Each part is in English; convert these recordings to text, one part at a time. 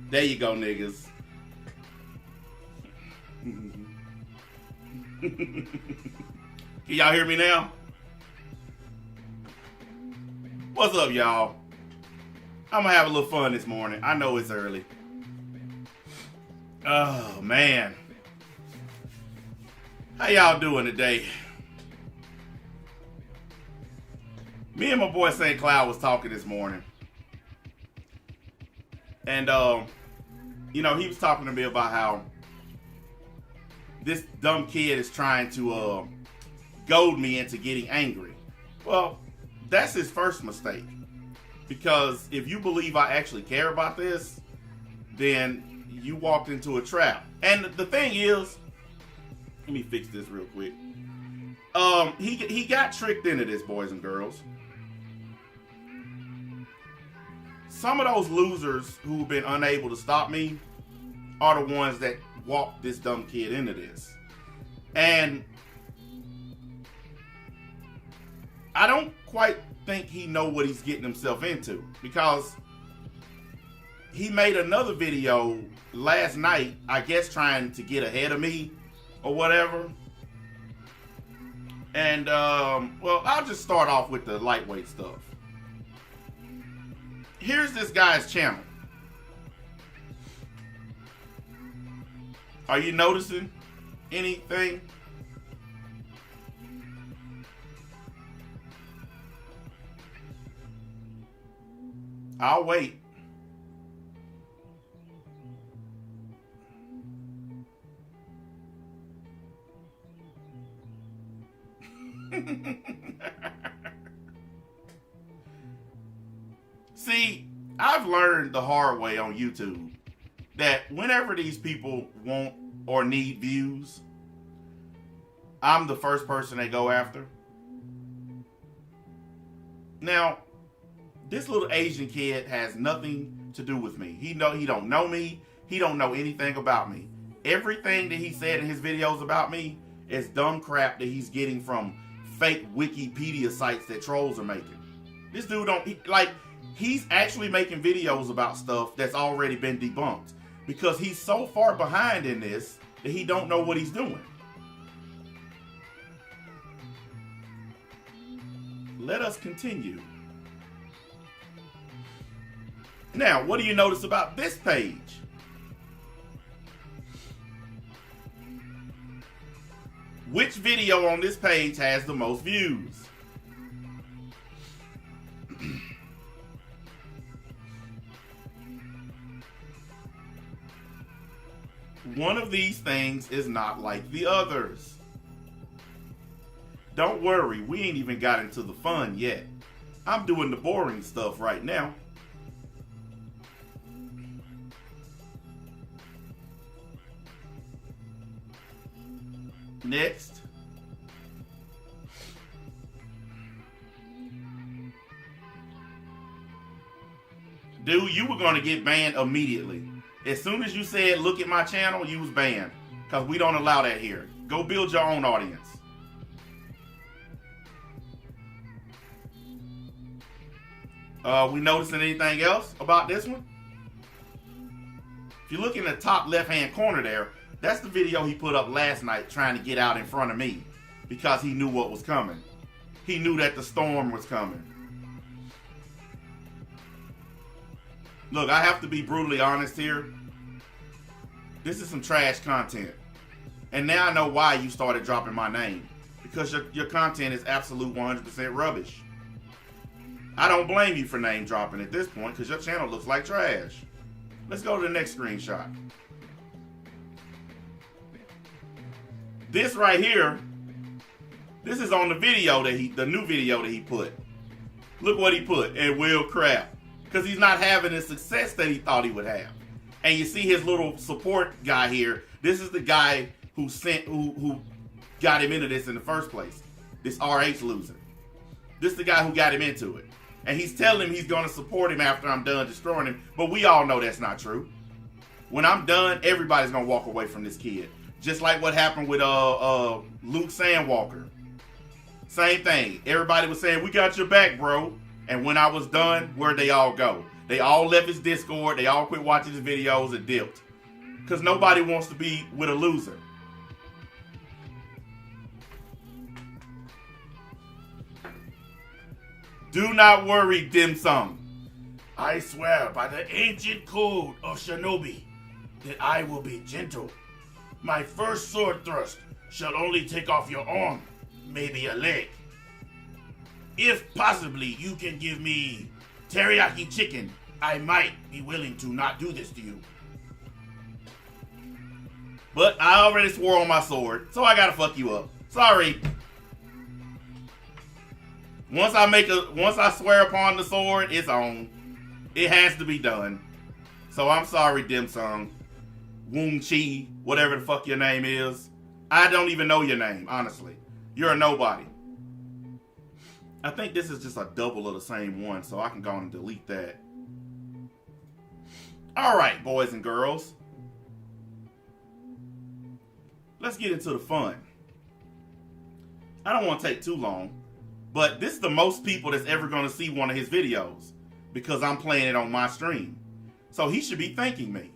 There you go, niggas. Can y'all hear me now? What's up, y'all? I'm gonna have a little fun this morning. I know it's early. Oh, man. How y'all doing today? Me and my boy St. Cloud was talking this morning. And, he was talking to me about how this dumb kid is trying to goad me into getting angry. Well, that's his first mistake. Because if you believe I actually care about this, then you walked into a trap. And the thing is, let me fix this real quick. He got tricked into this, boys and girls. Some of those losers who've been unable to stop me are the ones that walked this dumb kid into this. And I don't quite think he know what he's getting himself into, because he made another video last night, I guess trying to get ahead of me or whatever. And well, I'll just start off with the lightweight stuff. Here's this guy's channel. Are you noticing anything? I'll wait. See, I've learned the hard way on YouTube that whenever these people want or need views, I'm the first person they go after. Now, this little Asian kid has nothing to do with me. He don't know me. He don't know anything about me. Everything that he said in his videos about me is dumb crap that he's getting from fake Wikipedia sites that trolls are making. This dude he's actually making videos about stuff that's already been debunked, because he's so far behind in this that he don't know what he's doing. Let us continue. Now, what do you notice about this page? Which video on this page has the most views? One of these things is not like the others. Don't worry, we ain't even got into the fun yet. I'm doing the boring stuff right now. Next. Dude, you were going to get banned immediately. As soon as you said, look at my channel, you was banned. Because we don't allow that here. Go build your own audience. We noticing anything else about this one? If you look in the top left-hand corner there, that's the video he put up last night trying to get out in front of me, because he knew what was coming. He knew that the storm was coming. Look, I have to be brutally honest here. This is some trash content. And now I know why you started dropping my name. Because your content is absolute 100% rubbish. I don't blame you for name dropping at this point, because your channel looks like trash. Let's go to the next screenshot. This right here, this is on the video the new video that he put. Look what he put, and will crap. Because he's not having the success that he thought he would have. And you see his little support guy here. This is the guy who got him into this in the first place. This RH loser. This is the guy who got him into it. And he's telling him he's going to support him after I'm done destroying him. But we all know that's not true. When I'm done, everybody's going to walk away from this kid. Just like what happened with Luke Sandwalker. Same thing. Everybody was saying, we got your back, bro. And when I was done, where'd they all go? They all left his Discord. They all quit watching his videos and dipped. Because nobody wants to be with a loser. Do not worry, Dim Sum. I swear by the ancient code of Shinobi that I will be gentle. My first sword thrust shall only take off your arm, maybe a leg. If possibly you can give me teriyaki chicken, I might be willing to not do this to you. But I already swore on my sword, so I gotta fuck you up. Sorry. Once I swear upon the sword, it's on. It has to be done. So I'm sorry, Dim Sum. Woong Chi, whatever the fuck your name is. I don't even know your name, honestly. You're a nobody. I think this is just a double of the same one, so I can go and delete that. Alright, boys and girls. Let's get into the fun. I don't want to take too long, but this is the most people that's ever going to see one of his videos because I'm playing it on my stream. So he should be thanking me.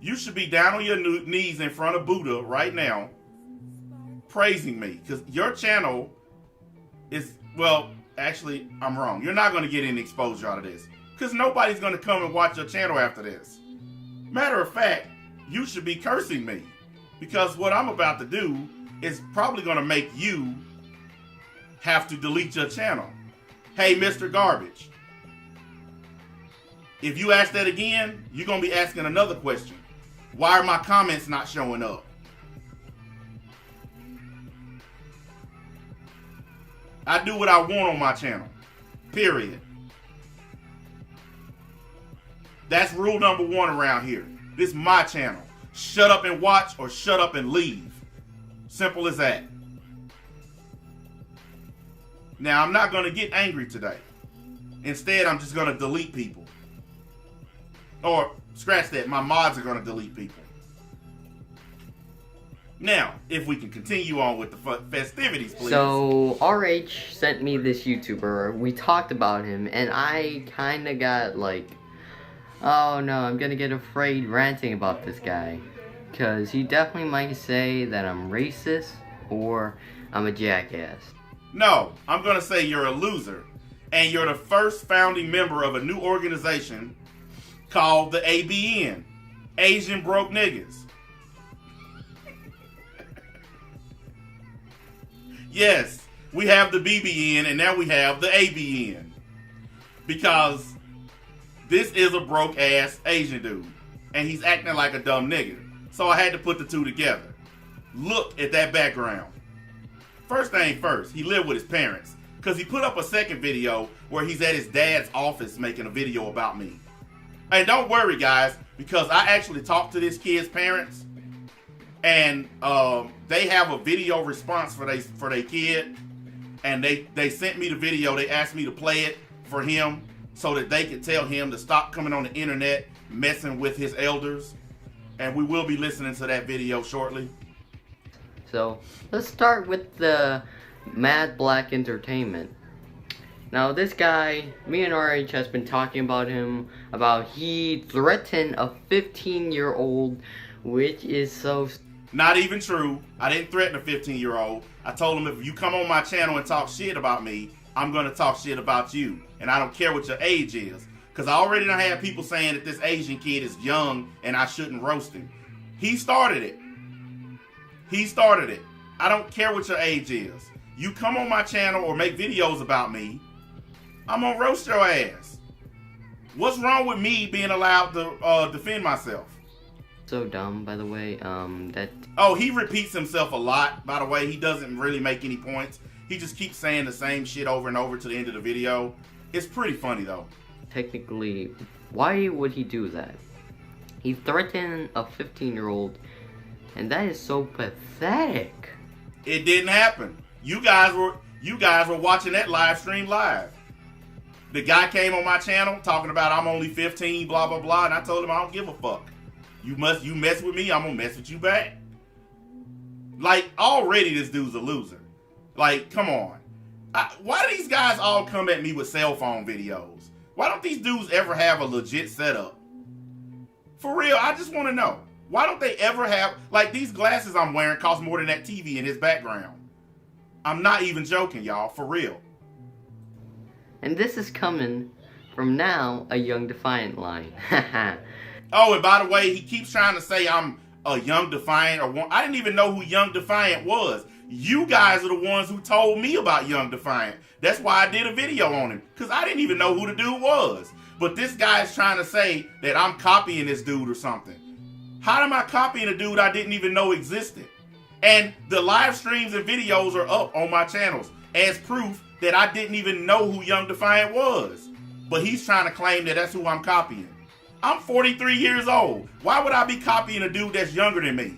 You should be down on your knees in front of Buddha right now, praising me, because your channel is, well, actually, I'm wrong. You're not going to get any exposure out of this, because nobody's going to come and watch your channel after this. Matter of fact, you should be cursing me, because what I'm about to do is probably going to make you have to delete your channel. Hey, Mr. Garbage. If you ask that again, you're going to be asking another question. Why are my comments not showing up? I do what I want on my channel. Period. That's rule number one around here. This is my channel. Shut up and watch or shut up and leave. Simple as that. Now, I'm not going to get angry today. Instead, I'm just going to delete people. Or, scratch that, my mods are going to delete people. Now, if we can continue on with the festivities, please. So, RH sent me this YouTuber. We talked about him, and I kind of got like, oh no, I'm going to get afraid ranting about this guy. Because he definitely might say that I'm racist or I'm a jackass. No, I'm going to say you're a loser. And you're the first founding member of a new organization called the ABN. Asian Broke Niggas. Yes, we have the BBN and now we have the ABN. Because this is a broke ass Asian dude. And he's acting like a dumb nigga. So I had to put the two together. Look at that background. First thing first, he lived with his parents. Because he put up a second video where he's at his dad's office making a video about me. And don't worry, guys, because I actually talked to this kid's parents. And they have a video response for their kid. And they sent me the video. They asked me to play it for him so that they could tell him to stop coming on the internet messing with his elders. And we will be listening to that video shortly. So, let's start with the Mad Black Entertainment. Now, this guy, me and RH has been talking about him, about he threatened a 15-year-old, which is so... Not even true. I didn't threaten a 15-year-old. I told him if you come on my channel and talk shit about me, I'm going to talk shit about you. And I don't care what your age is. Because I already done had people saying that this Asian kid is young and I shouldn't roast him. He started it. He started it. I don't care what your age is. You come on my channel or make videos about me, I'm gonna roast your ass. What's wrong with me being allowed to defend myself? So dumb, by the way, that... Oh, he repeats himself a lot, by the way. He doesn't really make any points. He just keeps saying the same shit over and over to the end of the video. It's pretty funny, though. Technically, why would he do that? He threatened a 15-year-old, and that is so pathetic. It didn't happen. You guys were watching that live stream live. The guy came on my channel talking about I'm only 15, blah, blah, blah, and I told him I don't give a fuck. You mess with me, I'm gonna mess with you back. Like, already this dude's a loser. Like, come on. Why do these guys all come at me with cell phone videos? Why don't these dudes ever have a legit setup? For real, I just want to know. Why don't they ever have, like, these glasses I'm wearing cost more than that TV in his background. I'm not even joking, y'all, for real. And this is coming from now a Young Defiant line. Oh, and by the way, he keeps trying to say I'm a Young Defiant or one. I didn't even know who Young Defiant was. You guys are the ones who told me about Young Defiant. That's why I did a video on him, because I didn't even know who the dude was. But this guy is trying to say that I'm copying this dude or something. How am I copying a dude I didn't even know existed? And the live streams and videos are up on my channels as proof that I didn't even know who Young Defiant was. But he's trying to claim that that's who I'm copying. I'm 43 years old. Why would I be copying a dude that's younger than me?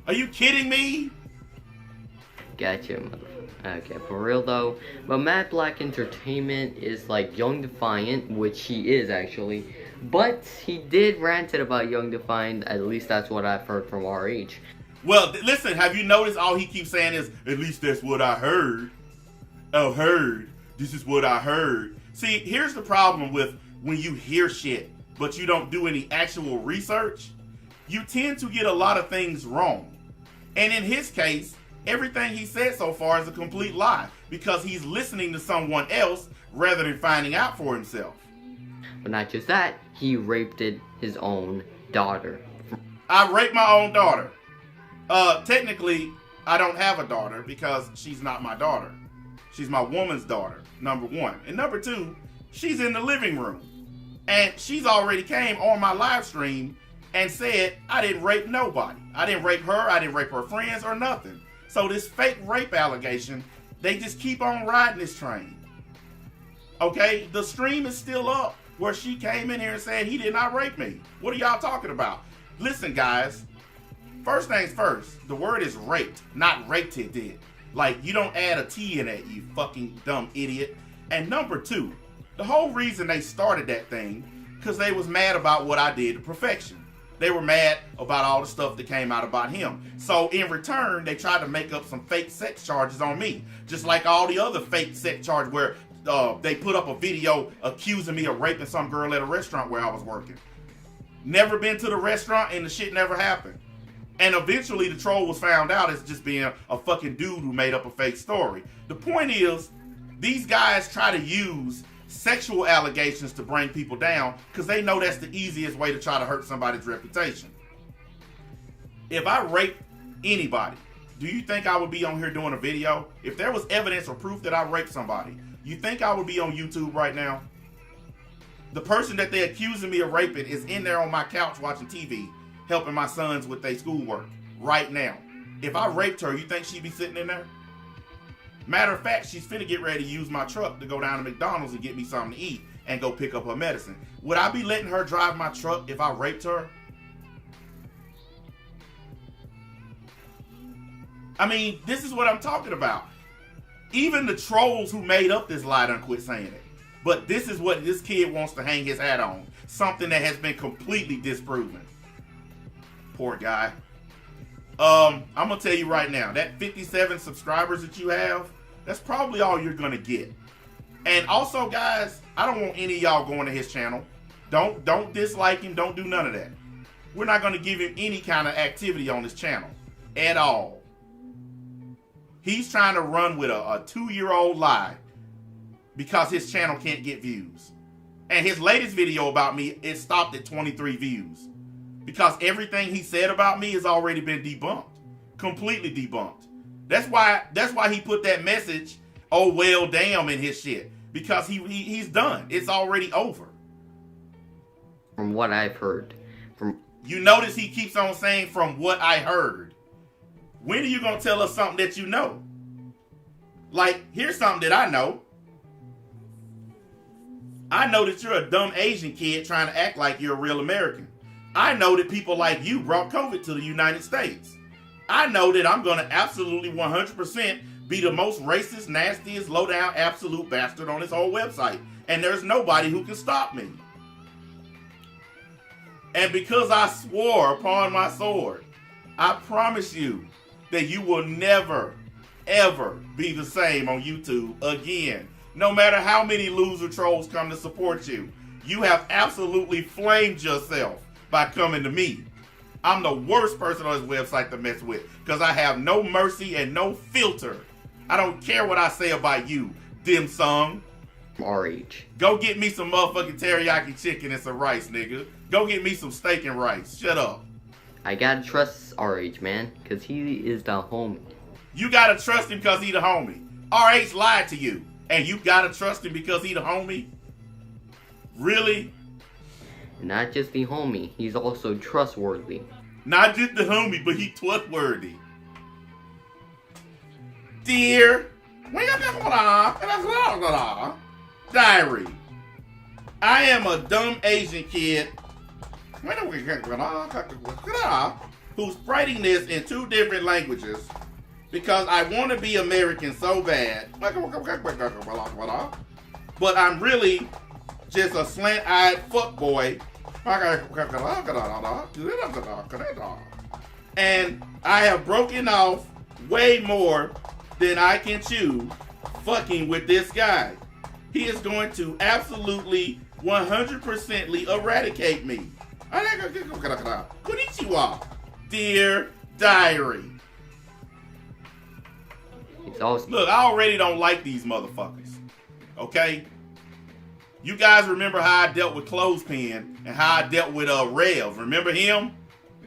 Are you kidding me? Gotcha, motherfucker. Okay, for real though. But Matt Black Entertainment is like Young Defiant, which he is actually. But he did ranted about Young Defiant, at least that's what I've heard from RH. Well, listen, have you noticed all he keeps saying is, at least that's what I heard. Oh, heard. This is what I heard. See, here's the problem with when you hear shit, but you don't do any actual research. You tend to get a lot of things wrong. And in his case, everything he said so far is a complete lie because he's listening to someone else rather than finding out for himself. But not just that, he raped his own daughter. I raped my own daughter. Technically, I don't have a daughter because she's not my daughter. She's my woman's daughter, number one. And number two, she's in the living room. And she's already came on my live stream and said, I didn't rape nobody. I didn't rape her, I didn't rape her friends or nothing. So this fake rape allegation, they just keep on riding this train. Okay, the stream is still up where she came in here and said he did not rape me. What are y'all talking about? Listen, guys, first things first, the word is raped, not raped it did. Like, you don't add a T in it, you fucking dumb idiot. And number two, the whole reason they started that thing, because they was mad about what I did to Perfection. They were mad about all the stuff that came out about him. So in return, they tried to make up some fake sex charges on me. Just like all the other fake sex charges where they put up a video accusing me of raping some girl at a restaurant where I was working. Never been to the restaurant and the shit never happened. And eventually the troll was found out as just being a fucking dude who made up a fake story. The point is, these guys try to use sexual allegations to bring people down because they know that's the easiest way to try to hurt somebody's reputation. If I raped anybody, do you think I would be on here doing a video? If there was evidence or proof that I raped somebody, you think I would be on YouTube right now? The person that they're accusing me of raping is in there on my couch watching TV, helping my sons with their schoolwork right now. If I raped her, you think she'd be sitting in there? Matter of fact, she's finna get ready to use my truck to go down to McDonald's and get me something to eat and go pick up her medicine. Would I be letting her drive my truck if I raped her? I mean, this is what I'm talking about. Even the trolls who made up this lie done quit saying it. But this is what this kid wants to hang his hat on. Something that has been completely disproven. Poor guy. I'm gonna tell you right now, that 57 subscribers that you have, that's probably all you're gonna get. And also, guys, I don't want any of y'all going to his channel. Don't dislike him, don't do none of that. We're not gonna give him any kind of activity on his channel at all. He's trying to run with a 2-year-old lie because his channel can't get views. And his latest video about me, it stopped at 23 views. Because everything he said about me has already been debunked. Completely debunked. That's why he put that message, oh well damn, in his shit. Because he's done. It's already over. From what I've heard. You notice he keeps on saying from what I heard. When are you going to tell us something that you know? Like, here's something that I know. I know that you're a dumb Asian kid trying to act like you're a real American. I know that people like you brought COVID to the United States. I know that I'm going to absolutely 100% be the most racist, nastiest, low-down, absolute bastard on this whole website. And there's nobody who can stop me. And because I swore upon my sword, I promise you that you will never, ever be the same on YouTube again. No matter how many loser trolls come to support you, you have absolutely flamed yourself by coming to me. I'm the worst person on this website to mess with because I have no mercy and no filter. I don't care what I say about you, dim sum. RH. Go get me some motherfucking teriyaki chicken and some rice, nigga. Go get me some steak and rice. Shut up. I gotta trust RH, man, because he is the homie. You gotta trust him because he the homie. RH lied to you, and you gotta trust him because he the homie? Really? Not just the homie, he's also trustworthy. Not just the homie, but he trustworthy. Dear, diary. I am a dumb Asian kid who's writing this in 2 different languages because I want to be American so bad. But I'm really just a slant-eyed fuckboy. And I have broken off way more than I can chew fucking with this guy. He is going to absolutely 100%ly eradicate me. Konnichiwa, dear diary. He's also Look, I already don't like these motherfuckers. Okay? You guys remember how I dealt with Clothespin and how I dealt with Rev. Remember him?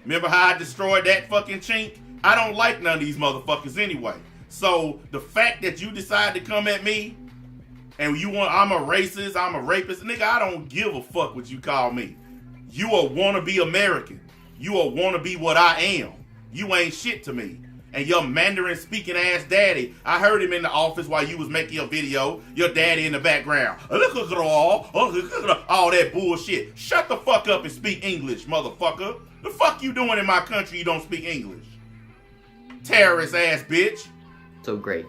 Remember how I destroyed that fucking chink? I don't like none of these motherfuckers anyway. So the fact that you decide to come at me and I'm a racist, I'm a rapist, nigga, I don't give a fuck what you call me. You a wannabe American. You a wannabe what I am. You ain't shit to me. And your Mandarin speaking ass daddy, I heard him in the office while you was making your video, your daddy in the background. All that bullshit. Shut the fuck up and speak English, motherfucker. The fuck you doing in my country you don't speak English? Terrorist ass bitch. so great.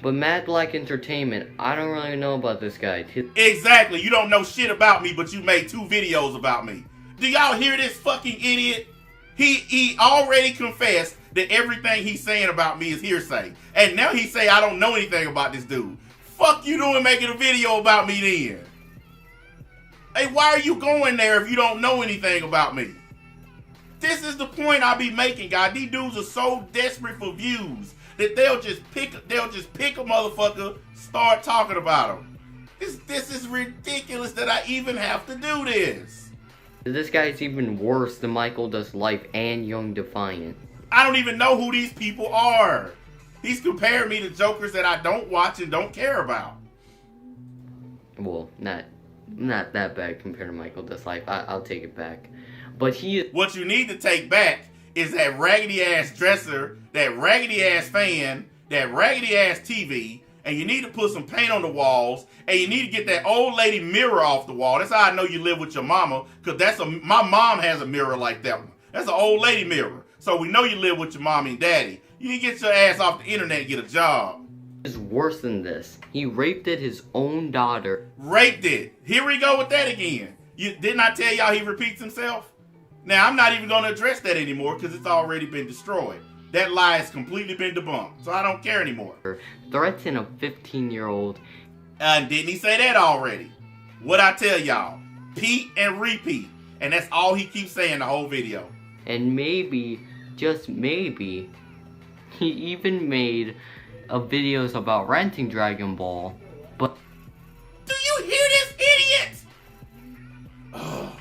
But Mad Black Entertainment, I don't really know about this guy. Exactly. You don't know shit about me, but you made 2 videos about me. Do y'all hear this fucking idiot? He already confessed that everything he's saying about me is hearsay. And now he say I don't know anything about this dude. Fuck you doing making a video about me then? Hey, why are you going there if you don't know anything about me? This is the point I be making, guys. These dudes are so desperate for views that they'll just pick a motherfucker, start talking about him. This is ridiculous that I even have to do this. This guy's even worse than Michael Does Life and Young Defiant. I don't even know who these people are. He's comparing me to jokers that I don't watch and don't care about. Well, not that bad compared to Michael Does Life. I'll take it back. But What you need to take back is that raggedy ass dresser, that raggedy ass fan, that raggedy ass TV, and you need to put some paint on the walls, and you need to get that old lady mirror off the wall. That's how I know you live with your mama, because my mom has a mirror like that one. That's an old lady mirror. So we know you live with your mommy and daddy. You need to get your ass off the internet and get a job. is worse than this. He raped his own daughter. Raped it. Here we go with that again. Didn't I tell y'all he repeats himself? Now, I'm not even going to address that anymore because it's already been destroyed. That lie has completely been debunked, so I don't care anymore. Threaten a 15-year-old. And didn't he say that already? What'd I tell y'all? Pete and repeat. And that's all he keeps saying the whole video. And maybe, just maybe, he even made videos about renting Dragon Ball. But do you hear this idiot? Ugh.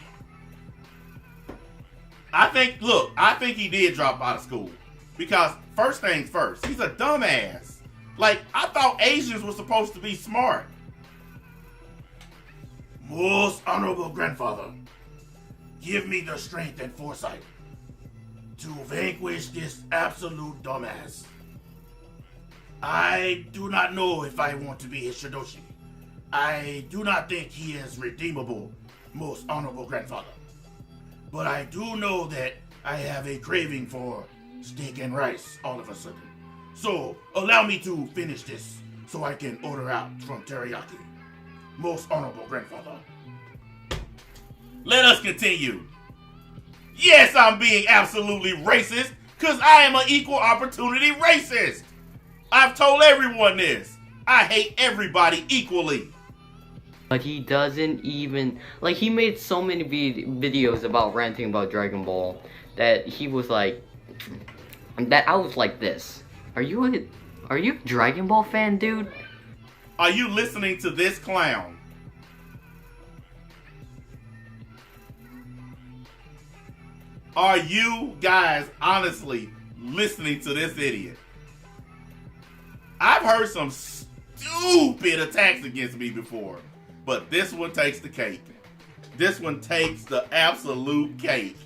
I think he did drop out of school. Because first things first, he's a dumbass. Like, I thought Asians were supposed to be smart. Most honorable grandfather, give me the strength and foresight to vanquish this absolute dumbass. I do not know if I want to be his Shidoshi. I do not think he is redeemable, most honorable grandfather. But I do know that I have a craving for steak and rice all of a sudden. So allow me to finish this so I can order out from teriyaki. Most honorable grandfather. Let us continue. Yes, I'm being absolutely racist because I am an equal opportunity racist. I've told everyone this. I hate everybody equally. But he doesn't even, like, he made so many videos about ranting about Dragon Ball that he was like, that I was like this. Are you a Dragon Ball fan, dude? Are you listening to this clown? Are you guys honestly listening to this idiot? I've heard some stupid attacks against me before, but this one takes the cake. This one takes the absolute cake.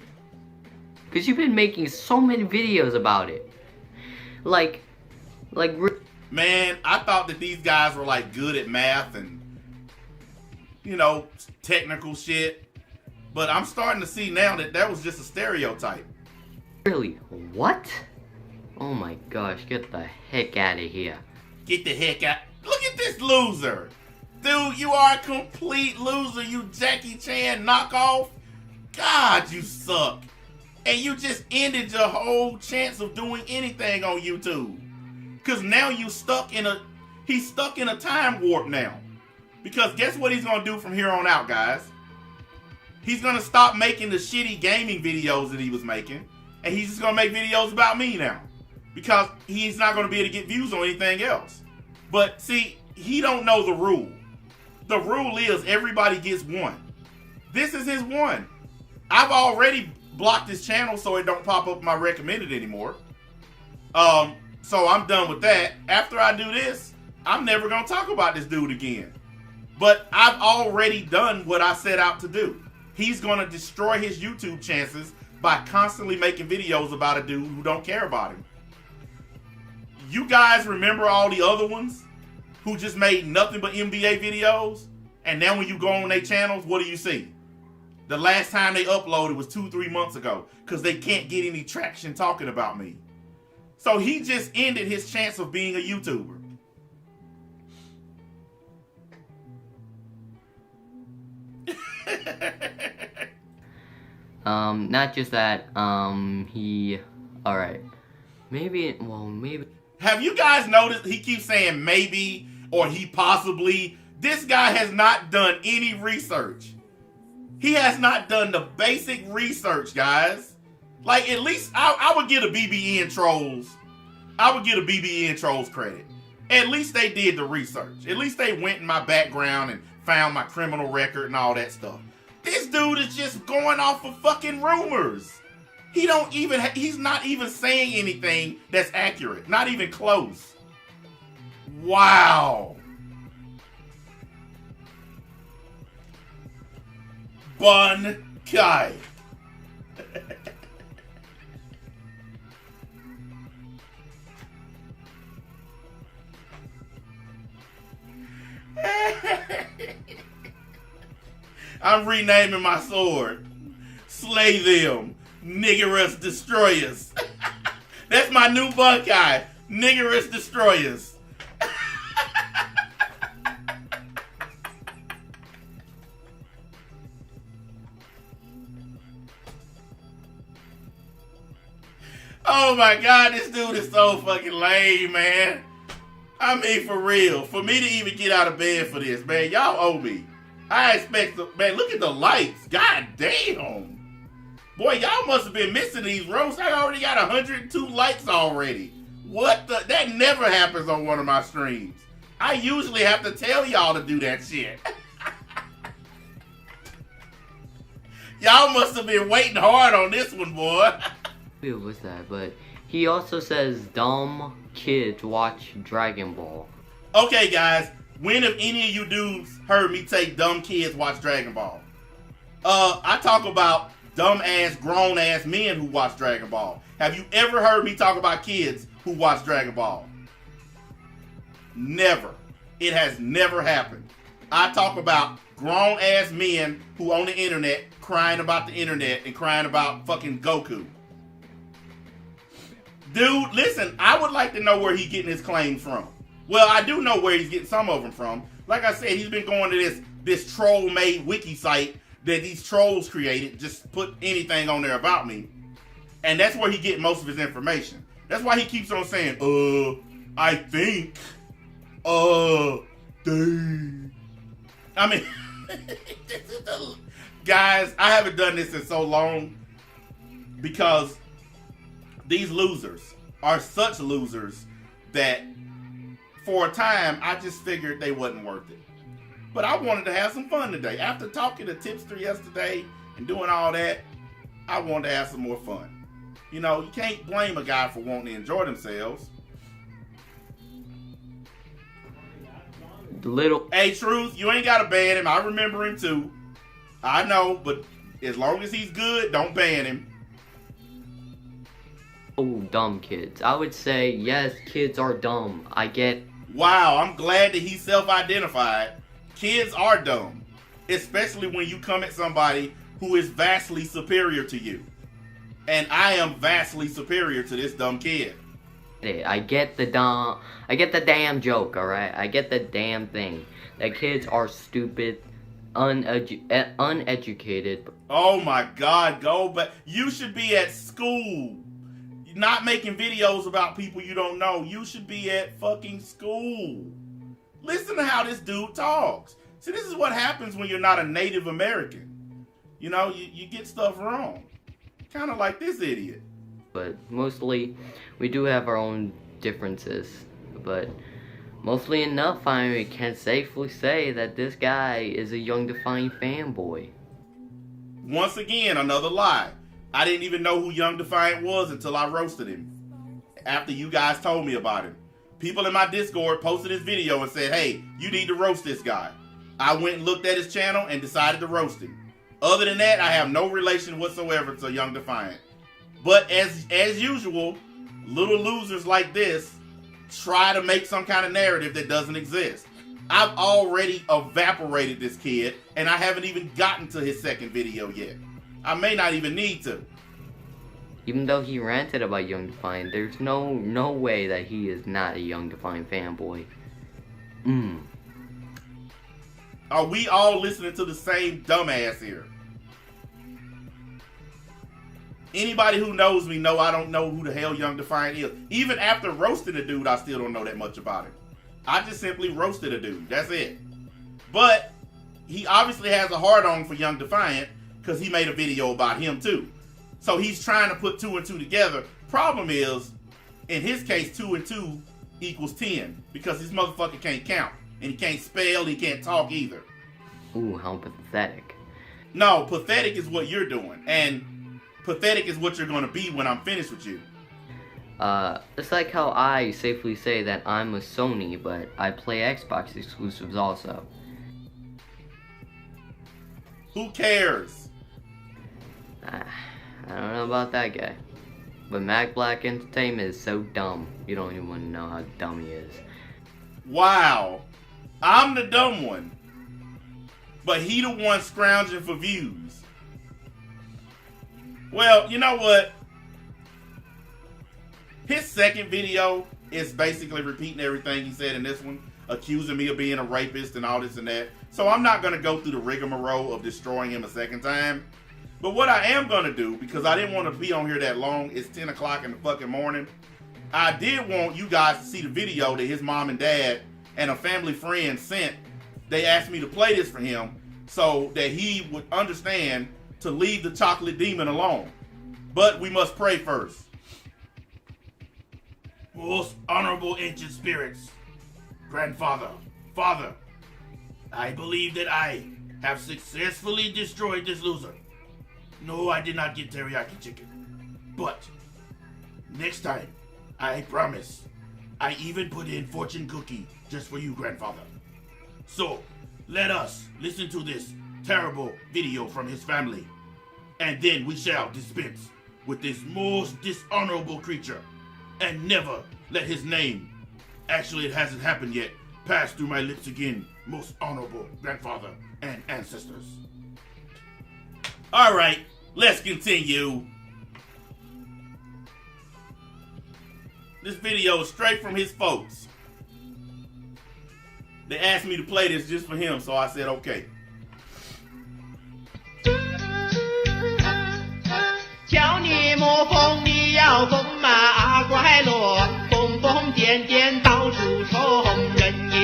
Because you've been making so many videos about it. Man, I thought that these guys were like good at math and, you know, technical shit. But I'm starting to see now that that was just a stereotype. Really? What? Oh my gosh, get the heck out of here. Get the heck out. Look at this loser. Dude, you are a complete loser, you Jackie Chan knockoff. God, you suck. And you just ended your whole chance of doing anything on YouTube. Because now he's stuck in a time warp now. Because guess what he's going to do from here on out, guys? He's going to stop making the shitty gaming videos that he was making. And he's just going to make videos about me now. Because he's not going to be able to get views on anything else. But see, he don't know the rule. The rule is everybody gets one. This is his one. I've already blocked his channel so it don't pop up my recommended anymore. So I'm done with that. After I do this, I'm never going to talk about this dude again. But I've already done what I set out to do. He's going to destroy his YouTube chances by constantly making videos about a dude who don't care about him. You guys remember all the other ones who just made nothing but NBA videos? And now when you go on their channels, what do you see? The last time they uploaded was 2-3 months ago because they can't get any traction talking about me. So he just ended his chance of being a YouTuber. Not just that, alright. Maybe. Have you guys noticed he keeps saying maybe or he possibly? This guy has not done any research. He has not done the basic research, guys. Like, at least I would give the BBN trolls. I would give the BBN trolls credit. At least they did the research. At least they went in my background and found my criminal record and all that stuff. This dude is just going off of fucking rumors. He's not even saying anything that's accurate. Not even close. Wow. Bun Kai. I'm renaming my sword. Slay them, niggerous destroyers. That's my new Buckeye, niggerous destroyers. Oh my God, this dude is so fucking lame, man. I mean, for real. For me to even get out of bed for this, man, y'all owe me. I expect, man, look at the lights. God damn. Boy, y'all must have been missing these roasts. I already got 102 likes already. What the? That never happens on one of my streams. I usually have to tell y'all to do that shit. Y'all must have been waiting hard on this one, boy. Who was that? But he also says dumb kids watch Dragon Ball. Okay, guys. When have any of you dudes heard me take dumb kids watch Dragon Ball? I talk about dumb ass, grown ass men who watch Dragon Ball. Have you ever heard me talk about kids who watch Dragon Ball? Never. It has never happened. I talk about grown ass men who on the internet crying about the internet and crying about fucking Goku. Dude, listen, I would like to know where he's getting his claims from. Well, I do know where he's getting some of them from. Like I said, he's been going to this troll-made wiki site that these trolls created. Just put anything on there about me. And that's where he gets most of his information. That's why he keeps on saying, I think. Dang. I mean, guys, I haven't done this in so long because these losers are such losers that for a time I just figured they wasn't worth it. But I wanted to have some fun today. After talking to Tipster yesterday and doing all that, I wanted to have some more fun. You know, you can't blame a guy for wanting to enjoy themselves. Hey, Truth, you ain't gotta ban him. I remember him too. I know, but as long as he's good, don't ban him. Oh, dumb kids. I would say, yes, kids are dumb. I get... Wow, I'm glad that he self-identified. Kids are dumb. Especially when you come at somebody who is vastly superior to you. And I am vastly superior to this dumb kid. I get the damn joke, alright? I get the damn thing. That kids are stupid, uneducated. Oh my God, go back. You should be at school. Not making videos about people you don't know. You should be at fucking school. Listen to how this dude talks. See, this is what happens when you're not a Native American. You know, you get stuff wrong. Kind of like this idiot. But mostly, we do have our own differences. But mostly enough, I can safely say that this guy is a Young Defiant fanboy. Once again, another lie. I didn't even know who Young Defiant was until I roasted him. After you guys told me about him. People in my Discord posted his video and said, hey, you need to roast this guy. I went and looked at his channel and decided to roast him. Other than that, I have no relation whatsoever to Young Defiant. But as usual, little losers like this try to make some kind of narrative that doesn't exist. I've already evaporated this kid, and I haven't even gotten to his second video yet. I may not even need to. Even though he ranted about Young Defiant, there's no way that he is not a Young Defiant fanboy. Are we all listening to the same dumbass here? Anybody who knows me know I don't know who the hell Young Defiant is. Even after roasting a dude, I still don't know that much about him. I just simply roasted a dude. That's it. But he obviously has a hard-on for Young Defiant because he made a video about him too. So he's trying to put 2 and 2 together. Problem is, in his case, 2 and 2 equals 10 because this motherfucker can't count. And he can't spell, he can't talk either. Ooh, how pathetic. No, pathetic is what you're doing. And pathetic is what you're going to be when I'm finished with you. It's like how I safely say that I'm a Sony, but I play Xbox exclusives also. Who cares? I don't know about that guy. But Mac Black Entertainment is so dumb. You don't even want to know how dumb he is. Wow. I'm the dumb one. But he the one scrounging for views. Well, you know what? His second video is basically repeating everything he said in this one, accusing me of being a rapist and all this and that. So I'm not going to go through the rigmarole of destroying him a second time. But what I am going to do, because I didn't want to be on here that long, it's 10 o'clock in the fucking morning. I did want you guys to see the video that his mom and dad and a family friend sent. They asked me to play this for him so that he would understand to leave the chocolate demon alone. But we must pray first. Most honorable ancient spirits, grandfather, father, I believe that I have successfully destroyed this loser. No, I did not get teriyaki chicken. But next time, I promise, I even put in fortune cookie just for you, grandfather. So, let us listen to this terrible video from his family, and then we shall dispense with this most dishonorable creature, and never let his name, actually it hasn't happened yet, pass through my lips again, most honorable grandfather and ancestors. Alright, let's continue. This video is straight from his folks. They asked me to play this just for him, so I said okay. 瞧你摸风，你要风马快乐，疯疯癫癫到处冲，人也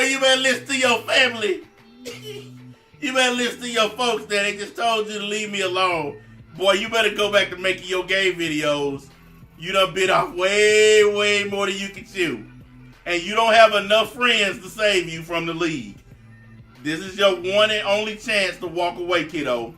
you better listen to your family. You better listen to your folks that they just told you to leave me alone. Boy, you better go back to making your game videos. You done bit off way, way more than you can chew. And you don't have enough friends to save you from the league. This is your one and only chance to walk away, kiddo.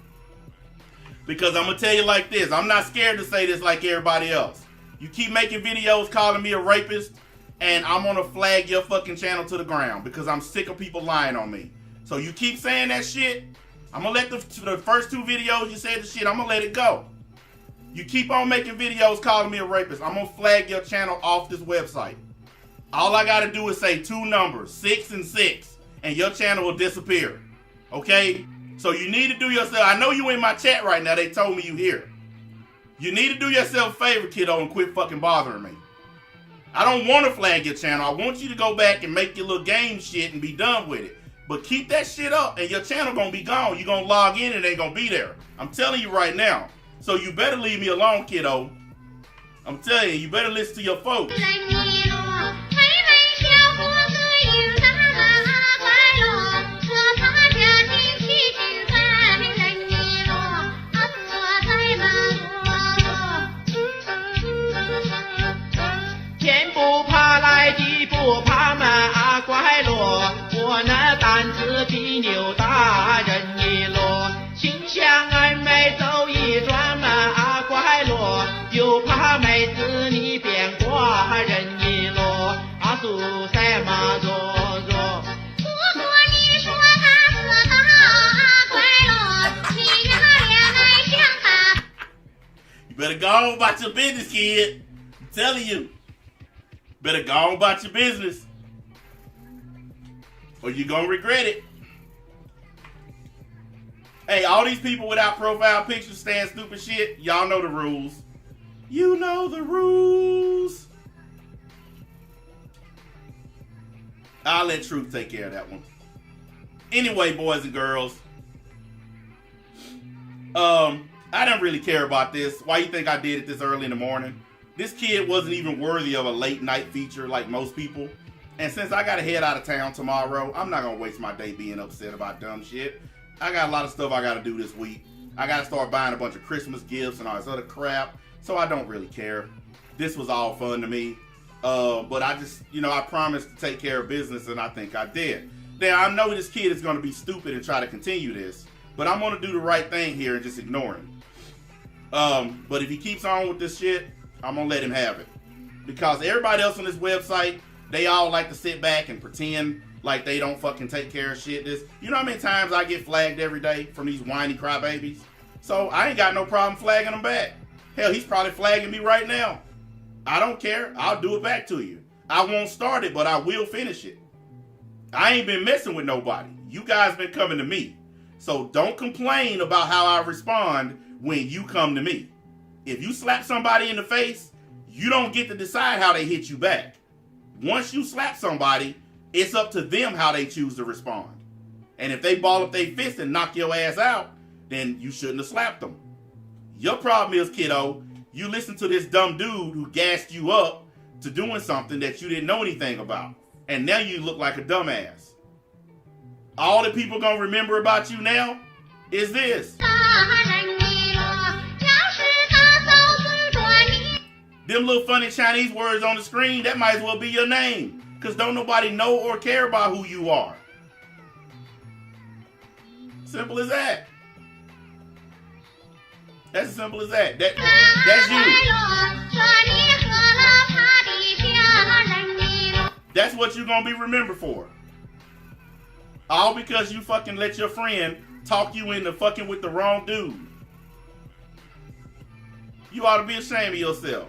Because I'm going to tell you like this. I'm not scared to say this like everybody else. You keep making videos calling me a rapist, and I'm going to flag your fucking channel to the ground because I'm sick of people lying on me. So you keep saying that shit, I'm going to let the first 2 videos you said the shit, I'm going to let it go. You keep on making videos calling me a rapist, I'm going to flag your channel off this website. All I got to do is say 2 numbers, 6 and 6, and your channel will disappear. Okay? So you need to do yourself, I know you in my chat right now, they told me you here. You need to do yourself a favor, kiddo, and quit fucking bothering me. I don't want to flag your channel. I want you to go back and make your little game shit and be done with it. But keep that shit up and your channel gonna be gone. You gonna log in and it ain't gonna be there. I'm telling you right now. So you better leave me alone, kiddo. I'm telling you, you better listen to your folks. You better go on about your business, kid. I'm telling you. Better go on about your business. Or you're gonna regret it. Hey, all these people without profile pictures saying stupid shit, y'all know the rules. You know the rules. I'll let Truth take care of that one. Anyway, boys and girls. I don't really care about this. Why you think I did it this early in the morning? This kid wasn't even worthy of a late night feature like most people. And since I gotta head out of town tomorrow, I'm not gonna waste my day being upset about dumb shit. I got a lot of stuff I gotta do this week. I gotta start buying a bunch of Christmas gifts and all this other crap. So I don't really care. This was all fun to me. But I just, I promised to take care of business and I think I did. Now, I know this kid is gonna be stupid and try to continue this. But I'm gonna do the right thing here and just ignore him. But if he keeps on with this shit, I'm gonna let him have it. Because everybody else on this website, they all like to sit back and pretend like they don't fucking take care of shit. You know how many times I get flagged every day from these whiny crybabies? So I ain't got no problem flagging them back. Hell, he's probably flagging me right now. I don't care. I'll do it back to you. I won't start it, but I will finish it. I ain't been messing with nobody. You guys been coming to me. So don't complain about how I respond when you come to me. If you slap somebody in the face, you don't get to decide how they hit you back. Once you slap somebody, it's up to them how they choose to respond. And if they ball up their fist and knock your ass out, then you shouldn't have slapped them. Your problem is, kiddo, you listen to this dumb dude who gassed you up to doing something that you didn't know anything about. And now you look like a dumbass. All that people gonna remember about you now is this. Them little funny Chinese words on the screen, that might as well be your name. Because don't nobody know or care about who you are. Simple as that. That's as simple as that. That's you. That's what you're going to be remembered for. All because you fucking let your friend talk you into fucking with the wrong dude. You ought to be ashamed of yourself.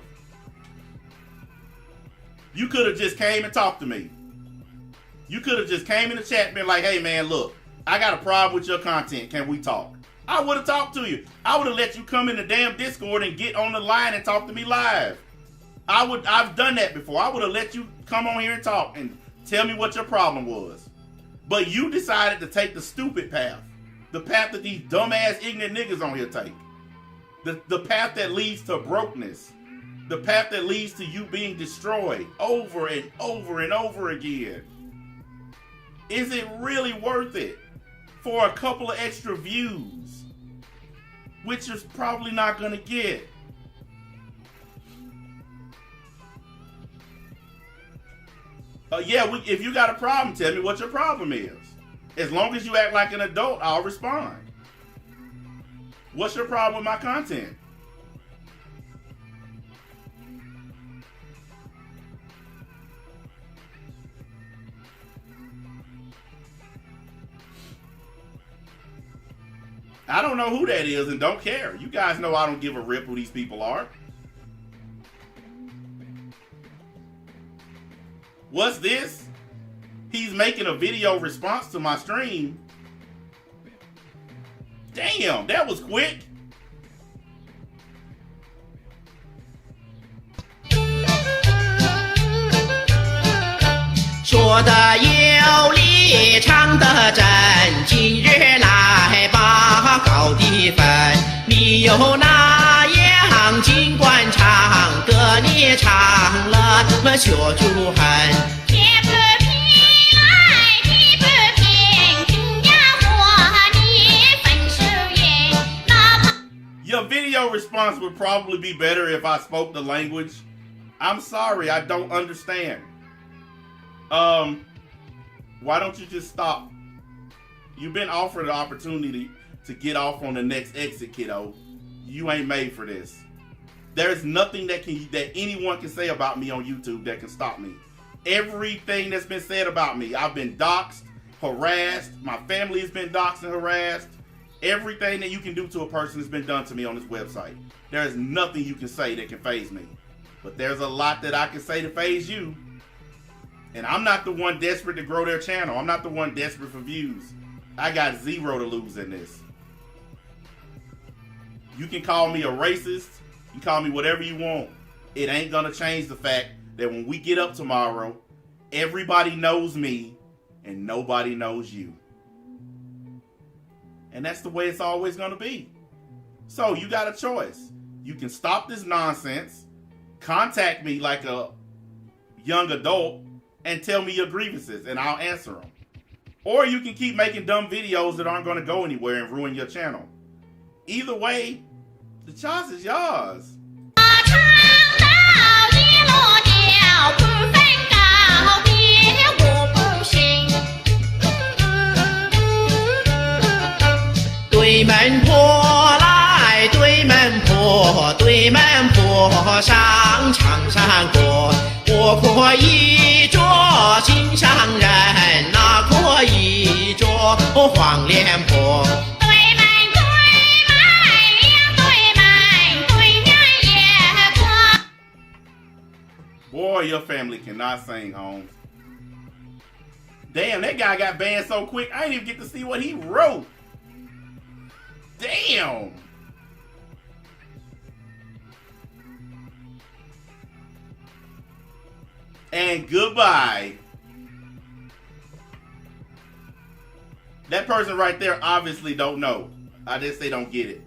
You could have just came and talked to me. You could have just came in the chat and been like, hey man, look, I got a problem with your content. Can we talk? I would have talked to you. I would have let you come in the damn Discord and get on the line and talk to me live. I've done that before. I would have let you come on here and talk and tell me what your problem was. But you decided to take the stupid path. The path that these dumbass ignorant niggas on here take. The path that leads to brokenness. The path that leads to you being destroyed over and over and over again. Is it really worth it for a couple of extra views, which you're probably not gonna get? Yeah, if you got a problem, tell me what your problem is. As long as you act like an adult, I'll respond. What's your problem with my content? I don't know who that is and don't care. You guys know I don't give a rip who these people are. What's this? He's making a video response to my stream. Damn, that was quick.说的有理，唱的真，今日来把高低分。你有那样，尽管唱歌，你唱了么学出痕。铁不平来，地不平，听呀和你分手缘，哪怕。Your video response would probably be better if I spoke the language. I'm sorry, I don't understand. Why don't you just stop? You've been offered the opportunity to get off on the next exit, kiddo. You ain't made for this. There's nothing that anyone can say about me on YouTube that can stop me. Everything that's been said about me, I've been doxxed, harassed. My family has been doxxed and harassed. Everything that you can do to a person has been done to me on this website. There is nothing you can say that can faze me. But there's a lot that I can say to faze you. And I'm not the one desperate to grow their channel. I'm not the one desperate for views. I got zero to lose in this. You can call me a racist. You can call me whatever you want. It ain't gonna change the fact that when we get up tomorrow, everybody knows me and nobody knows you. And that's the way it's always gonna be. So you got a choice. You can stop this nonsense, contact me like a young adult, and tell me your grievances, and I'll answer them. Or you can keep making dumb videos that aren't going to go anywhere and ruin your channel. Either way, the choice is yours. 对门婆来，对门婆，对门婆上长山过。我可以做心上人，那可以做黄脸婆。对门对门两对门，对面也可。Boy, your family cannot sing, Holmes. Damn, that guy got banned so quick, I didn't even get to see what he wrote. Damn. And goodbye. That person right there obviously don't know. I just say don't get it.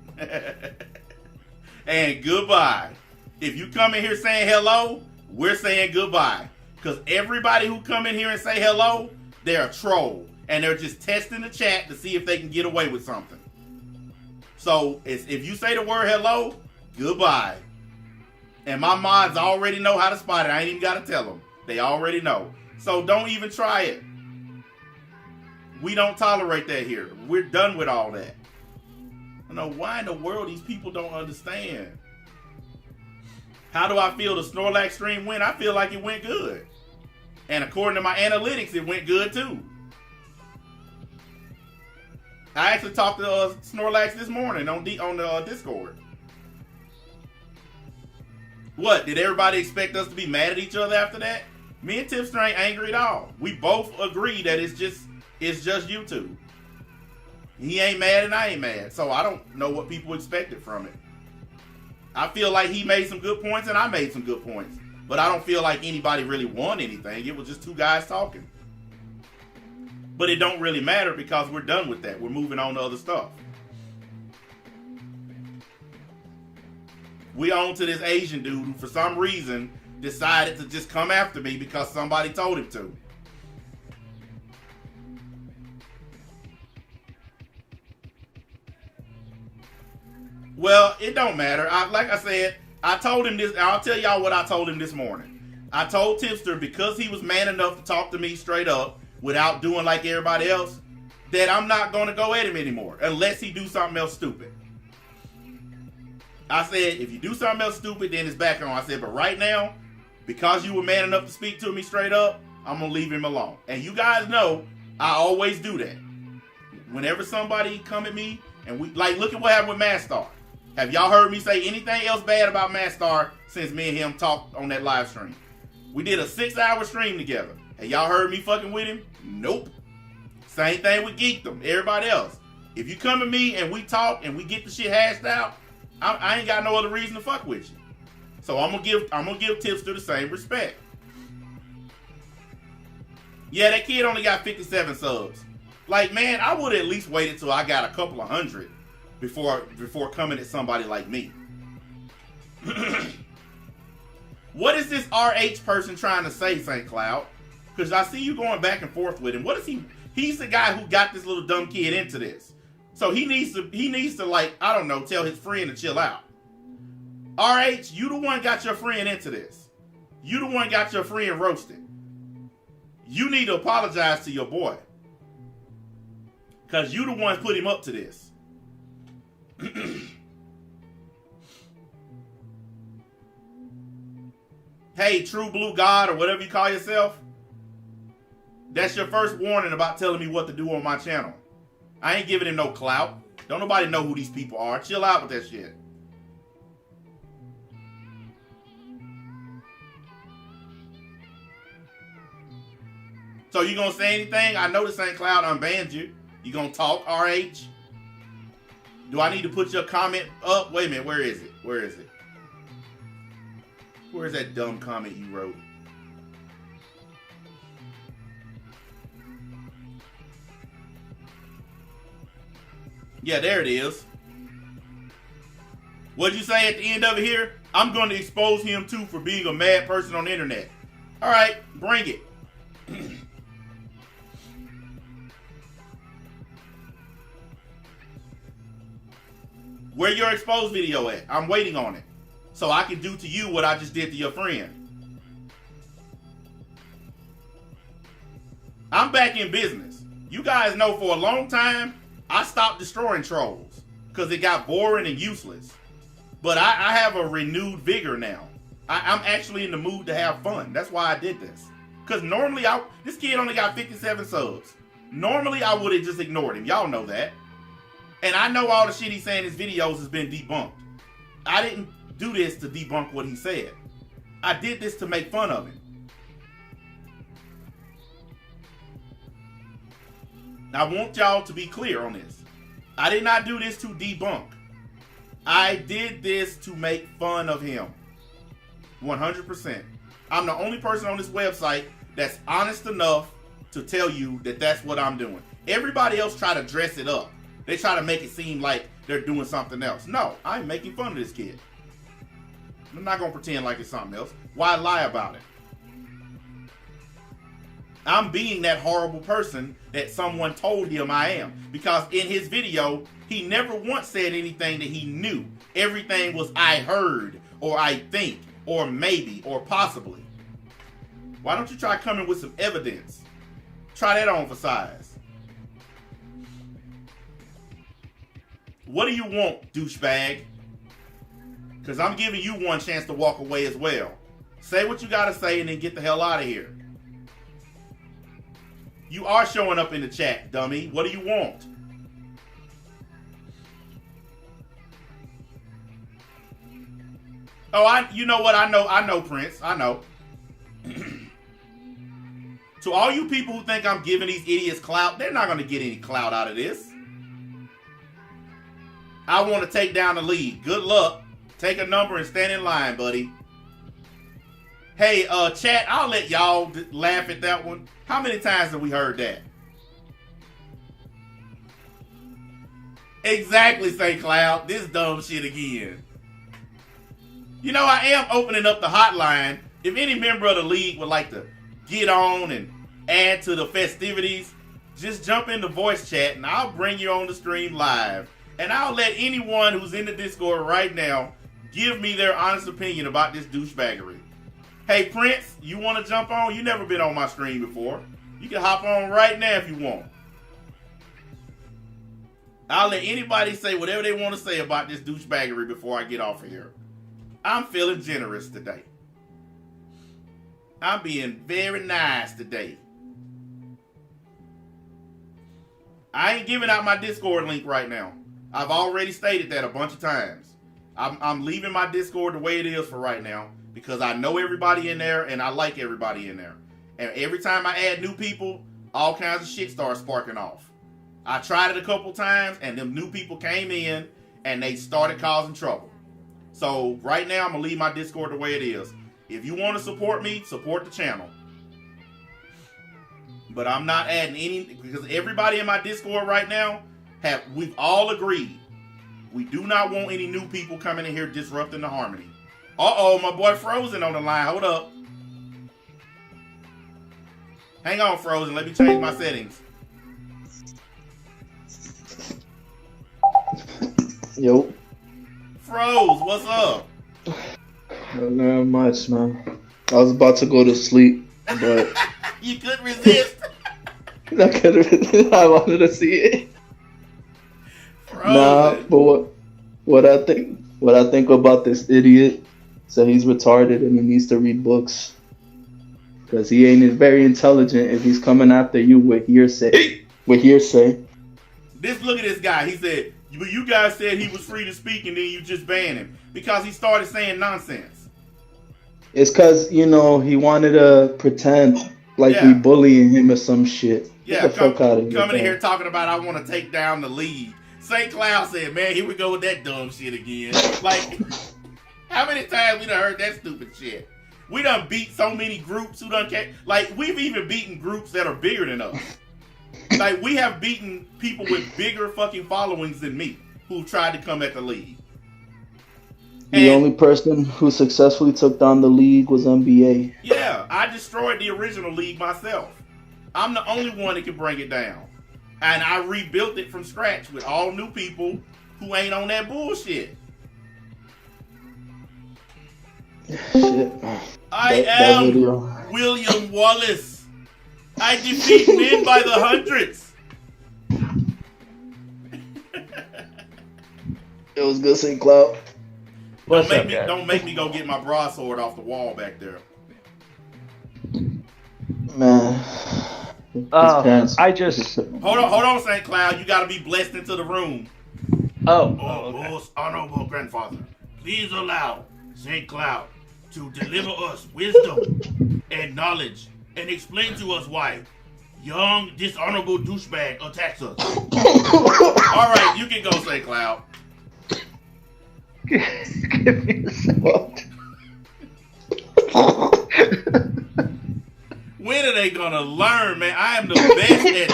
And goodbye. If you come in here saying hello, we're saying goodbye. Because everybody who come in here and say hello, they're a troll. And they're just testing the chat to see if they can get away with something. So if you say the word hello, goodbye. And my mods already know how to spot it. I ain't even got to tell them. They already know. So don't even try it. We don't tolerate that here. We're done with all that. I don't know why in the world these people don't understand. How do I feel the Snorlax stream went? I feel like it went good. And according to my analytics, it went good too. I actually talked to Snorlax this morning on the Discord. What, did everybody expect us to be mad at each other after that? Me and Tipster ain't angry at all. We both agree that it's just YouTube. He ain't mad and I ain't mad. So I don't know what people expected from it. I feel like he made some good points and I made some good points. But I don't feel like anybody really won anything. It was just two guys talking. But it don't really matter because we're done with that. We're moving on to other stuff. We on to this Asian dude who for some reason decided to just come after me because somebody told him to. Well, it don't matter. Like I said, I told him this. I'll tell y'all what I told him this morning. I told Tipster, because he was man enough to talk to me straight up without doing like everybody else, that I'm not going to go at him anymore unless he do something else stupid. I said, if you do something else stupid, then it's back on. I said, but right now, because you were man enough to speak to me straight up, I'm going to leave him alone. And you guys know I always do that. Whenever somebody come at me, and we like, look at what happened with Mastar. Have y'all heard me say anything else bad about Mastar since me and him talked on that live stream? We did a 6-hour stream together. Have y'all heard me fucking with him? Nope. Same thing with Geekdom. Everybody else. If you come to me and we talk and we get the shit hashed out, I ain't got no other reason to fuck with you. So I'm gonna give Tipster the same respect. Yeah, that kid only got 57 subs. Like, man, I would at least waited till I got a couple of hundred before coming at somebody like me. What is this RH person trying to say, St. Cloud? Because I see you going back and forth with him. What is he? He's the guy who got this little dumb kid into this. So he needs to like, I don't know, tell his friend to chill out. RH, you the one got your friend into this. You the one got your friend roasted. You need to apologize to your boy. Because you the one put him up to this. Hey, True Blue God, or whatever you call yourself. That's your first warning about telling me what to do on my channel. I ain't giving him no clout. Don't nobody know who these people are. Chill out with that shit. So you gonna say anything? I know this ain't Cloud unbanned you. You gonna talk, RH? Do I need to put your comment up? Wait a minute, where is it? Where is it? Where's that dumb comment you wrote? Yeah, there it is. What'd you say at the end of it here? I'm going to expose him too for being a mad person on the internet. All right, bring it. Where your exposed video at? I'm waiting on it. So I can do to you what I just did to your friend. I'm back in business. You guys know for a long time, I stopped destroying trolls because it got boring and useless. But I have a renewed vigor now. I'm actually in the mood to have fun. That's why I did this. Because normally, this kid only got 57 subs. Normally, I would have just ignored him. Y'all know that. And I know all the shit he's saying in his videos has been debunked. I didn't do this to debunk what he said. I did this to make fun of him. I want y'all to be clear on this. I did not do this to debunk. I did this to make fun of him. 100%. I'm the only person on this website that's honest enough to tell you that that's what I'm doing. Everybody else try to dress it up. They try to make it seem like they're doing something else. No, I'm making fun of this kid. I'm not going to pretend like it's something else. Why lie about it? I'm being that horrible person that someone told him I am. Because in his video, he never once said anything that he knew. Everything was I heard, or I think, or maybe, or possibly. Why don't you try coming with some evidence? Try that on for size. What do you want, douchebag? Because I'm giving you one chance to walk away as well. Say what you got to say and then get the hell out of here. You are showing up in the chat, dummy. What do you want? Oh, you know what? I know, Prince. I know. To all you people who think I'm giving these idiots clout, they're not going to get any clout out of this. I want to take down the lead. Good luck. Take a number and stand in line, buddy. Hey, chat, I'll let y'all laugh at that one. How many times have we heard that? Exactly, St. Cloud. This dumb shit again. You know, I am opening up the hotline. If any member of the league would like to get on and add to the festivities, just jump in the voice chat and I'll bring you on the stream live. And I'll let anyone who's in the Discord right now give me their honest opinion about this douchebaggery. Hey, Prince, you want to jump on? You never been on my stream before. You can hop on right now if you want. I'll let anybody say whatever they want to say about this douchebaggery before I get off of here. I'm feeling generous today. I'm being very nice today. I ain't giving out my Discord link right now. I've already stated that a bunch of times. I'm leaving my Discord the way it is for right now because I know everybody in there and I like everybody in there. And every time I add new people, all kinds of shit starts sparking off. I tried it a couple times and them new people came in and they started causing trouble. So right now I'm going to leave my Discord the way it is. If you want to support me, support the channel. But I'm not adding any, because everybody in my Discord right now, we've all agreed. We do not want any new people coming in here disrupting the harmony. Uh-oh, my boy Frozen on the line. Hold up. Hang on, Frozen. Let me change my settings. Yo. Froze, what's up? Not much, man. I was about to go to sleep, but You couldn't resist. I wanted to see it. Frozen. Nah, but what I think about this idiot, so he's retarded and he needs to read books. Because he ain't very intelligent if he's coming after you with hearsay. Look at this guy. He said, but you guys said he was free to speak and then you just banned him. Because he started saying nonsense. It's because, he wanted to pretend like we bullying him or some shit. Yeah, Get the fuck out of here. Coming in here talking about I want to take down the league. St. Cloud said, man, here we go with that dumb shit again. Like, how many times we done heard that stupid shit? We done beat so many groups who done came. Like, we've even beaten groups that are bigger than us. Like, we have beaten people with bigger fucking followings than me who tried to come at the league. The only person who successfully took down the league was NBA. Yeah, I destroyed the original league myself. I'm the only one that can bring it down. And I rebuilt it from scratch with all new people who ain't on that bullshit. Shit. I am William Wallace. I defeat men by the hundreds. It was good, St. Cloud. Don't make me go get my broadsword off the wall back there. Man. I just... Hold on, St. Cloud. You gotta be blessed into the room. Okay. Most honorable grandfather, please allow St. Cloud to deliver us wisdom and knowledge and explain to us why young, dishonorable douchebag attacks us. Alright, you can go, St. Cloud. Give me a second. When are they gonna learn, man? I am the best at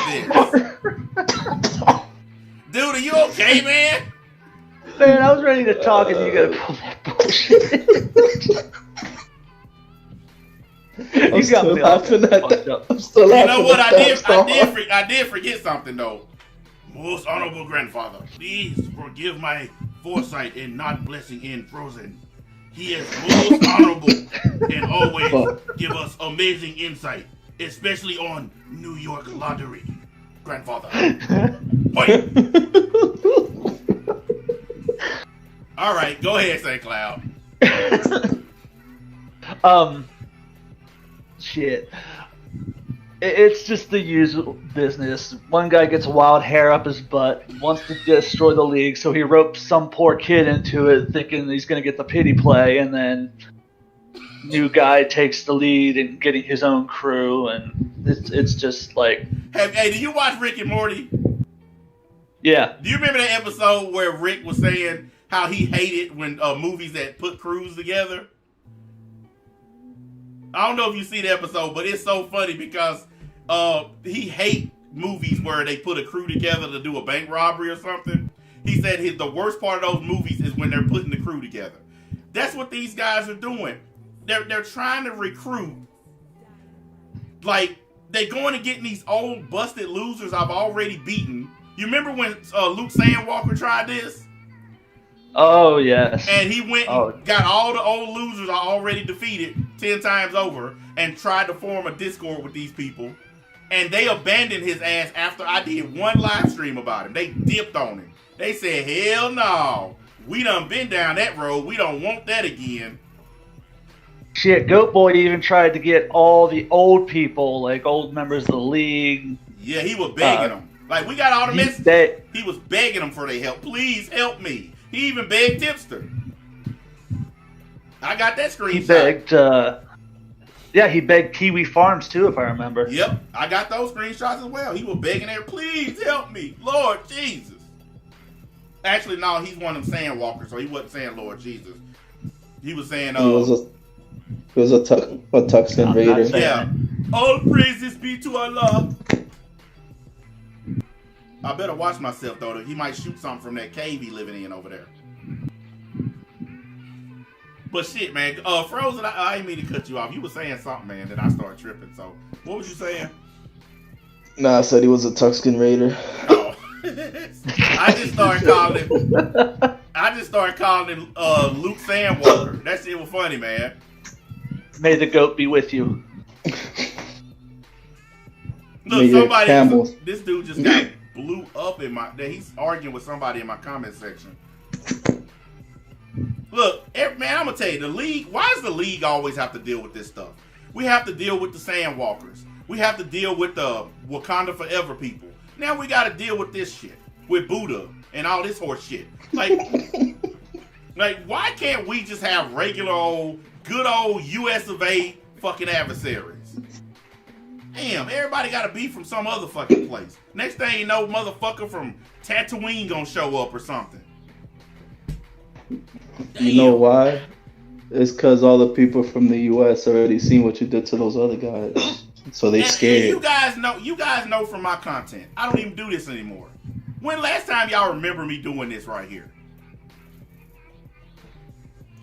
this. Dude, are you okay, man? Man, I was ready to talk and you gotta pull that bullshit. I'm still laughing at that. I'm still You laughing know what? at that. I did forget something though. Most honorable grandfather, please forgive my foresight in not blessing in Frozen. He is most honorable and always give us amazing insight, especially on New York lottery, grandfather. Point. All right, go ahead, St. Cloud. Shit. It's just the usual business. One guy gets a wild hair up his butt, wants to destroy the league, so he ropes some poor kid into it thinking he's going to get the pity play, and then new guy takes the lead in getting his own crew, and it's just like... Hey, do you watch Rick and Morty? Yeah. Do you remember that episode where Rick was saying how he hated when movies that put crews together? I don't know if you see the episode, but it's so funny because he hate movies where they put a crew together to do a bank robbery or something. He said the worst part of those movies is when they're putting the crew together. That's what these guys are doing. They're trying to recruit. Like, they're going to get these old busted losers I've already beaten. You remember when Luke Sandwalker tried this? Oh yes. And he went and Oh. got all the old losers already defeated 10 times over and tried to form a Discord with these people. And they abandoned his ass after I did one live stream about him. They dipped on him. They said, hell no. We done been down that road. We don't want that again. Shit, Goat Boy even tried to get all the old people, like old members of the league. Yeah, he was begging them. Like, we got all the messages. They, He was begging them for their help. Please help me. He even begged Tipster. I got that screenshot. he begged, yeah, he begged Kiwi Farms too, if I remember. Yep, I got those screenshots as well. He was begging there, please help me, Lord Jesus. Actually, no, he's one of them Sandwalkers, so he wasn't saying Lord Jesus. He was saying, It was a Tuxton I'm not Raider. saying- yeah, all praises be to Allah. I better watch myself, though. He might shoot something from that cave he living in over there. But shit, man. Frozen, I didn't mean to cut you off. You were saying something, man, that I started tripping. So, what was you saying? Nah, I said he was a Tuxton Raider. Oh. I just started calling him Luke Sandwalker. That shit was funny, man. May the goat be with you. Look, May your somebody, camels- this dude just got blew up in my. He's arguing with somebody in my comment section. Look, man, I'm gonna tell you, the league. Why does the league always have to deal with this stuff? We have to deal with the Sandwalkers. We have to deal with the Wakanda Forever people. Now we got to deal with this shit with Buddha and all this horse shit. Like, why can't we just have regular old, good old U.S. of A. fucking adversaries? Damn, everybody got to be from some other fucking place. Next thing you know, motherfucker from Tatooine gonna show up or something. You know why? It's because all the people from the U.S. already seen what you did to those other guys, so they And scared. you guys know from my content, I don't even do this anymore. When last time y'all remember me doing this right here?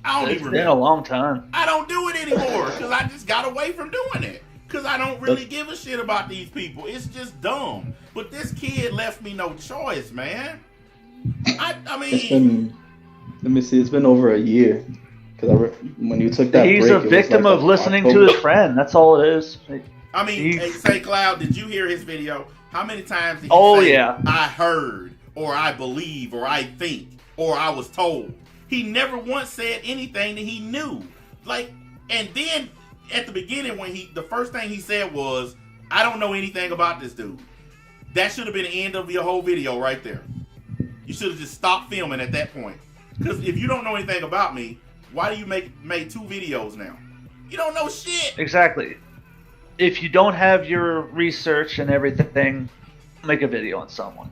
I don't It's even been remember. a long time. I don't do it anymore because I just got away from doing it. Because I don't really give a shit about these people. It's just dumb. But this kid left me no choice, man. I It's mean, been, let me see, it's been over a year. Because when you took that He's break, a it was victim like of listening October. to his friend. That's all it is. hey, St. Cloud, did you hear his video? How many times did he Oh, say, yeah. I heard, or I believe, or I think, or I was told? He never once said anything that he knew. Like, and then at the beginning, when the first thing he said was, I don't know anything about this dude. That should have been the end of your whole video right there. You should have just stopped filming at that point. Because if you don't know anything about me, why do you make 2 videos now? You don't know shit. Exactly. If you don't have your research and everything, make a video on someone.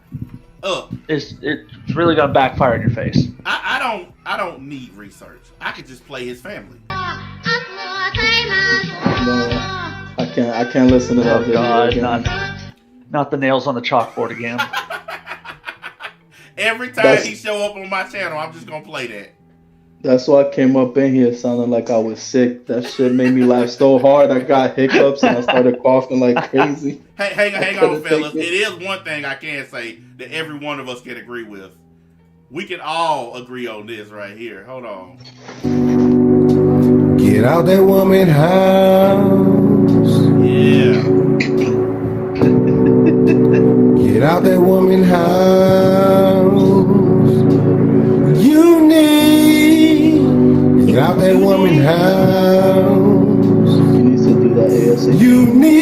It's really gonna backfire in your face. I don't need research. I could just play his family. No, I can't listen to that Oh video God, again. not the nails on the chalkboard again. Every time That's- he show up on my channel, I'm just gonna play that. That's why I came up in here sounding like I was sick. That shit made me laugh so hard I got hiccups and I started coughing like crazy. Hey, hang on, couldn't fellas. take It it. is one thing I can say that every one of us can agree with. We can all agree on this right here. Hold on. Get out that woman house. Yeah. Get out that woman house. You need. Get out that woman house. You need to do that ASAP. You need.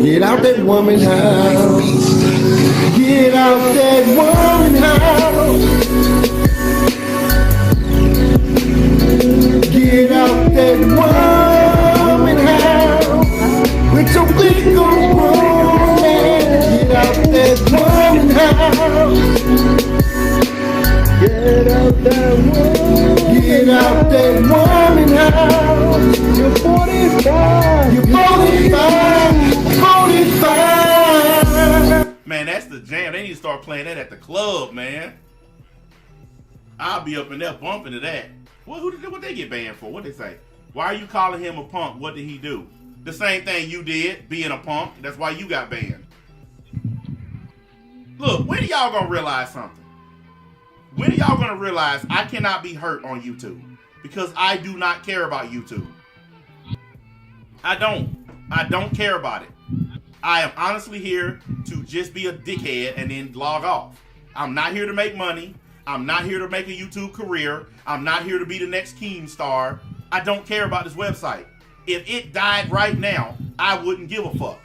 Get out that woman house. Get out that woman house. Get out that woman house. With your big old woman. Get out that woman house. Get out that woman. Get out that woman house. You're 45. You're 45. Man, that's the jam. They need to start playing that at the club, man. I'll be up in there bumping to that. What they get banned for? What they say? Why are you calling him a punk? What did he do? The same thing you did, being a punk. That's why you got banned. Look, when are y'all gonna realize something? When are y'all gonna realize I cannot be hurt on YouTube? Because I do not care about YouTube. I don't care about it. I am honestly here to just be a dickhead and then log off. I'm not here to make money. I'm not here to make a YouTube career. I'm not here to be the next Keemstar. I don't care about this website. If it died right now, I wouldn't give a fuck.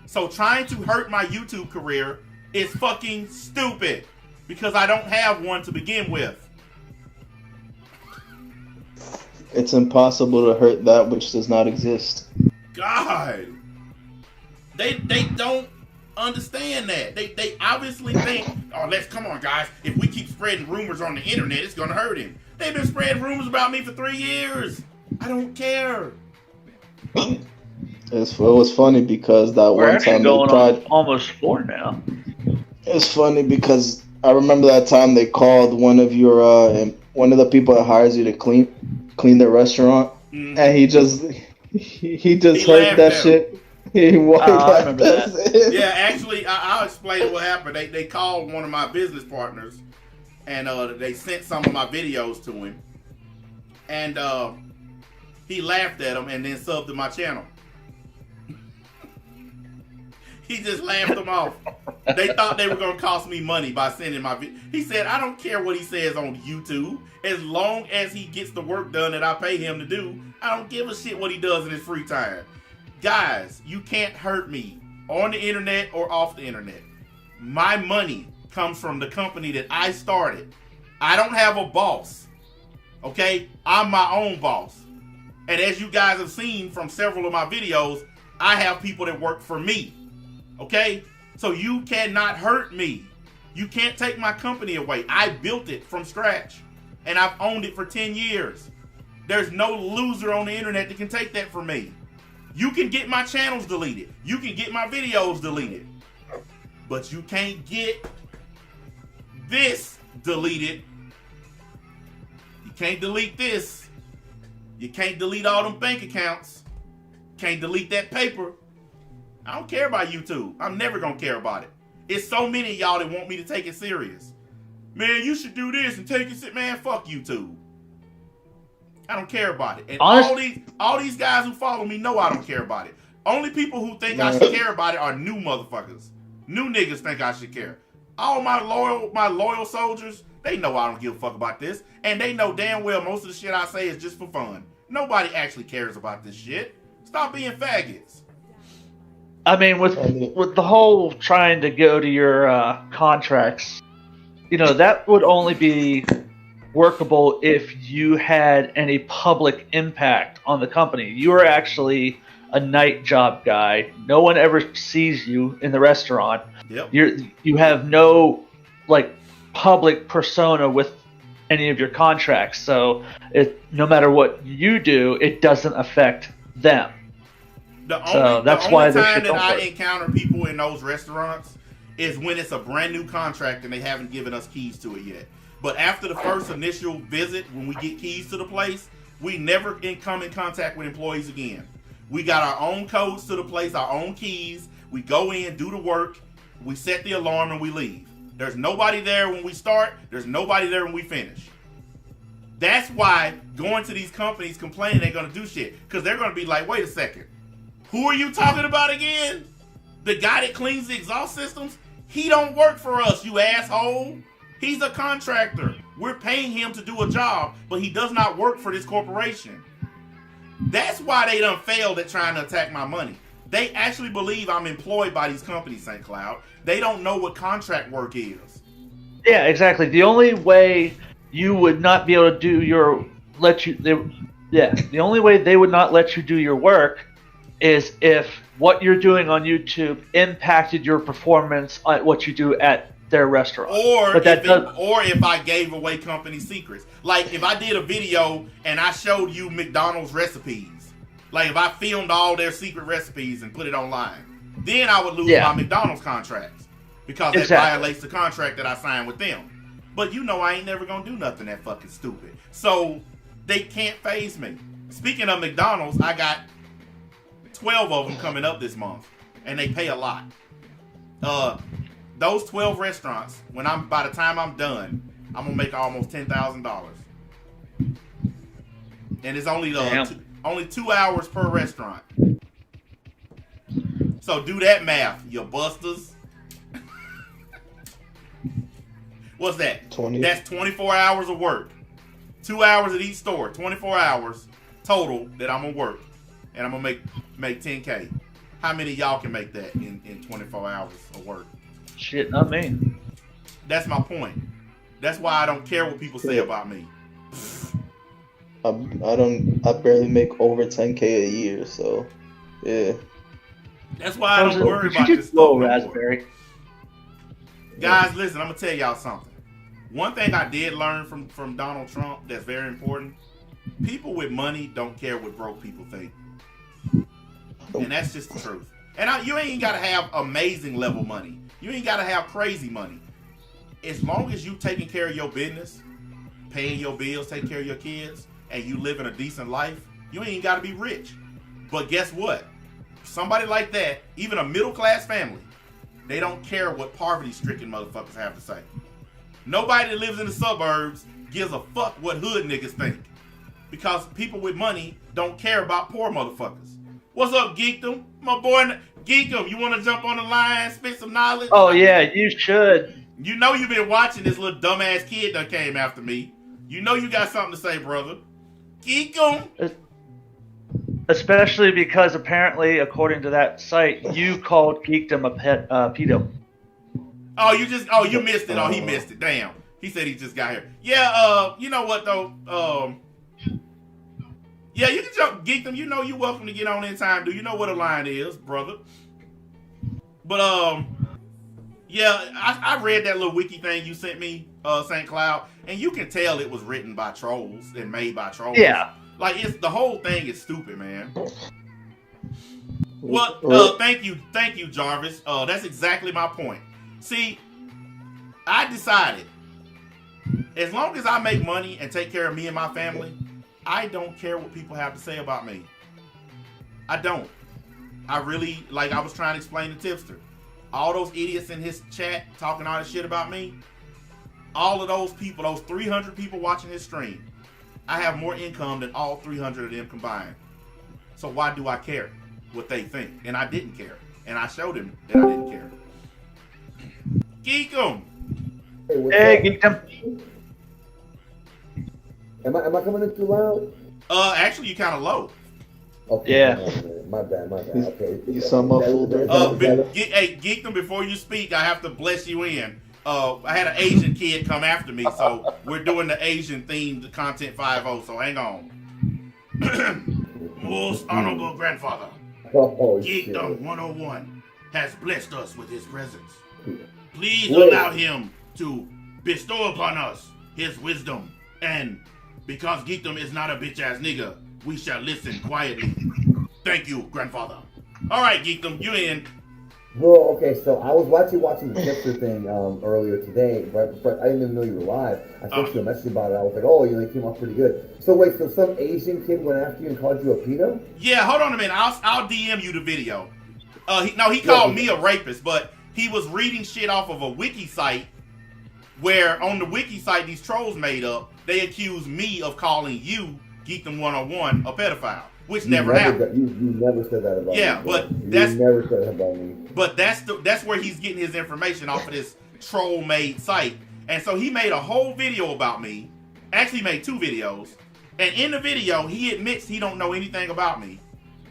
So trying to hurt my YouTube career is fucking stupid because I don't have one to begin with. It's impossible to hurt that which does not exist. God. They don't understand that. They obviously think, oh, come on, guys. If we keep spreading rumors on the internet, it's gonna hurt him. They've been spreading rumors about me for 3 years. I don't care. It was funny because that We're one actually time going they tried. on almost 4 now. It's funny because I remember that time they called one of the people that hires you to clean their restaurant, and he just heard that shit. He walked I remember that. Yeah, actually, I'll explain what happened. They called one of my business partners, and they sent some of my videos to him, and he laughed at them and then subbed to my channel. He just laughed them off. They thought they were going to cost me money by sending my video. He said, I don't care what he says on YouTube. As long as he gets the work done that I pay him to do, I don't give a shit what he does in his free time. Guys, you can't hurt me on the internet or off the internet. My money comes from the company that I started. I don't have a boss. Okay? I'm my own boss. And as you guys have seen from several of my videos, I have people that work for me. Okay? So you cannot hurt me. You can't take my company away. I built it from scratch. And I've owned it for 10 years. There's no loser on the internet that can take that from me. You can get my channels deleted. You can get my videos deleted. But you can't get this deleted. You can't delete this. You can't delete all them bank accounts. Can't delete that paper. I don't care about YouTube. I'm never going to care about it. It's so many of y'all that want me to take it serious. Man, you should do this and take it. Man, fuck YouTube. I don't care about it. And all these guys who follow me know I don't care about it. Only people who think I should care about it are new motherfuckers. New niggas think I should care. All my loyal soldiers, they know I don't give a fuck about this. And they know damn well most of the shit I say is just for fun. Nobody actually cares about this shit. Stop being faggots. I mean, with the whole trying to go to your contracts, that would only be workable if you had any public impact on the company. You are actually a night job guy. No one ever sees you in the restaurant. Yep. You have no public persona with any of your contracts. So no matter what you do, it doesn't affect them. The only time that I encounter people in those restaurants is when it's a brand new contract and they haven't given us keys to it yet. But after the first initial visit, when we get keys to the place, we never come in contact with employees again. We got our own codes to the place, our own keys. We go in, do the work, we set the alarm, and we leave. There's nobody there when we start. There's nobody there when we finish. That's why going to these companies complaining they're going to do shit. Because they're going to be like, wait a second. Who are you talking about again? The guy that cleans the exhaust systems? He don't work for us, you asshole. He's a contractor. We're paying him to do a job, but he does not work for this corporation. That's why they done failed at trying to attack my money. They actually believe I'm employed by these companies, St. Cloud. They don't know what contract work is. Yeah, exactly. The only way you would not be able to do the only way they would not let you do your work is if what you're doing on YouTube impacted your performance on what you do at their restaurant. Or if I gave away company secrets. Like if I did a video and I showed you McDonald's recipes. Like if I filmed all their secret recipes and put it online. Then I would lose my McDonald's contracts. Because that violates the contract that I signed with them. But I ain't never gonna do nothing that fucking stupid. So they can't faze me. Speaking of McDonald's, I got 12 of them coming up this month, and they pay a lot. those 12 restaurants, by the time I'm done, I'm gonna make almost $10,000. And it's only only 2 hours per restaurant. So do that math, you busters. What's that? 20. That's 24 hours of work. 2 hours at each store. 24 hours total that I'm gonna work, and I'm gonna make 10K. How many of y'all can make that in 24 hours of work? Shit, not me. That's my point. That's why I don't care what people say about me. I barely make over 10K a year, so yeah. That's why I don't worry Did about you this just blow stuff. raspberry? Guys, listen, I'm gonna tell y'all something. One thing I did learn from Donald Trump that's very important: people with money don't care what broke people think, and that's just the truth. And you ain't gotta have amazing level money. You ain't gotta have crazy money. As long as you taking care of your business, paying your bills, taking care of your kids, and you living a decent life, you ain't gotta be rich. But guess what? Somebody like that, even a middle class family, they don't care what poverty-stricken motherfuckers have to say. Nobody that lives in the suburbs gives a fuck what hood niggas think. Because people with money don't care about poor motherfuckers. What's up, Geekdom? My boy, Geekdom, you want to jump on the line, spit some knowledge? Oh yeah, you should. You know you've been watching this little dumbass kid that came after me. You know you got something to say, brother. Geekdom. Especially because apparently, according to that site, you called Geekdom a pedo. Oh, you missed it. Oh, he missed it. Damn. He said he just got here. Yeah, you know what though? Yeah, you can jump, Geekdom. You know you're welcome to get on anytime. Do you know what a line is, brother? But yeah, I read that little wiki thing you sent me, St. Cloud, and you can tell it was written by trolls and made by trolls. Yeah. Like the whole thing is stupid, man. Well, thank you, Jarvis. That's exactly my point. See, I decided, as long as I make money and take care of me and my family, I don't care what people have to say about me. I don't. I really, like I was trying to explain to Tipster, all those idiots in his chat talking all this shit about me, all of those people, those 300 people watching his stream, I have more income than all 300 of them combined. So why do I care what they think? And I didn't care. And I showed him that I didn't care. Geekum! Hey, Geekdom. Am I coming in too loud? Actually, you kind of low. Okay. Yeah. My bad. Okay. You sound muffled. Hey, Geekdom, before you speak, I have to bless you in. I had an Asian kid come after me, so we're doing the Asian themed content 5.0, so hang on. Most honorable grandfather, Geekdom 101 has blessed us with his presence. Please allow him to bestow upon us his wisdom, and because Geekdom is not a bitch ass nigga, we shall listen quietly. Thank you, grandfather. All right, Geekdom, you in. Bro, okay, so I was watching the Tipster thing earlier today, but I didn't even know you were live. I sent you a message about it. I was like, oh, you came off pretty good. So wait, so some Asian kid went after you and called you a pedo? Yeah, hold on a minute. I'll DM you the video. He called me a rapist, but he was reading shit off of a wiki site where on the wiki site these trolls made up, they accused me of calling you, Geekdom 101, a pedophile, which never happened. You never said that about me. Yeah, but you that's never said that about me. But that's where he's getting his information off of this troll-made site. And so he made a whole video about me. Actually made 2 videos. And in the video, he admits he don't know anything about me.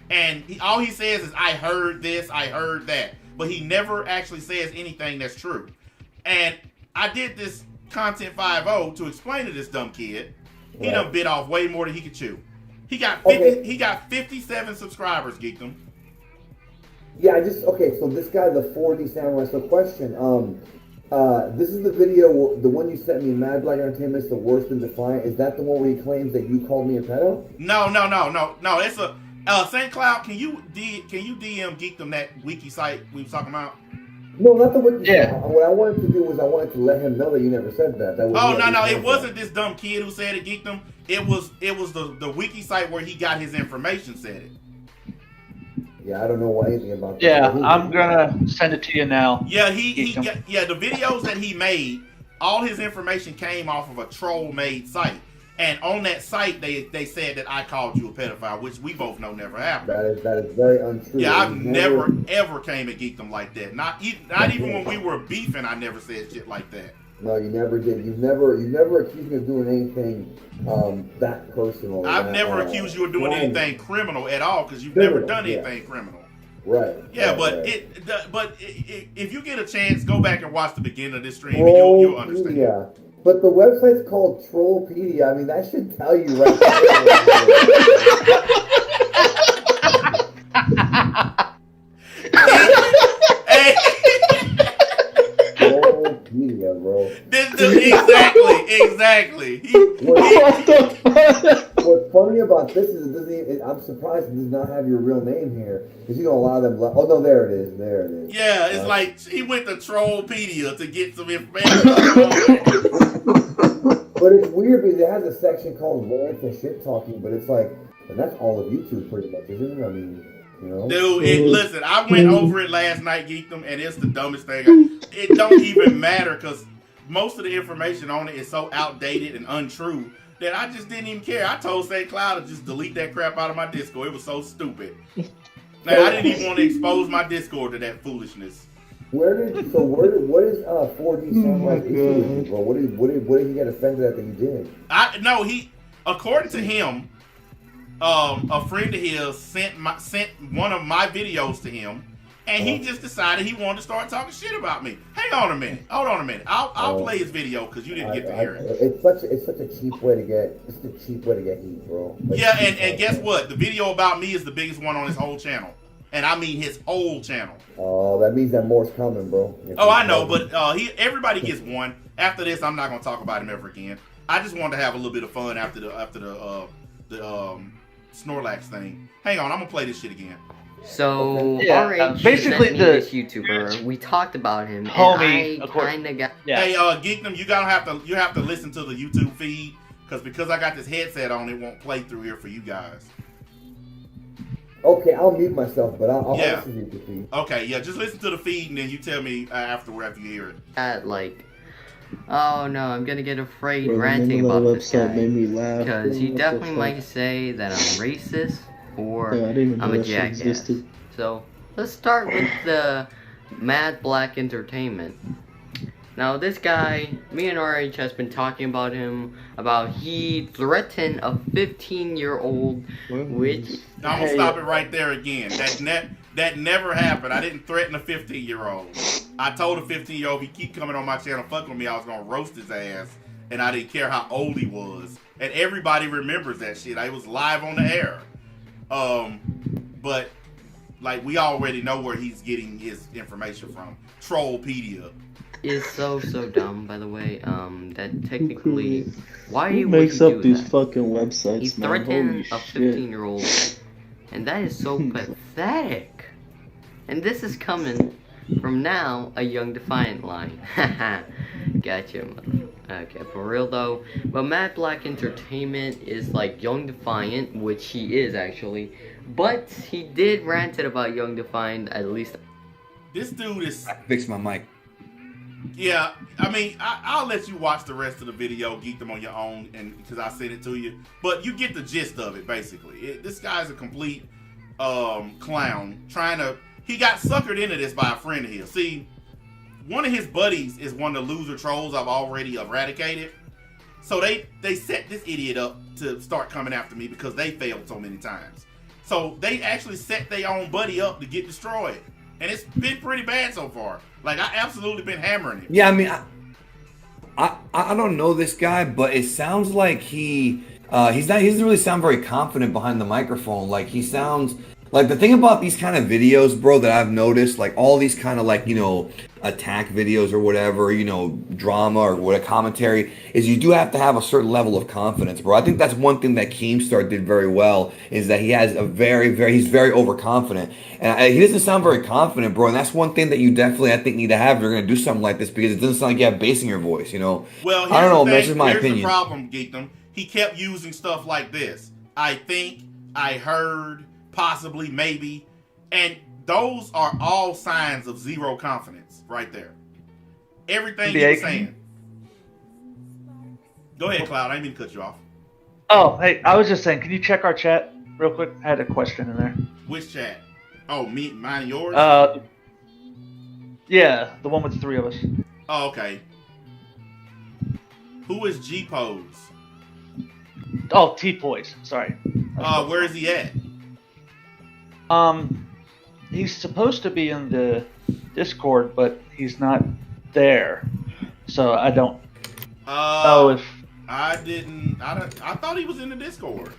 And all he says is, I heard this, I heard that. But he never actually says anything that's true. And I did this Content 5.0 to explain to this dumb kid. He done bit off way more than he could chew. He got 57 subscribers, Geekdom. Yeah, okay, so this guy, the 4D Samurai, so question, this is the video, the one you sent me, Mad Black Entertainment is the worst in Defiant. Is that the one where he claims that you called me a pedo? No, it's a, St. Cloud, can you DM Geekdom that wiki site we was talking about? No, not the wiki. Yeah. What I wanted to do was I wanted to let him know that you never said that. It wasn't this dumb kid who said it, Geekdom. It was the wiki site where he got his information said it. Yeah, I don't know anything about that. Yeah, I'm gonna send it to you now. Yeah, the videos that he made, all his information came off of a troll-made site. And on that site, they said that I called you a pedophile, which we both know never happened. That is very untrue. Yeah, I've never ever came at Geekdom like that. Not even when we were beefing, I never said shit like that. No, you never did. You've never accused me of doing anything that personal. I've never accused you of doing anything criminal at all because you've never done anything criminal. Right. Yeah, right, but if you get a chance, go back and watch the beginning of this stream, and you'll understand. Yeah. But the website's called Trollpedia. I mean, that should tell you right Hey. Trollpedia, bro. Exactly. What's funny about this is it doesn't even, I'm surprised it does not have your real name here. Because you know a lot of them. Oh no, there it is. There it is. Yeah, it's like he went to Trollpedia to get some information. But it's weird because it has a section called rants and shit talking, but it's like, and that's all of YouTube pretty much, isn't it? I mean, you know. Dude, listen, I went over it last night, Geekdom, and it's the dumbest thing. It don't even matter because most of the information on it is so outdated and untrue that I just didn't even care. I told St. Cloud to just delete that crap out of my Discord. It was so stupid. Now, I didn't even want to expose my Discord to that foolishness. What is 4D sound like? Bro, what did he get offended at that he did? According to him, a friend of his sent one of my videos to him, and he just decided he wanted to start talking shit about me. Hold on a minute. I'll play his video because you didn't get to hear it. It's such a cheap way to get heat, bro. Yeah, and guess what? The video about me is the biggest one on his whole channel. And I mean his whole channel. Oh, that means that more's coming, bro. I know, but everybody gets one. After this, I'm not gonna talk about him ever again. I just wanted to have a little bit of fun after the Snorlax thing. Hang on, I'm gonna play this shit again. So Yeah, RH basically sent me this YouTuber. We talked about him, Homie, and of I course. kind of got. Yeah. Hey, Geekdom, you have to listen to the YouTube feed because I got this headset on, it won't play through here for you guys. Okay, I'll mute myself, but I'll Yeah. listen to the feed. Okay, yeah, just listen to the feed and then you tell me after you hear it. At like, oh no, I'm gonna get afraid Bro, the ranting name of about that this website guy made me laugh. because he What the definitely fuck? might say that I'm racist or Yeah, I didn't even know I'm a that shit jackass. existed. So let's start with the Mad Black Entertainment. Now this guy, me and RH has been talking about him, about he threatened a 15-year-old, which Now, I'm gonna stop it right there again. That never happened. I didn't threaten a 15-year-old. I told a 15-year-old if he keep coming on my channel fucking with me, I was gonna roast his ass, and I didn't care how old he was. And everybody remembers that shit. I was live on the air. But like we already know where he's getting his information from. Trollpedia. is so dumb, by the way. That technically, why Who would makes he up do these that? fucking He websites, man? threatened Holy a shit. 15-year-old, and that is so pathetic. And this is coming from now a Young Defiant line. Haha, gotcha, mother. Okay, for real though. But Mad Black Entertainment is like Young Defiant, which he is actually. But he did ranted about Young Defiant at least. This dude is. Fix my mic. Yeah, I mean, I'll let you watch the rest of the video, geek them on your own, and because I sent it to you. But you get the gist of it, basically. This guy's a complete clown. He got suckered into this by a friend of his. See, one of his buddies is one of the loser trolls I've already eradicated. So they set this idiot up to start coming after me because they failed so many times. So they actually set their own buddy up to get destroyed. And it's been pretty bad so far. Like, I absolutely been hammering him. Yeah, I mean, I don't know this guy, but it sounds like he doesn't really sound very confident behind the microphone. Like, he sounds like the thing about these kind of videos, bro, that I've noticed, like all these kind of like, you know, attack videos or whatever, you know, drama or what a commentary is, you do have to have a certain level of confidence, bro. I think that's one thing that Keemstar did very well, is that he has he's very overconfident, and he doesn't sound very confident, bro. And that's one thing that you definitely, I think, need to have if you're gonna do something like this, because it doesn't sound like you have bass in your voice, you know. Well, I don't know, man. here's This is my the opinion. problem, Geekdom. He kept using stuff like this. I think, I heard, possibly, maybe. And those are all signs of zero confidence right there. Everything he was saying. Go ahead, Cloud. I didn't mean to cut you off. Oh, hey, I was just saying, can you check our chat real quick? I had a question in there. Which chat? Oh, mine and yours? Yeah, the one with the three of us. Oh, okay. Who is G-Pose? Oh, T-Poise. Sorry. Where is he at? He's supposed to be in the Discord, but he's not there. So I don't know if... I thought he was in the Discord.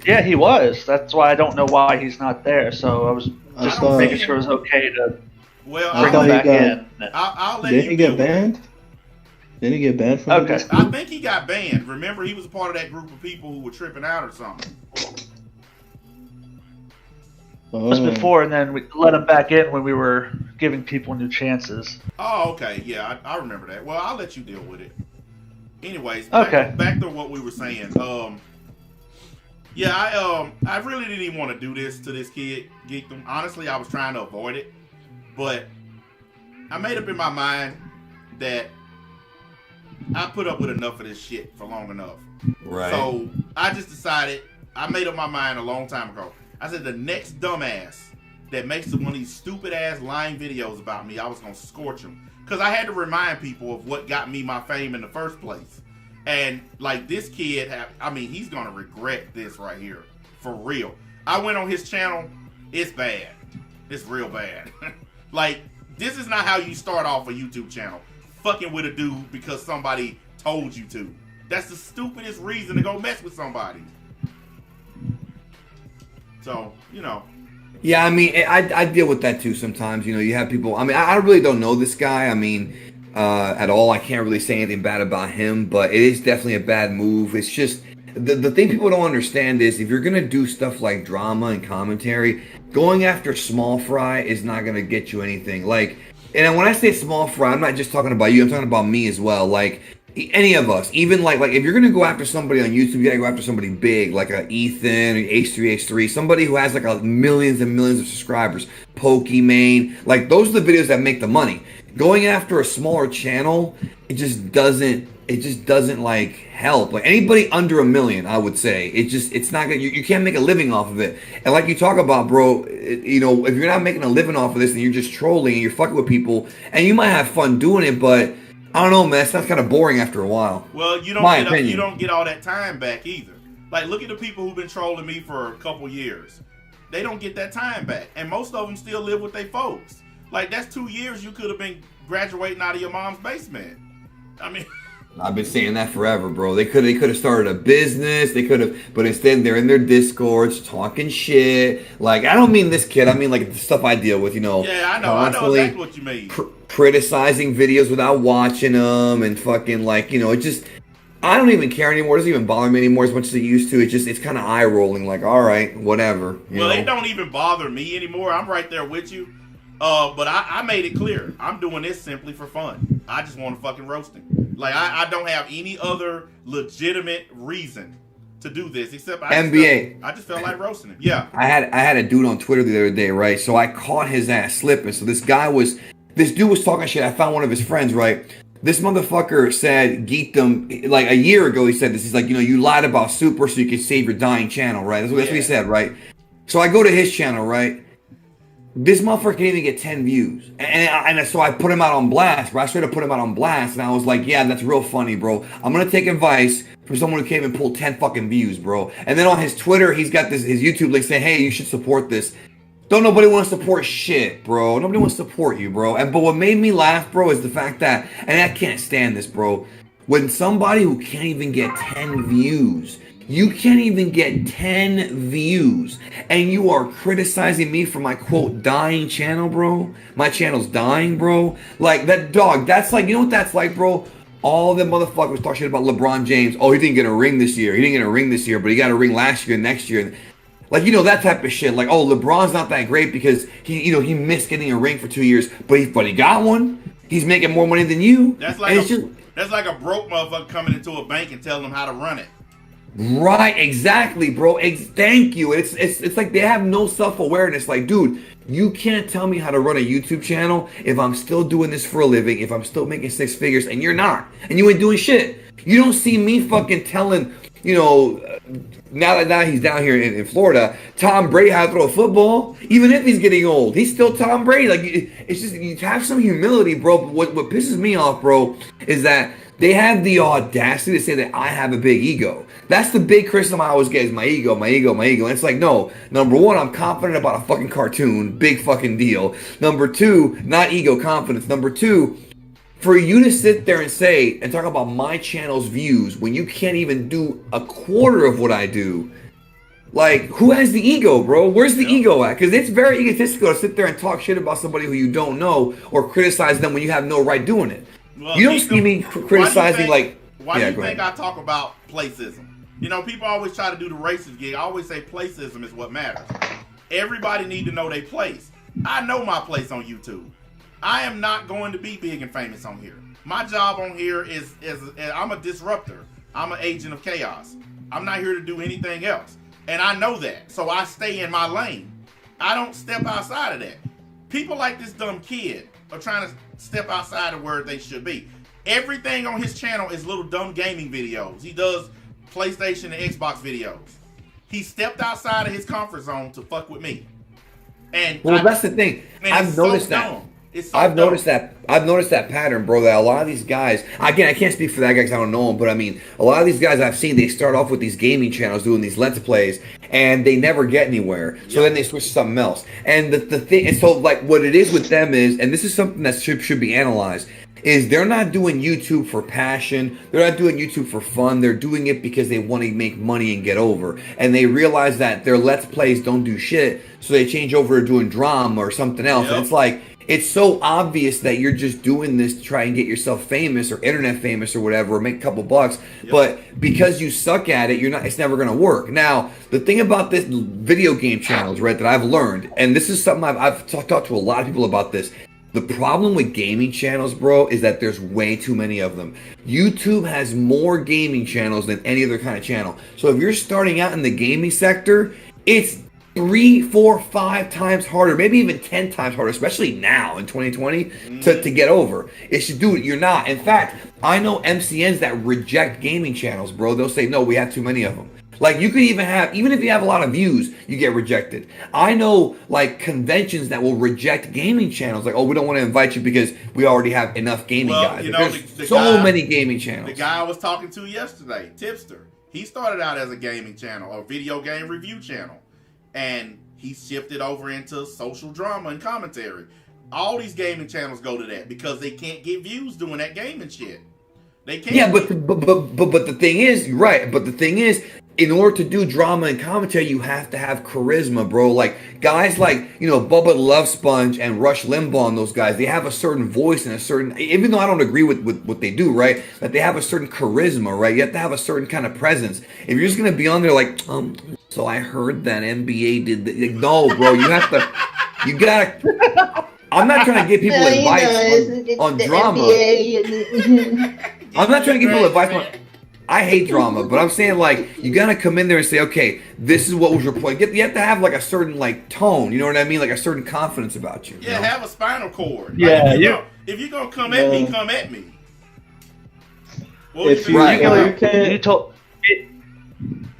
Yeah, he was. That's why I don't know why he's not there. So I was just making sure it was okay to bring him back in. I'll let Didn't he get banned? Didn't he get banned from the Discord? I think he got banned. Remember, he was a part of that group of people who were tripping out or something. It was before, and then we let him back in when we were giving people new chances. Oh, okay. Yeah, I remember that. Well, I'll let you deal with it. Anyways, okay. Back to what we were saying. Yeah, I really didn't even want to do this to this kid, Geekdom. Honestly, I was trying to avoid it, but I made up in my mind that I put up with enough of this shit for long enough. Right. So I just decided, I made up my mind a long time ago. I said the next dumbass that makes one of these stupid ass lying videos about me, I was gonna scorch him. Because I had to remind people of what got me my fame in the first place. And like this kid, he's gonna regret this right here. For real. I went on his channel, it's bad. It's real bad. Like, this is not how you start off a YouTube channel. Fucking with a dude because somebody told you to. That's the stupidest reason to go mess with somebody. So, you know. Yeah, I mean, I deal with that too sometimes. You know, you have people. I mean, I really don't know this guy. I mean, at all. I can't really say anything bad about him, but it is definitely a bad move. It's just the thing people don't understand is if you're gonna do stuff like drama and commentary, going after small fry is not gonna get you anything. Like, and when I say small fry, I'm not just talking about you. I'm talking about me as well. Like, any of us, even like if you're gonna go after somebody on YouTube, you gotta go after somebody big, like a Ethan or H3H3, somebody who has like millions and millions of subscribers. Pokimane, like those are the videos that make the money. Going after a smaller channel, it just doesn't like help. Like anybody under 1 million, I would say it's not gonna. You can't make a living off of it. And like you talk about, bro, you know, if you're not making a living off of this, and you're just trolling and you're fucking with people, and you might have fun doing it, but I don't know, man. It sounds kind of boring after a while. Well, you don't get all that time back either. Like, look at the people who've been trolling me for a couple years. They don't get that time back, and most of them still live with their folks. Like, that's 2 years you could have been graduating out of your mom's basement. I mean, I've been saying that forever, bro. They could have started a business. They could have, but instead they're in their Discords talking shit. Like, I don't mean this kid. I mean like the stuff I deal with. You know. Yeah, I know exactly what you mean. Criticizing videos without watching them and fucking like, you know, it just, I don't even care anymore. It doesn't even bother me anymore as much as it used to. It's kind of eye rolling. Like, all right, whatever. Well, it don't even bother me anymore. I'm right there with you. But I made it clear. I'm doing this simply for fun. I just want to fucking roast him. Like, I don't have any other legitimate reason to do this except NBA. I just felt like roasting him. Yeah. I had a dude on Twitter the other day, right? So I caught his ass slipping. So this dude was talking shit. I found one of his friends, right? This motherfucker said, Geekdom, like a year ago he said this. He's like, you know, you lied about Super so you could save your dying channel, right? That's what he said, right? So I go to his channel, right? This motherfucker can't even get 10 views. And so I put him out on blast, bro. I straight up put him out on blast. And I was like, yeah, that's real funny, bro. I'm going to take advice from someone who can't even pull 10 fucking views, bro. And then on his Twitter, he's got his YouTube link saying, hey, you should support this. Don't nobody want to support shit, bro. Nobody wants to support you, bro. But what made me laugh, bro, is the fact that, and I can't stand this, bro. When somebody who can't even get 10 views, you can't even get 10 views, and you are criticizing me for my, quote, dying channel, bro? My channel's dying, bro? Like, that dog, that's like, you know what that's like, bro? All the motherfuckers talk shit about LeBron James. Oh, he didn't get a ring this year. He didn't get a ring this year, but he got a ring last year and next year. Like, you know, that type of shit. Like, oh, LeBron's not that great because he missed getting a ring for 2 years, but he got one. He's making more money than you. That's like a broke motherfucker coming into a bank and telling them how to run it. Right, exactly, bro. Thank you. It's like they have no self-awareness. Like, dude, you can't tell me how to run a YouTube channel if I'm still doing this for a living, if I'm still making six figures, and you're not, and you ain't doing shit. You don't see me fucking telling, now that he's down here in Florida, Tom Brady how to throw a football. Even if he's getting old, he's still Tom Brady. Like, it's just, you have some humility, bro. But what pisses me off, bro, is that they have the audacity to say that I have a big ego. That's the big criticism I always get is my ego, my ego, my ego. And it's like, no, number one, I'm confident about a fucking cartoon. Big fucking deal. Number two, not ego, confidence. Number two, for you to sit there and say and talk about my channel's views when you can't even do a quarter of what I do, like, who has the ego, bro? Where's the ego at? Because it's very egotistical to sit there and talk shit about somebody who you don't know or criticize them when you have no right doing it. Well, You don't see me criticizing, Why do you think I talk about placism? People always try to do the racist gig. I always say placism is what matters. Everybody need to know their place. I know my place on YouTube. I am not going to be big and famous on here. My job on here is I'm a disruptor. I'm an agent of chaos. I'm not here to do anything else. And I know that. So I stay in my lane. I don't step outside of that. People like this dumb kid are trying to step outside of where they should be. Everything on his channel is little dumb gaming videos. He does PlayStation and Xbox videos. He stepped outside of his comfort zone to fuck with me. And that's the thing. I've noticed that. I've noticed that pattern, bro, that a lot of these guys, again, I can't speak for that guy because I don't know him, but I mean, a lot of these guys I've seen, they start off with these gaming channels doing these Let's Plays, and they never get anywhere. So then they switch to something else. And the thing, and so like what it is with them is, and this is something that should be analyzed, is they're not doing YouTube for passion. They're not doing YouTube for fun. They're doing it because they want to make money and get over. And they realize that their Let's Plays don't do shit, so they change over to doing drama or something else. And it's like, it's so obvious that you're just doing this to try and get yourself famous or internet famous or whatever, or make a couple bucks. But because you suck at it, it's never going to work. Now, the thing about this video game channels, right, that I've learned, and this is something I've talked to a lot of people about this. The problem with gaming channels, bro, is that there's way too many of them. YouTube has more gaming channels than any other kind of channel. So if you're starting out in the gaming sector, it's 3, 4, 5 times harder, maybe even 10 times harder, especially now in 2020, to get over. Dude, you're not. In fact, I know MCNs that reject gaming channels, bro. They'll say, no, we have too many of them. Like, you could even if you have a lot of views, you get rejected. I know, like, conventions that will reject gaming channels. Like, oh, we don't want to invite you because we already have enough gaming guys. There's so many gaming channels. The guy I was talking to yesterday, Tipster, he started out as a gaming channel, a video game review channel. And he shifted over into social drama and commentary. All these gaming channels go to that because they can't get views doing that gaming shit. They can't. Yeah, but the thing is, you're right. But the thing is, in order to do drama and commentary, you have to have charisma, bro. Like, guys like, Bubba the Love Sponge and Rush Limbaugh and those guys, they have a certain voice and a certain, even though I don't agree with what they do, right? That they have a certain charisma, right? You have to have a certain kind of presence. If you're just going to be on there like, so I heard that NBA did that. Like, no, bro, you gotta, I'm not trying to give people advice on drama. I'm not trying to give people advice on, I hate drama, but I'm saying, like, you gotta come in there and say, okay, this is what was your point. You have to have, like, a certain, like, tone, you know what I mean? Like, a certain confidence about you. Yeah, have a spinal cord. Yeah, like, if you're gonna come at me, come at me. If you, Right. you can't, You told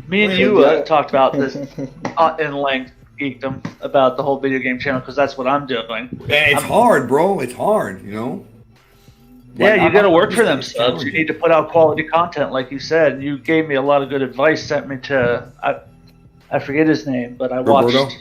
me and you talked about this in length, Geekdom, about the whole video game channel, because that's what I'm doing. It's hard, bro. It's hard, Yeah, Like, you got to work for it's them subs. You challenging. need to put out quality content, like you said. You gave me a lot of good advice. Sent me to I forget his name, but I watched. Roberto?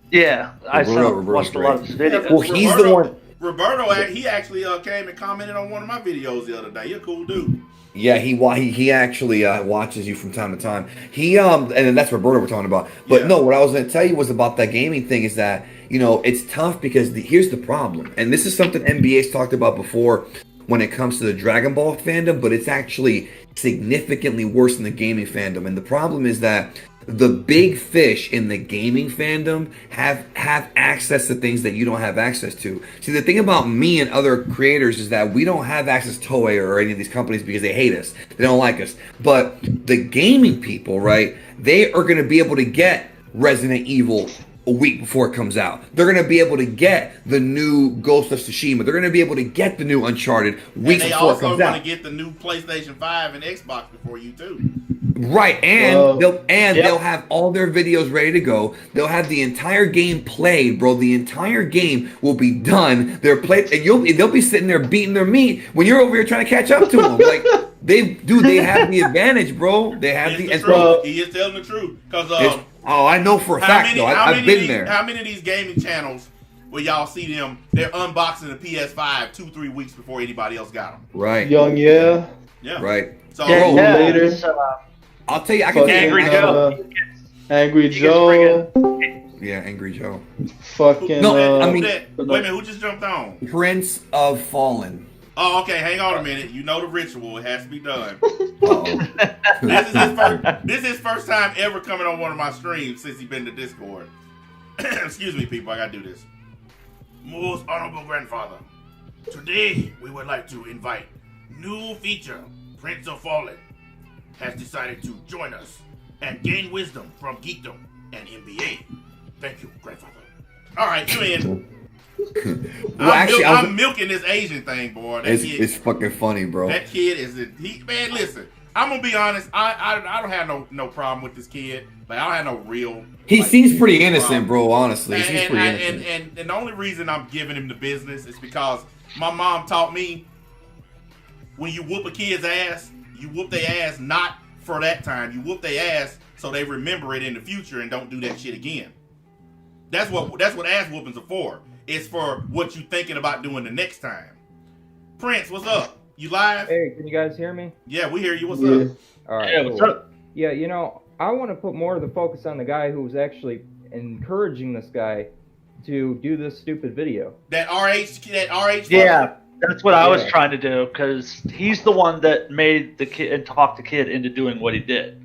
Yeah, Roberto's watched a lot of his videos. Well, he's the one. Roberto, he actually came and commented on one of my videos the other day. You're a cool dude. Yeah, he actually watches you from time to time. And then that's Roberto we're talking about. But Yeah. no, what I was going to tell you was about that gaming thing is that, it's tough because here's the problem. And this is something NBA's talked about before when it comes to the Dragon Ball fandom, but it's actually significantly worse than the gaming fandom. And the problem is that the big fish in the gaming fandom have access to things that you don't have access to. See, the thing about me and other creators is that we don't have access to Toei or any of these companies because they hate us. They don't like us. But the gaming people, right, they are going to be able to get Resident Evil a week before it comes out. They're going to be able to get the new Ghost of Tsushima. They're going to be able to get the new Uncharted weeks and they before it also comes want out. to get the new PlayStation 5 and Xbox before you too. Right, and Well, they'll have all their videos ready to go. They'll have the entire game played, bro. The entire game will be done. They're played, and they'll be sitting there beating their meat when you're over here trying to catch up to them. Like they have the advantage, bro. They have It's the the and truth. so He is telling the truth. Because I know for a fact though. I've been there. How many of these gaming channels where y'all see them? They're unboxing the PS5 2-3 weeks before anybody else got them. Right, Young, yeah. Yeah. right. So Bro, later. it's, I'll tell you, I can Fucking, tell Angry you, Joe. Angry He gets Joe. yeah, Angry Joe, Fucking. No, I who mean- that? Wait a minute, who just jumped on? Prince of Fallen. Oh, okay. Hang on a minute. You know the ritual. It has to be done. Uh-oh. This is his first time ever coming on one of my streams since he's been to Discord. Excuse me, people. I gotta do this. Most honorable grandfather, today we would like to invite new feature. Prince of Fallen has decided to join us and gain wisdom from geekdom and NBA. Thank you, grandfather. All right, you in? Well, actually, I'm milking this Asian thing, boy. That kid, it's fucking funny, bro. that kid is man. Listen, I'm gonna be honest. I don't have no problem with this kid. Like I don't have no real. He like, seems pretty innocent, problem. bro. Honestly, he And, seems and, pretty and, innocent. and the only reason I'm giving him the business is because my mom taught me when you whoop a kid's ass, you whoop their ass not for that time. You whoop their ass so they remember it in the future and don't do that shit again. That's what ass whoopings are for. It's for what you thinking about doing the next time. Prince, what's up? You live? Hey, can you guys hear me? Yeah, we hear you. What's Yeah. up? All right. Yeah, what's cool. up? Yeah, I want to put more of the focus on the guy who's actually encouraging this guy to do this stupid video. That RH. Yeah, that's what I was Yeah. trying to do because he's the one that made the kid and talked the kid into doing what he did.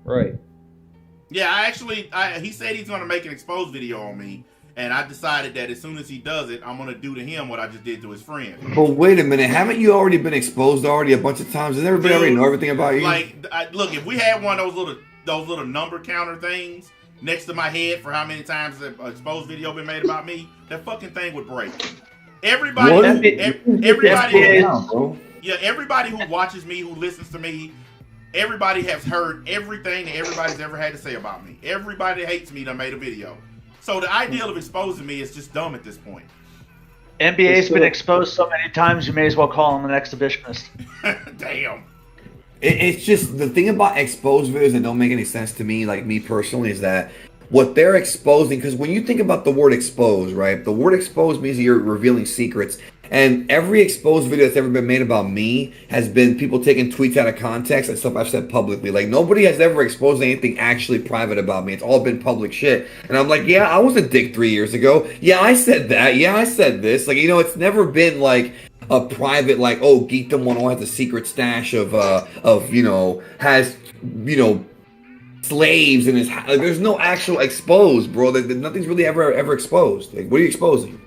Right. Yeah, he said he's going to make an exposed video on me, and I decided that as soon as he does it, I'm going to do to him what I just did to his friend. But wait a minute, haven't you already been exposed already a bunch of times? Does everybody already know everything about you? Like, look, if we had one of those little number counter things next to my head for how many times an exposed video been made about me, that fucking thing would break. Everybody, What? everybody, Bro. yeah, everybody who watches me, who listens to me, everybody has heard everything that everybody's ever had to say about me. Everybody that hates me done made a video. So the idea of exposing me is just dumb at this point. NBA's So- been exposed so many times, you may as well call him an exhibitionist. Damn. It's just the thing about exposed videos that don't make any sense to me, like me personally, is that what they're exposing, because when you think about the word expose, right? The word expose means you're revealing secrets. And every exposed video that's ever been made about me has been people taking tweets out of context and stuff I've said publicly. Like, nobody has ever exposed anything actually private about me. It's all been public shit. And I'm like, yeah, I was a dick 3 years ago. Yeah, I said that. Yeah, I said this. Like, it's never been like a private, like, oh, Geekdom 101 has a secret stash of has, slaves in his house. Like, there's no actual exposed, bro. Nothing's really ever exposed. Like, what are you exposing?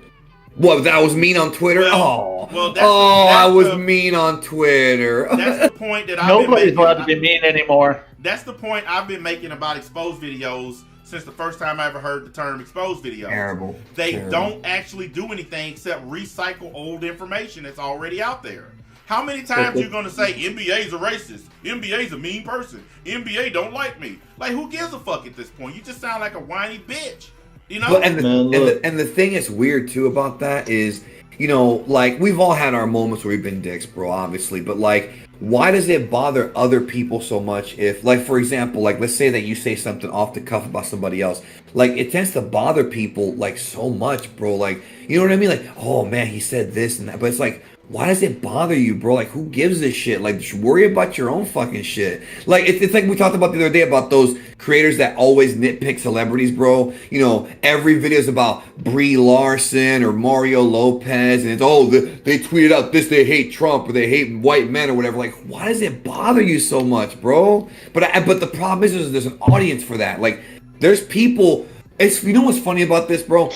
What, that was mean on Twitter? Well, that's I was the- mean on Twitter. That's the point that I've Nobody's been allowed to making. be mean anymore. That's the point I've been making about exposed videos since the first time I ever heard the term exposed video. Terrible. They Terrible. don't actually do anything except recycle old information that's already out there. How many times you gonna say NBA's a racist? NBA's a mean person. NBA don't like me. Like, who gives a fuck at this point? You just sound like a whiny bitch. You know? Well, Man, look. and the thing that's weird too about that is, like, we've all had our moments where we've been dicks, bro, obviously, but like, why does it bother other people so much if, like, for example, like, let's say that you say something off the cuff about somebody else, like, it tends to bother people, like, so much, bro, like, you know what I mean? Like, oh man, he said this and that, but it's like, why does it bother you, bro? Like, who gives a shit? Like, just worry about your own fucking shit. Like, it's like we talked about the other day about those creators that always nitpick celebrities, bro. You know, every video is about Brie Larson or Mario Lopez, and it's, oh, they tweeted out this, they hate Trump, or they hate white men, or whatever. Like, why does it bother you so much, bro? But the problem is there's an audience for that. Like, there's people, you know what's funny about this, bro?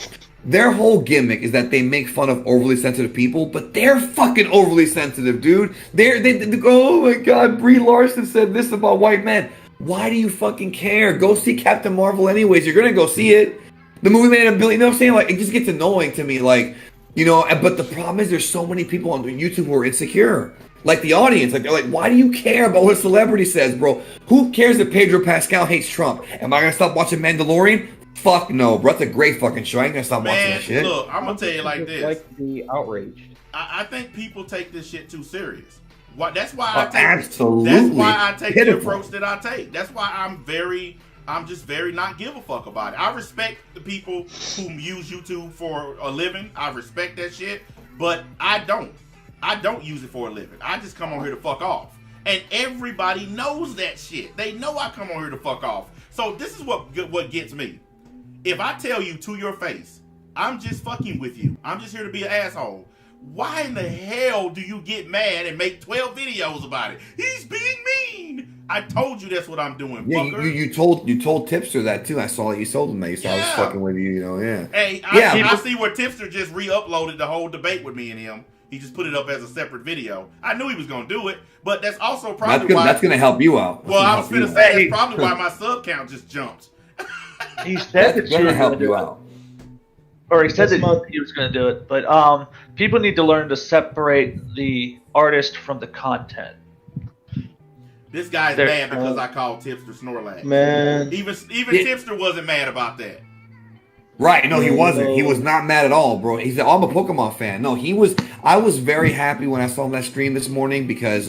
Their whole gimmick is that they make fun of overly sensitive people, but they're fucking overly sensitive, dude. They go, oh my god, Brie Larson said this about white men. Why do you fucking care? Go see Captain Marvel anyways. You're gonna go see it. The movie made $1 billion. You know what I'm saying? Like, it just gets annoying to me. Like, you know, but the problem is there's so many people on YouTube who are insecure. Like the audience, like they're like, why do you care about what a celebrity says, bro? Who cares if Pedro Pascal hates Trump? Am I gonna stop watching Mandalorian? Fuck no, bro. That's a great fucking show. I ain't gonna stop watching that shit. Look, I'm gonna tell you like this. Like the outraged. I think people take this shit too serious. That's why I take. Absolutely. That's why I take the Pitiful. approach that I take. That's why I'm just very not give a fuck about it. I respect the people who use YouTube for a living. I respect that shit, but I don't use it for a living. I just come on here to fuck off. And everybody knows that shit. They know I come on here to fuck off. So this is what gets me. If I tell you to your face, I'm just fucking with you. I'm just here to be an asshole. Why in the hell do you get mad and make 12 videos about it? He's being mean. I told you that's what I'm doing, Yeah, fucker. you told Tipster that too. I saw that you told him that. You saw I was Yeah. fucking with you, you know, yeah. Hey, Yeah. I see where Tipster just re-uploaded the whole debate with me and him. He just put it up as a separate video. I knew he was gonna do it, but that's also probably That's gonna help you out. Well, I was gonna say that's probably why my sub count just jumped. He said that That's you gonna were help gonna do you it. out. Or he said This that month- he was going to do it, but people need to learn to separate the artist from the content. This guy's There- mad because I called Tipster Snorlax. Man, Even Yeah. Tipster wasn't mad about that. Right, no, he wasn't. He No. was not mad at all, bro. He said, oh, I'm a Pokemon fan. No, he was. I was very happy when I saw him that stream this morning because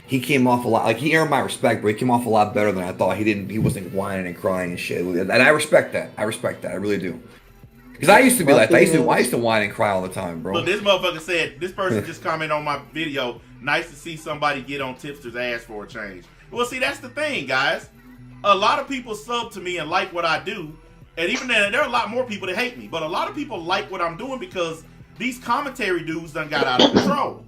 he came off a lot. Like, he earned my respect, but he came off a lot better than I thought. He wasn't whining and crying and shit. And I respect that. I really do. Because I used to be like that. I used to whine and cry all the time, bro. Look, this motherfucker said, this person just commented on my video, nice to see somebody get on Tipster's ass for a change. Well, see, that's the thing, guys. A lot of people sub to me and like what I do. And even then, there are a lot more people that hate me. But a lot of people like what I'm doing because these commentary dudes done got out of control.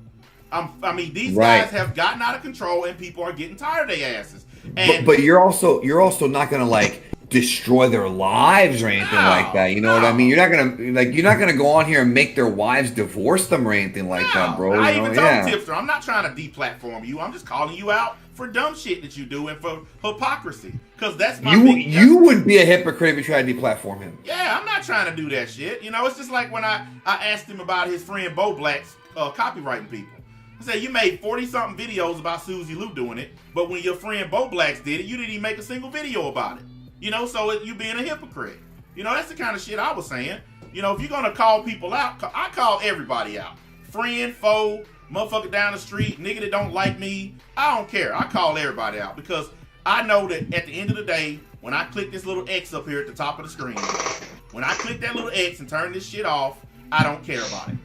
I mean, these Right. guys have gotten out of control and people are getting tired of their asses. And But you're also not gonna like destroy their lives or anything No, like that. You know what I no. mean? You're not gonna go on here and make their wives divorce them or anything like that, bro. I You know? even told Yeah. Tipster, I'm not trying to deplatform you. I'm just calling you out for dumb shit that you do and for hypocrisy. Because that's my big... You would be a hypocrite if you tried to deplatform him. Yeah, I'm not trying to do that shit. You know, it's just like when I asked him about his friend Bo Black's copywriting people. I said, you made 40-something videos about Susie Lou doing it, but when your friend Bo Blacks did it, you didn't even make a single video about it. You know, so you being a hypocrite. You know, that's the kind of shit I was saying. You know, if you're going to call people out, I call everybody out. Friend, foe, motherfucker down the street, nigga that don't like me. I don't care. I call everybody out because I know that at the end of the day, when I click this little X up here at the top of the screen, when I click that little X and turn this shit off, I don't care about it.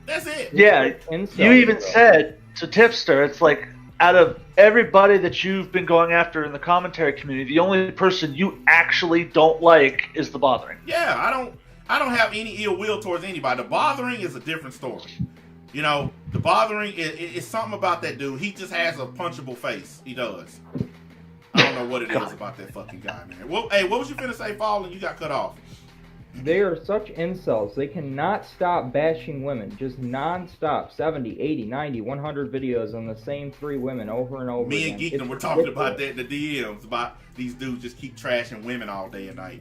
That's it. Yeah, Incel, you even bro. said to Tipster, it's like, out of everybody that you've been going after in the commentary community, the only person you actually don't like is the bothering. Yeah, I don't have any ill will towards anybody. The bothering is a different story. You know, the bothering is something about that dude. He just has a punchable face. He does. I don't know what it is about that fucking guy, man. Well, hey, what was you finna say, Fallen? You got cut off. They are such incels. They cannot stop bashing women. Just non-stop. 70, 80, 90, 100 videos on the same 3 women over and over Me again. and Geekdom were talking about that in the DMs, about these dudes just keep trashing women all day and night.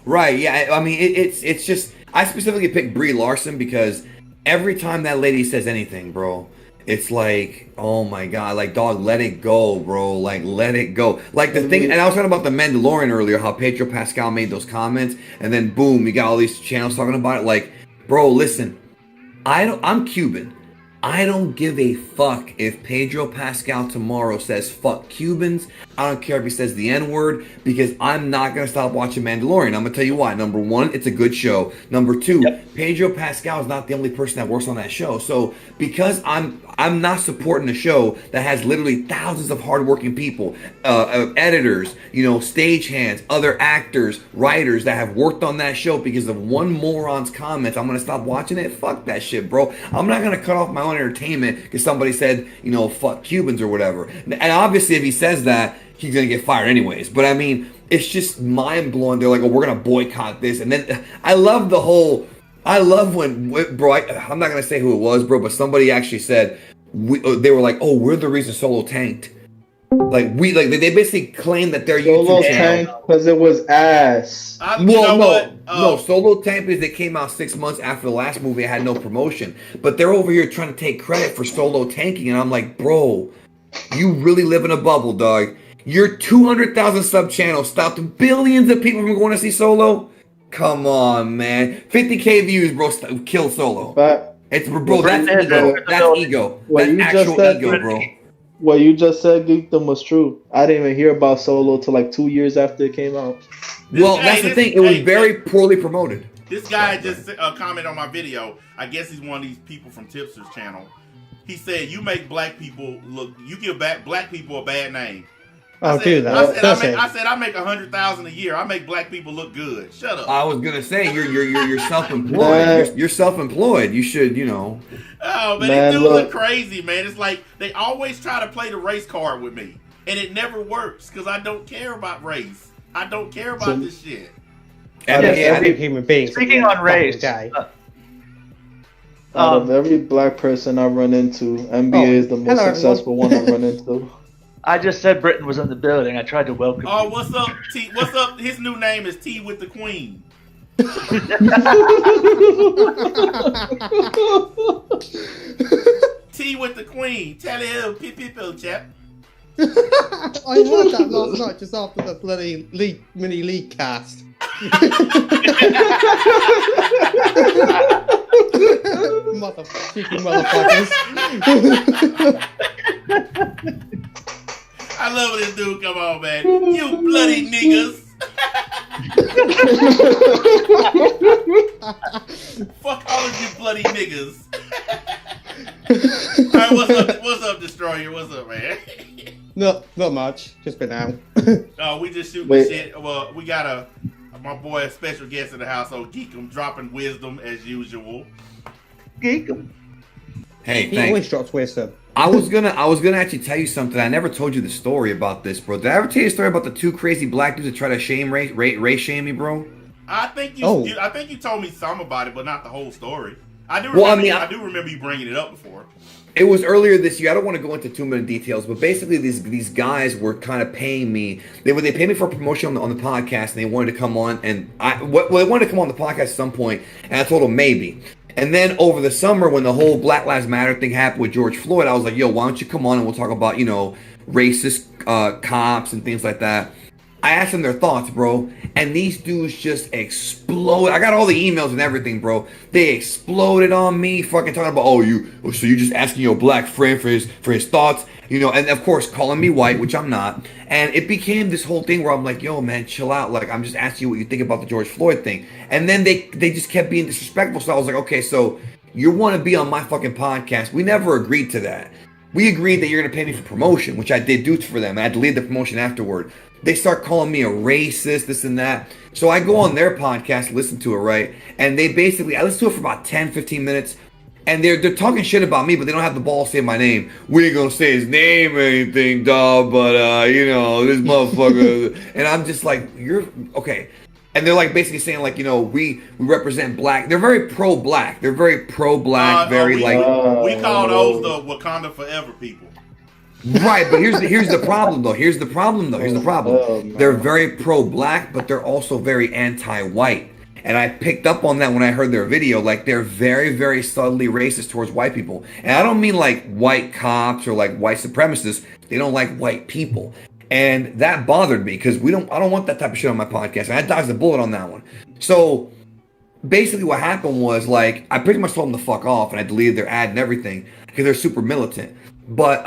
Right, yeah. I mean, it's just... I specifically picked Brie Larson because every time that lady says anything, bro, it's like, oh my god, like, dog, let it go, bro. Like, let it go. Like, the thing... And I was talking about the Mandalorian earlier, how Pedro Pascal made those comments, and then, boom, you got all these channels talking about it. Like, bro, listen, I'm Cuban. I don't give a fuck if Pedro Pascal tomorrow says fuck Cubans. I don't care if he says the N-word, because I'm not going to stop watching Mandalorian. I'm going to tell you why. Number one, it's a good show. Number two, Pedro Pascal is not the only person that works on that show. So because I'm not supporting a show that has literally thousands of hardworking people, editors, stagehands, other actors, writers that have worked on that show, because of one moron's comments, I'm going to stop watching it? Fuck that shit, bro. I'm not going to cut off my own entertainment because somebody said, fuck Cubans or whatever. And obviously if he says that, he's going to get fired anyways. But I mean, it's just mind-blowing. They're like, oh, we're going to boycott this. And then I love when, bro, I'm not going to say who it was, bro, but somebody actually said, they were like, oh, we're the reason Solo tanked. They basically claim that they're Solo YouTube channel. tanked because it was ass. No, Solo tanked because they came out 6 months after the last movie. I had no promotion. But they're over here trying to take credit for Solo tanking. And I'm like, bro, you really live in a bubble, dog. Your 200,000 sub channel stopped billions of people from going to see Solo. Come on, man. 50K views, bro, kill Solo. But it's bro, that's ego. That's ego. That's actual ego, bro. What you just said, Geekdom, was true. I didn't even hear about Solo till like 2 years after it came out. That's the thing. It was very poorly promoted. This guy just commented on my video. I guess he's one of these people from Tipster's channel. He said, "You make black people look. You give black people a bad name." I said I make 100,000 a year. I make black people look good. Shut up. I was gonna say you're self-employed. You're self-employed. You should, Oh man, these dudes are crazy, man. It's like they always try to play the race card with me, and it never works because I don't care about race. I don't care about this shit. Every human being. Speaking on race, out of every black person I run into, NBA is the most successful one I run into. I just said Britain was in the building. I tried to welcome. Oh, what's up, T? What's up? His new name is T with the Queen. T with the Queen. Tell him, pip, chap. I heard that last night just after the bloody mini league cast. Motherfuckers. I love when this dude come on, man. You bloody niggas. Fuck all of you bloody niggas. Alright, what's up, Destroyer? What's up, man? Not much. Just been out. We just shooting shit. Well, we got my boy, a special guest in the household, Geekum, dropping wisdom as usual. Geekum. Hey, he always drops wisdom. I was gonna actually tell you something. I never told you the story about this, bro. Did I ever tell you the story about the two crazy black dudes that try to race shame me, bro? I think you told me some about it, but not the whole story. I do remember you bringing it up before. It was earlier this year. I don't want to go into too many details, but basically these guys were kind of paying me. They paid me for a promotion on the podcast, and they wanted to come on. And they wanted to come on the podcast at some point, and I told them maybe. And then over the summer, when the whole Black Lives Matter thing happened with George Floyd, I was like, yo, why don't you come on and we'll talk about, racist cops and things like that. I asked them their thoughts, bro, and these dudes just exploded. I got all the emails and everything, bro. They exploded on me, fucking talking about, so you just asking your black friend for his thoughts, and of course calling me white, which I'm not. And it became this whole thing where I'm like, yo, man, chill out. Like, I'm just asking you what you think about the George Floyd thing. And then they just kept being disrespectful. So I was like, okay, so you want to be on my fucking podcast? We never agreed to that. We agreed that you're going to pay me for promotion, which I did do for them. I had to leave the promotion afterward. They start calling me a racist, this and that. So I go on their podcast, listen to it, right? And I listen to it for about 10, 15 minutes. And they're talking shit about me, but they don't have the balls to say my name. We ain't gonna say his name or anything, dog, but, this motherfucker. And I'm just like, you're, okay. And they're like basically saying like, we represent black. They're very pro-black. They're very pro-black, we call those the Wakanda Forever people. Right, but here's the problem though. Here's the problem. They're very pro-black, but they're also very anti-white. And I picked up on that when I heard their video. Like, they're very, very subtly racist towards white people. And I don't mean like white cops or like white supremacists. They don't like white people. And that bothered me because I don't want that type of shit on my podcast. And I dodged the bullet on that one. So basically what happened was like I pretty much told them to fuck off, and I deleted their ad and everything because they're super militant. But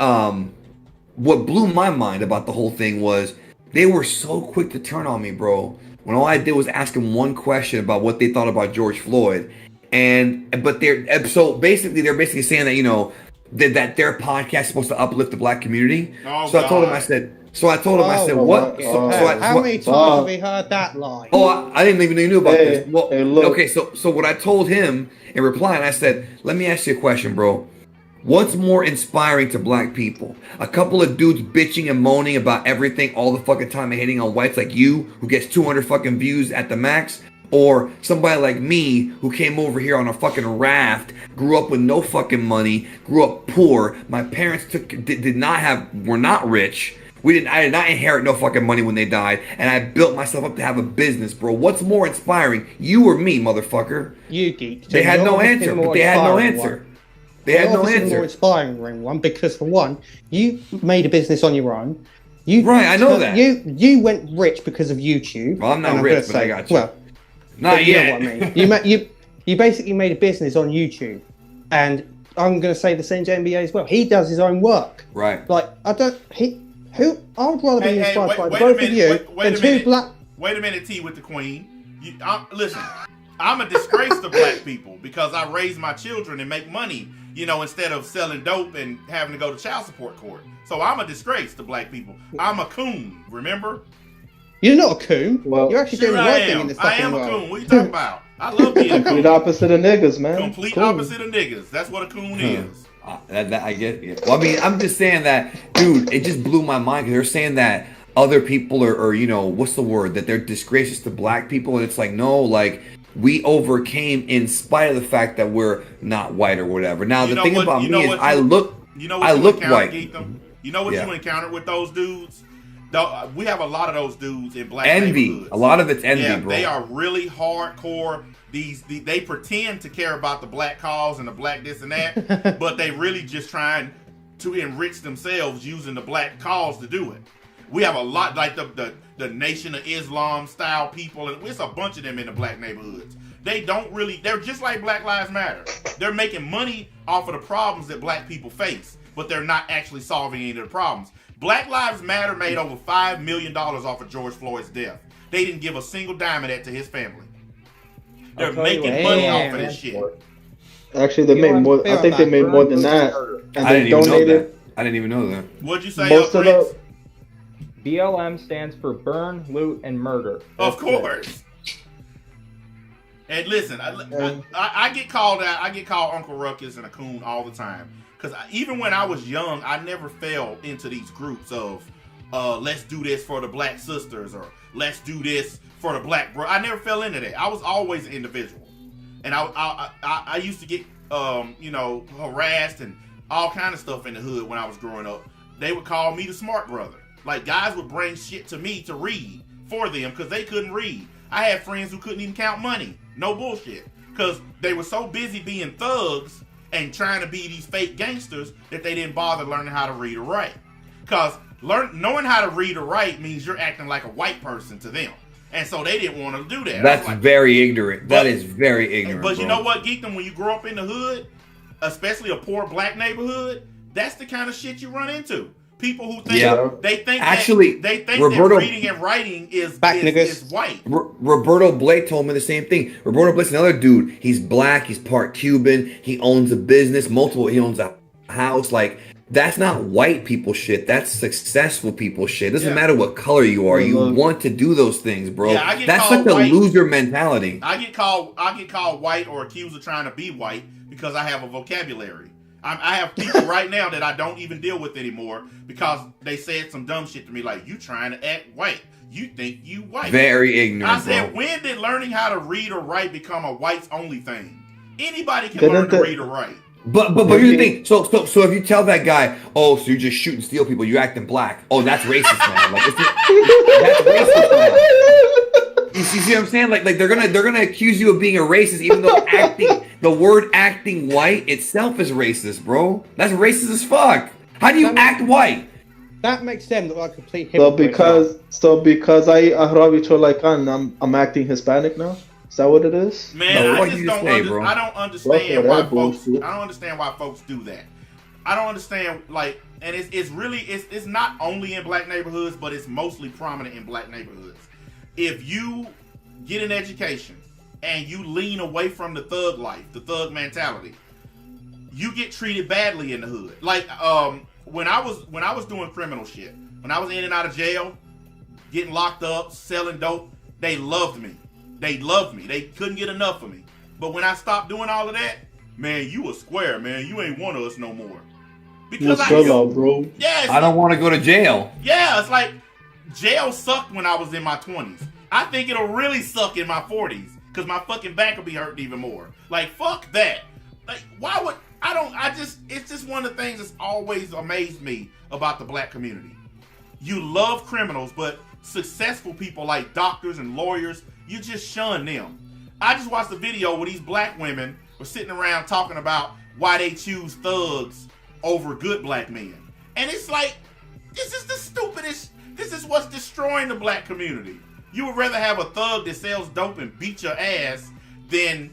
what blew my mind about the whole thing was they were so quick to turn on me, bro. When all I did was ask them one question about what they thought about George Floyd, but they're basically saying that, you know, that their podcast is supposed to uplift the black community. Oh, so I told him, I said, what? How many times have we heard that lie? Oh, I didn't even know you knew about this. Well, hey, look. okay, so what I told him in reply, and I said, let me ask you a question, bro. What's more inspiring to black people? A couple of dudes bitching and moaning about everything all the fucking time and hating on whites like you, who gets 200 fucking views at the max? Or somebody like me, who came over here on a fucking raft, grew up with no fucking money, grew up poor. My parents were not rich. I did not inherit no fucking money when they died, and I built myself up to have a business, bro. What's more inspiring, you or me, motherfucker? You geek. They had no answer. They had no answer. They had no answer. More inspiring one because, for one, you made a business on your own. I know that. You went rich because of YouTube. Well, I'm not rich, but I got you. Well, not you yet. know what I mean. You basically made a business on YouTube, and I'm going to say the same to NBA as well. He does his own work. Right. Like I would rather be inspired by wait both a minute, of you wait than a two minute. black. Wait a minute, T with the Queen. Listen, I'm a disgrace to black people because I raise my children and make money, you know, instead of selling dope and having to go to child support court. So I'm a disgrace to black people. I'm a coon, remember? You're not a coon. Well, You're actually doing the right thing in this I fucking am a world. coon. What are you talking about? I love being a coon. Complete opposite of niggas, man. Complete Cool. opposite of niggas. That's what a coon is. That I get it. Well, I mean, I'm just saying that, dude, it just blew my mind because they're saying that other people are, you know, what's the word? That they're disgracious to black people. And it's like, no, like, we overcame in spite of the fact that we're not white or whatever. Now, the thing about me is I look white. You know what you encountered with those dudes? We have a lot of those dudes in black envy. neighborhoods. A lot of it's envy, Yeah, bro. they are really hardcore. They pretend to care about the black cause and the black this and that, but they really just trying to enrich themselves using the black cause to do it. We have a lot like the Nation of Islam style people, and it's a bunch of them in the black neighborhoods. They're just like Black Lives Matter. They're making money off of the problems that black people face, but they're not actually solving any of the problems. Black Lives Matter made over $5 million off of George Floyd's death. They didn't give a single dime of that to his family. They're making money off of this shit. Actually, they made more. I think they made more than that, and they donated. I didn't even know that. What'd you say, Most of Prince? BLM stands for burn, loot, and murder. Of course. And listen, I get called out. I get called Uncle Ruckus and a coon all the time. Because even when I was young, I never fell into these groups of let's do this for the black sisters or let's do this for the black bro. I never fell into that. I was always an individual. And I used to get, harassed and all kind of stuff in the hood when I was growing up. They would call me the smart brother. Like, guys would bring shit to me to read for them because they couldn't read. I had friends who couldn't even count money. No bullshit. Because they were so busy being thugs and trying to be these fake gangsters that they didn't bother learning how to read or write. Because knowing how to read or write means you're acting like a white person to them. And so they didn't want to do that. That's very ignorant. That is very ignorant. But you know what, Geekdom? When you grow up in the hood, especially a poor black neighborhood, that's the kind of shit you run into. People who think that reading and writing is white. Roberto Blake told me the same thing. Roberto Blake's another dude. He's black. He's part Cuban. He owns a business. He owns a house. Like, that's not white people shit. That's successful people shit. It doesn't matter what color you are. You want to do those things, bro. Yeah, that's like a loser mentality. I get called white or accused of trying to be white because I have a vocabulary. I have people right now that I don't even deal with anymore because they said some dumb shit to me like, you trying to act white. You think you white. Very ignorant, I said, when did learning how to read or write become a whites only thing? Anybody can learn to read or write. But here's the thing. So if you tell that guy, oh, so you just shoot and steal people, you're acting black. Oh, that's racist, man. Like, that's racist, man. You see what I'm saying? Like they're gonna accuse you of being a racist, even though the word acting white itself is racist, bro. That's racist as fuck. How do you act white? That makes them look like complete hypocrites. So because I Arabic like I'm acting Hispanic now. Is that what it is? Man, No, I what just you don't. say, bro? I don't understand Well, why that folks. bullshit. I don't understand why folks do that. I don't understand, like, and it's really it's not only in black neighborhoods, but it's mostly prominent in black neighborhoods. If you get an education and you lean away from the thug life, the thug mentality, you get treated badly in the hood. Like, when I was doing criminal shit, when I was in and out of jail, getting locked up, selling dope, they loved me. They loved me. They couldn't get enough of me. But when I stopped doing all of that, man, you a square, man. You ain't one of us no more. Because bro. yeah, I don't want to go to jail. yeah, it's like jail sucked when I was in my 20s. I think it'll really suck in my 40s because my fucking back will be hurting even more. Like, fuck that. Like, why would it's just one of the things that's always amazed me about the black community. You love criminals, but successful people like doctors and lawyers, you just shun them. I just watched a video where these black women were sitting around talking about why they choose thugs over good black men. And it's like, this is the stupidest, this is what's destroying the black community. You would rather have a thug that sells dope and beat your ass than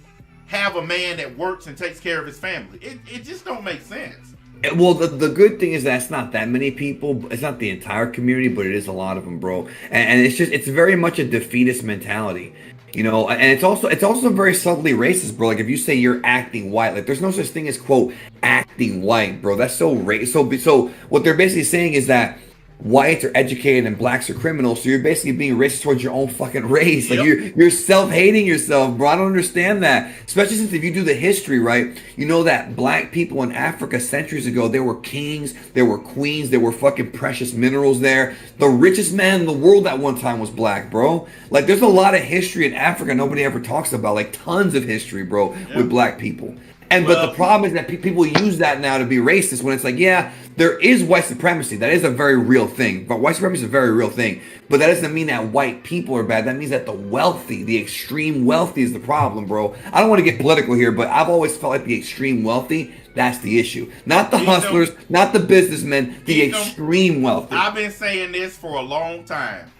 have a man that works and takes care of his family. It just don't make sense. Well, the good thing is that it's not that many people. It's not the entire community, but it is a lot of them, bro. And it's very much a defeatist mentality, you know. And it's also very subtly racist, bro. Like if you say you're acting white, like there's no such thing as quote acting white, bro. That's so racist. So what they're basically saying is that whites are educated and blacks are criminals, so you're basically being racist towards your own fucking race. Like you're self-hating yourself, bro. I don't understand that. Especially since if you do the history, right, you know that black people in Africa centuries ago, they were kings, they were queens, there were fucking precious minerals there. The richest man in the world at one time was black, bro. Like there's a lot of history in Africa nobody ever talks about, like tons of history, bro, with black people. And but the problem is that people use that now to be racist when it's like, yeah, there is white supremacy. That is a very real thing. But white supremacy is a very real thing. But that doesn't mean that white people are bad. That means that the wealthy, the extreme wealthy is the problem, bro. I don't want to get political here, but I've always felt like the extreme wealthy, that's the issue. Not the hustlers, not the businessmen, the extreme wealthy. I've been saying this for a long time.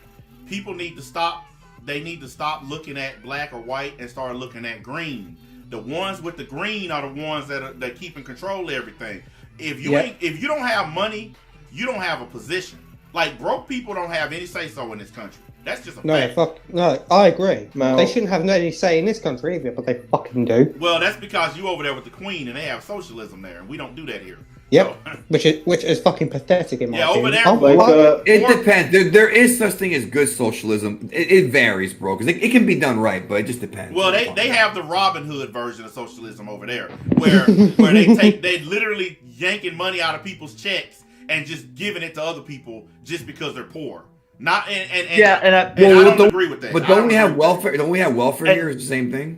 People need to stop. They need to stop looking at black or white and start looking at green. The ones with the green are the ones that keep in control of everything. If you don't have money, you don't have a position. Like broke people don't have any say so in this country. That's just a fact. No, I agree. No. They shouldn't have any say in this country either, but they fucking do. Well, that's because you over there with the Queen and they have socialism there, and we don't do that here. Yep, So, which is fucking pathetic in my over opinion. there. It depends. There is such thing as good socialism. It varies, bro, because it can be done right, but it just depends. Well, they have the Robin Hood version of socialism over there, where they literally yanking money out of people's checks and just giving it to other people just because they're poor. Not and I don't agree with that. But don't we have welfare? Don't we have welfare here? It's the same thing.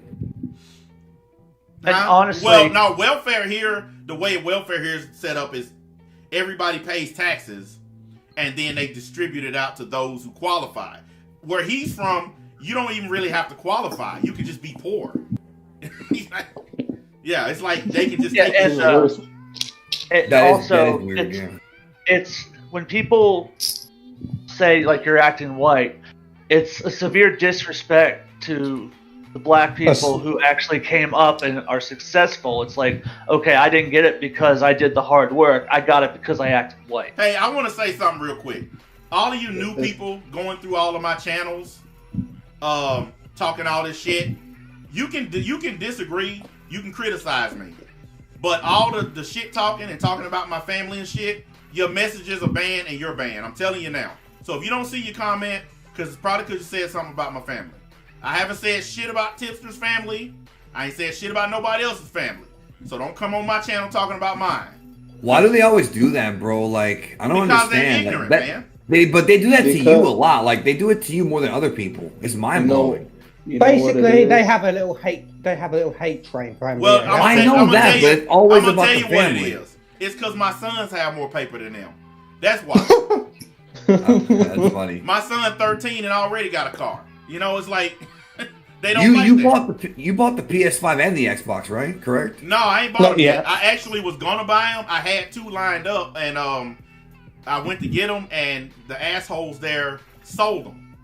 And honestly, well, no, welfare here, the way welfare here is set up is everybody pays taxes and then they distribute it out to those who qualify. Where he's from, you don't even really have to qualify. You can just be poor. Yeah, it's like they can just take it. Also, weird, it's when people say like you're acting white, it's a severe disrespect to the black people who actually came up and are successful. It's like, okay, I didn't get it because I did the hard work. I got it because I acted white. Hey, I want to say something real quick. All of you new people going through all of my channels, talking all this shit, you can disagree, you can criticize me, but all the shit talking and talking about my family and shit, your messages are banned and you're banned. I'm telling you now. So if you don't see your comment, because it's probably because you said something about my family. I haven't said shit about Tipster's family. I ain't said shit about nobody else's family. So don't come on my channel talking about mine. Why do they always do that, bro? Like, I don't Because understand. they're ignorant, man. But they do that to you a lot. Like, they do it to you more than other people. It's mind blowing. Basically, they have a little hate. They have a little hate train for him. Well, I know that, but it's always about the family. What it is. It's because my sons have more paper than them. That's why. That's funny. My son 13 and already got a car. You know, it's like they don't. You bought the PS5 and the Xbox, right? Correct? No, I ain't bought them yet. I actually was gonna buy them. I had two lined up, and I went to get them, and the assholes there sold them.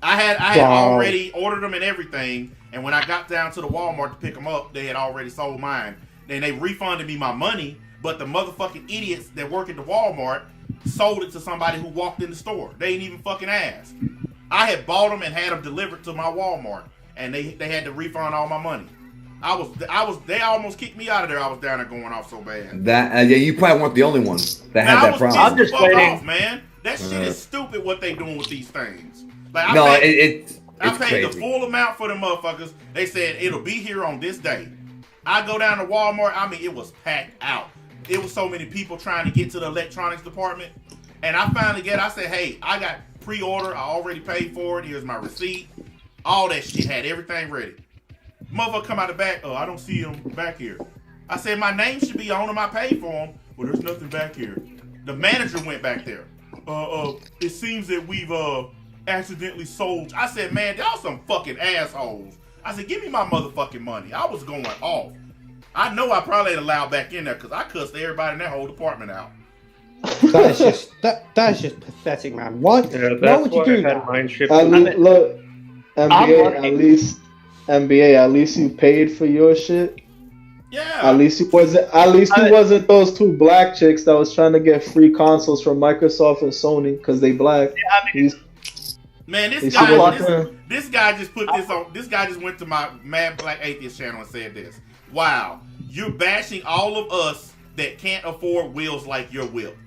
I had Wow. already ordered them and everything, and when I got down to the Walmart to pick them up, they had already sold mine. Then they refunded me my money, but the motherfucking idiots that work at the Walmart sold it to somebody who walked in the store. They ain't even fucking asked. I had bought them and had them delivered to my Walmart, and they had to refund all my money. They almost kicked me out of there. I was down there going off so bad. That yeah, you probably weren't the only one that had that problem. I'm just fuck waiting. off, man. That shit is stupid. What they doing with these things? Like No, I paid it's the crazy. full amount for the motherfuckers. They said it'll be here on this day. I go down to Walmart. I mean, it was packed out. It was so many people trying to get to the electronics department, and I finally I said, hey, I got pre-order. I already paid for it. Here's my receipt. All that shit, had everything ready. Motherfucker come out the back. Oh, I don't see him back here. I said, my name should be on them. I paid for them. Well, there's nothing back here. The manager went back there. It seems that we've accidentally sold. I said, man, y'all some fucking assholes. I said, give me my motherfucking money. I was going off. I know I probably ain't allowed back in there because I cussed everybody in that whole department out. That is just pathetic, man. Why would you do that? Look, NBA, lucky. at least you paid for your shit. Yeah. At least you wasn't those two black chicks that was trying to get free consoles from Microsoft and Sony because they black. Man, this He's guy, still- this guy just put this on. This guy just went to my Mad Black Atheist channel and said this. Wow, you're bashing all of us that can't afford wheels like your whip.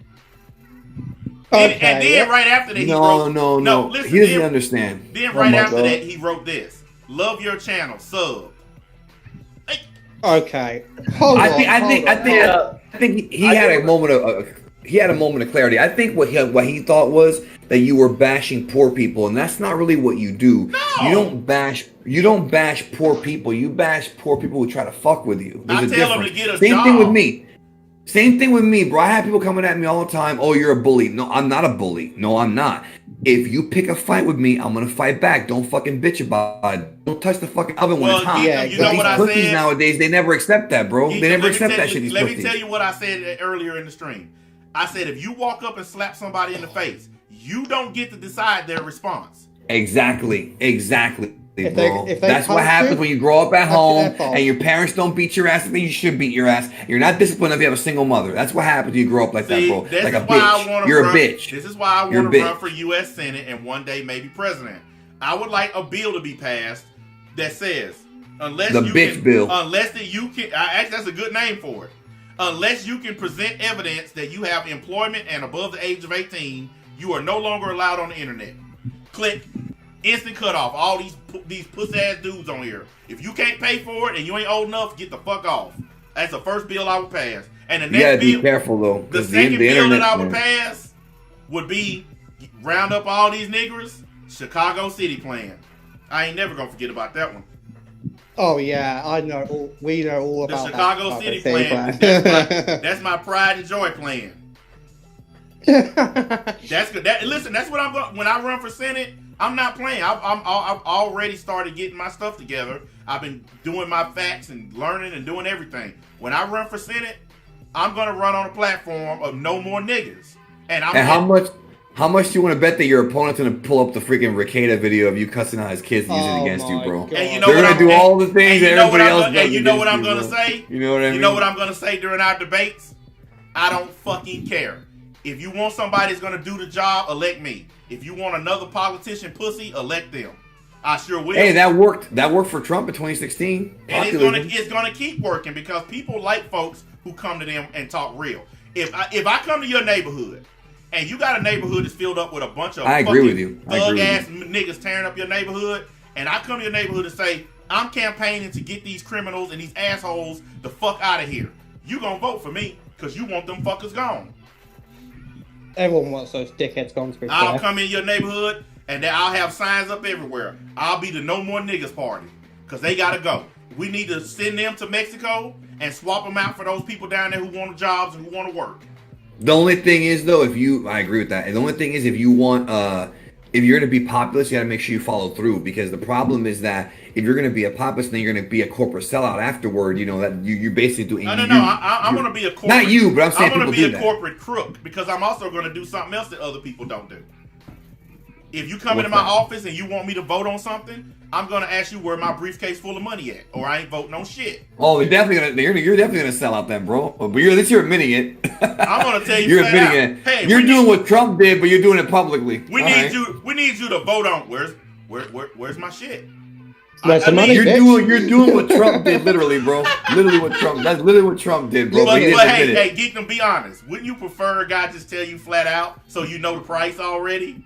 And then right after that, he wrote, no. Listen, He doesn't then, understand. Then right my after God. that, he wrote this: "Love your channel, sub." Okay. I think he had a moment of clarity. I think what he thought was that you were bashing poor people, and that's not really what you do. No. You don't bash poor people. You bash poor people who try to fuck with you. There's I a tell them difference. to get a Same job. thing with me. Same thing with me, bro. I have people coming at me all the time. Oh, you're a bully. No, I'm not a bully. No, I'm not. If you pick a fight with me, I'm gonna fight back. Don't fucking bitch about it. Don't touch the fucking oven when it's hot. yeah, you know These what I pussies said nowadays, they never accept that, bro. They never accept that shit. These Let me pussies. tell you what I said earlier in the stream. I said if you walk up and slap somebody in the face, you don't get to decide their response. Exactly, If bro. they That's what punch happens you, when you grow up at that's home their fault. and your parents don't beat your ass. Then you should beat your ass. You're not disciplined if you have a single mother. That's what happens when you grow up like that, bro. This Like is a why I bitch. wanna You're run, a bitch. This is why I You're want a to run bitch. for U.S. Senate and one day maybe president. I would like a bill to be passed that says unless The you bitch can, bill. unless that you can, actually that's a good name for it. Unless you can present evidence that you have employment and above the age of 18, you are no longer allowed on the internet. Click. Instant cutoff. All these pussy ass dudes on here. If you can't pay for it and you ain't old enough, get the fuck off. That's the first bill I would pass. And the You gotta next be bill, careful though. the 'cause second bill that internet, I would man. pass would be round up all these niggers. Chicago City plan. I ain't never gonna forget about that one. Oh yeah, I know. We know all The about Chicago that. City plan. plan. That's my pride and joy plan. That's good. Listen, that's what I'm going. When I run for Senate, I'm not playing. I've already started getting my stuff together. I've been doing my facts and learning and doing everything. When I run for Senate, I'm gonna run on a platform of no more niggas. And how much do you want to bet that your opponent's gonna pull up the freaking Ricada video of you cussing out his kids and using it against you, bro? God. And you know They're what gonna I'm do and- all the things and that you know what everybody I'm else gonna- does And you know what I'm against gonna you, bro. say? You know what I mean? You know what I'm gonna say during our debates? I don't fucking care. If you want somebody that's gonna do the job, elect me. If you want another politician pussy, elect them. I sure will. Hey, that worked. That worked for Trump in 2016. And Populism. it's gonna keep working because people like folks who come to them and talk real. If I come to your neighborhood and you got a neighborhood that's filled up with a bunch of I agree with you. I agree thug with ass niggas tearing up your neighborhood, and I come to your neighborhood and say I'm campaigning to get these criminals and these assholes the fuck out of here, you gonna vote for me because you want them fuckers gone. Everyone wants those dickheads gone, to be I'll fair. come in your neighborhood and then I'll have signs up everywhere. I'll be the No More Niggas party because they gotta go. We need to send them to Mexico and swap them out for those people down there who want jobs and who want to work. The only thing is, though, I agree with that. And the only thing is, if you want, if you're going to be populist, you got to make sure you follow through. Because the problem is that if you're going to be a populist, then you're going to be a corporate sellout afterward. You know that you're basically doing. No. I'm going to be a corporate. Not you, but I'm saying I'm going people to be do a that. corporate crook because I'm also going to do something else that other people don't do. If you come into my office and you want me to vote on something, I'm gonna ask you where my briefcase full of money at, or I ain't voting on shit. Oh, you're definitely gonna sell out then, bro. But at least you're admitting it. I'm gonna tell you. You're admitting it. Hey, you're doing what Trump did, but you're doing it publicly. We need you to vote on where's my shit. Where's the money, you're bitch? doing what Trump did, literally, bro. Literally what Trump. That's literally what Trump did, bro. But hey, Geekdom, be honest. Wouldn't you prefer a guy just tell you flat out so you know the price already?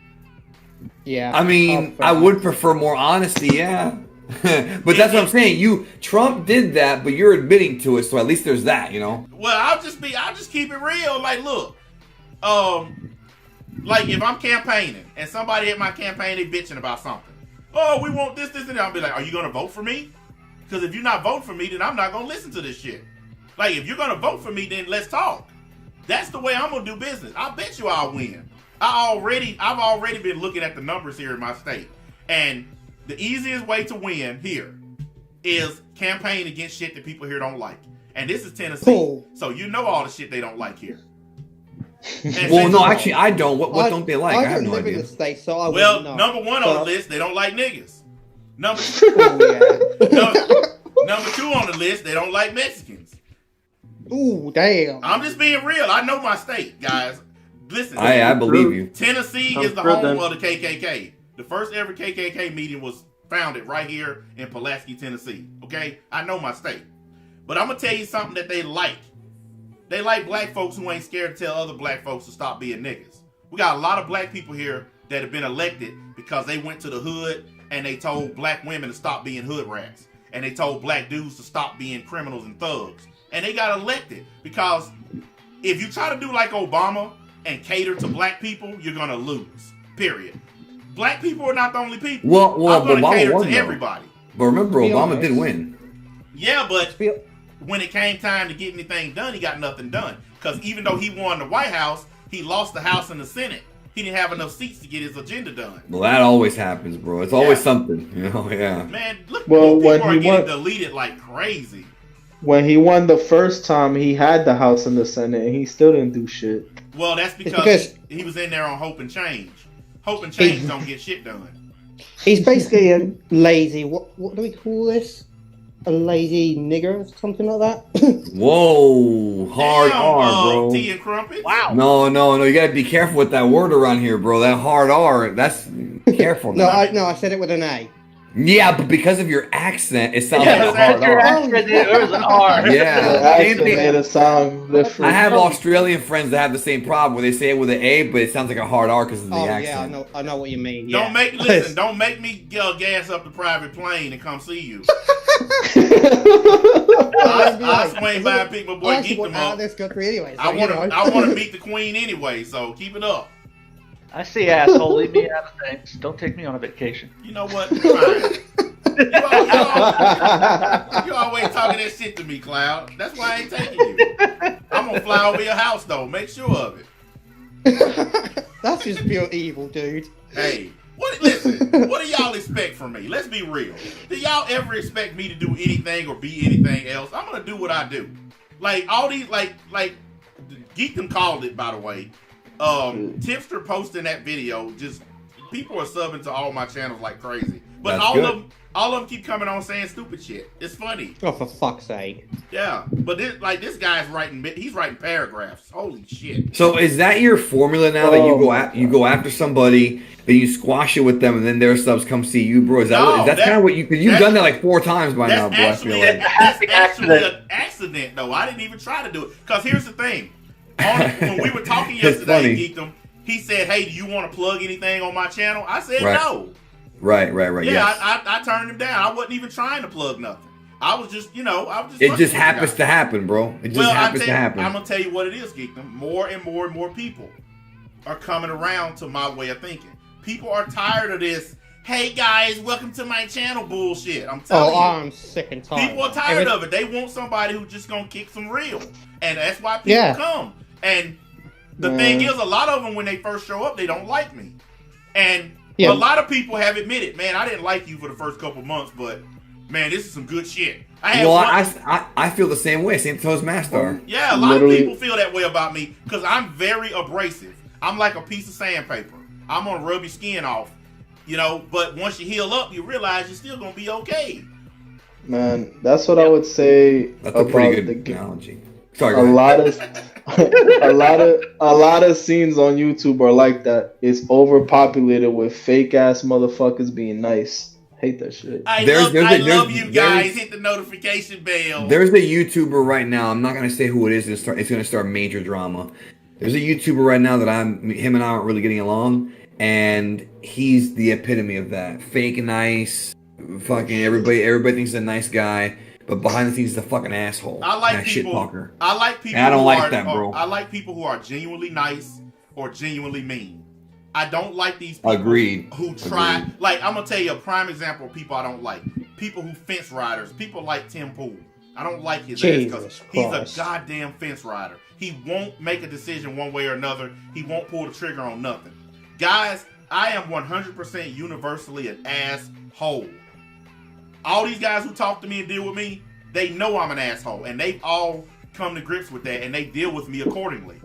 Yeah. I mean, I would prefer more honesty, yeah. But that's what I'm saying. Trump did that, but you're admitting to it, so at least there's that, you know. Well, I'll just keep it real. Like, look, like if I'm campaigning and somebody at my campaign they bitching about something. Oh, we want this, and that. I'll be like, are you gonna vote for me? Because if you're not voting for me, then I'm not gonna listen to this shit. Like, if you're gonna vote for me, then let's talk. That's the way I'm gonna do business. I bet you I'll win. I've already been looking at the numbers here in my state, and the easiest way to win here is campaign against shit that people here don't like. And this is Tennessee, Cool. So you know all the shit they don't like here. Well, no, actually, I don't. What don't they like? I have no live in idea. the state, so I well, wouldn't know. number one on the list, they don't like niggas. Number two on the list, they don't like Mexicans. Ooh, damn. I'm just being real. I know my state, guys. Listen, I believe you. Tennessee is the home of the KKK. The first ever KKK meeting was founded right here in Pulaski, Tennessee. Okay? I know my state. But I'm going to tell you something that they like. They like black folks who ain't scared to tell other black folks to stop being niggas. We got a lot of black people here that have been elected because they went to the hood and they told black women to stop being hood rats. And they told black dudes to stop being criminals and thugs. And they got elected because if you try to do like Obama and cater to black people, you're gonna lose. Period. Black people are not the only people. Well, I'm gonna Obama cater won, to though. everybody. But remember, Obama did win. Yeah, but when it came time to get anything done, he got nothing done. Because even though he won the White House, he lost the House and the Senate. He didn't have enough seats to get his agenda done. Well, that always happens, bro. It's always something, you know. Yeah. Man, look, Well, people when are he getting won- deleted like crazy. When he won the first time, he had the House and the Senate, and he still didn't do shit. Well, that's because he was in there on Hope and Change. Hope and Change don't get shit done. He's basically a lazy. What do we call this? A lazy nigger, something like that. Whoa, hard Damn, R, bro. Tea and crumpets. Wow. No, you gotta be careful with that word around here, bro. That hard R, that's careful. No, now. I said it with an A. Yeah, but because of your accent, it sounds Yeah, like a hard your R. accent, there's an R. Yeah, The same accent thing. made it sound different. I have Australian friends that have the same problem where they say it with an A, but it sounds like a hard R because of the Oh accent. yeah, I know what you mean. Yeah. Don't make me gas up the private plane and come see you. I swing by and pick my boy I actually Geekdom want out up. of this country anyway. So, I want to meet the queen anyway, so keep it up. I see, asshole. Leave me out of things. Don't take me on a vacation. You know what? Fine. You always talking that shit to me, Cloud. That's why I ain't taking you. I'm gonna fly over your house though. Make sure of it. That's just pure evil, dude. Hey, what do y'all expect from me? Let's be real. Do y'all ever expect me to do anything or be anything else? I'm gonna do what I do. Like all these, like Geekdom called it, by the way. Tipster posting that video, just people are subbing to all my channels like crazy. But That's all good. of them keep coming on saying stupid shit. It's funny. Oh, for fuck's sake. Yeah, but this guy's he's writing paragraphs. Holy shit. So is that your formula now that you go after somebody, then you squash it with them, and then their subs come see you, bro? Is that kind of what you've done that like 4 times by now, bro? I feel like. That's actually an accident, though. I didn't even try to do it. Because here's the thing. When we were talking yesterday, Geekdom, he said, "Hey, do you want to plug anything on my channel?" I said, "No." Right. Yeah, Yes. I turned him down. I wasn't even trying to plug nothing. I was just, It just happens to happen, bro. It just happens to happen. I'm gonna tell you what it is, Geekdom. More and more and more people are coming around to my way of thinking. People are tired of this. Hey guys, welcome to my channel bullshit. I'm telling you. I'm sick and tired. People are tired of it. They want somebody who's just gonna kick some real, and that's why people come. And the thing is, a lot of them when they first show up, they don't like me, and a lot of people have admitted, man, I didn't like you for the first couple months, but man, this is some good shit. I feel the same way. Same Toastmaster. Yeah, a lot of people feel that way about me because I'm very abrasive. I'm like a piece of sandpaper. I'm gonna rub your skin off, you know. But once you heal up, you realize you're still gonna be okay. Man, that's what I would say That's a about pretty the good game. analogy. Sorry, A go ahead. lot of a lot of scenes on YouTube are like that. It's overpopulated with fake ass motherfuckers being nice. Hate that shit. I There's- love you there's- guys. Hit the notification bell. There's a YouTuber right now. I'm not gonna say who it is. It's gonna start major drama. There's a YouTuber right now that him and I aren't really getting along, and he's the epitome of that. Fake nice, fucking everybody thinks he's a nice guy, but behind the scenes he's a fucking asshole. I like and a shit people. talker. I like people. And I don't who like are, that, bro. I like people who are genuinely nice or genuinely mean. I don't like these people Agreed. who try. Agreed. Like, I'm gonna tell you a prime example of people I don't like. People who fence riders. People like Tim Pool. I don't like his ass because Jesus he's Christ. a goddamn fence rider. He won't make a decision one way or another. He won't pull the trigger on nothing. Guys, I am 100% universally an asshole. All these guys who talk to me and deal with me, they know I'm an asshole, and they've all come to grips with that, and they deal with me accordingly.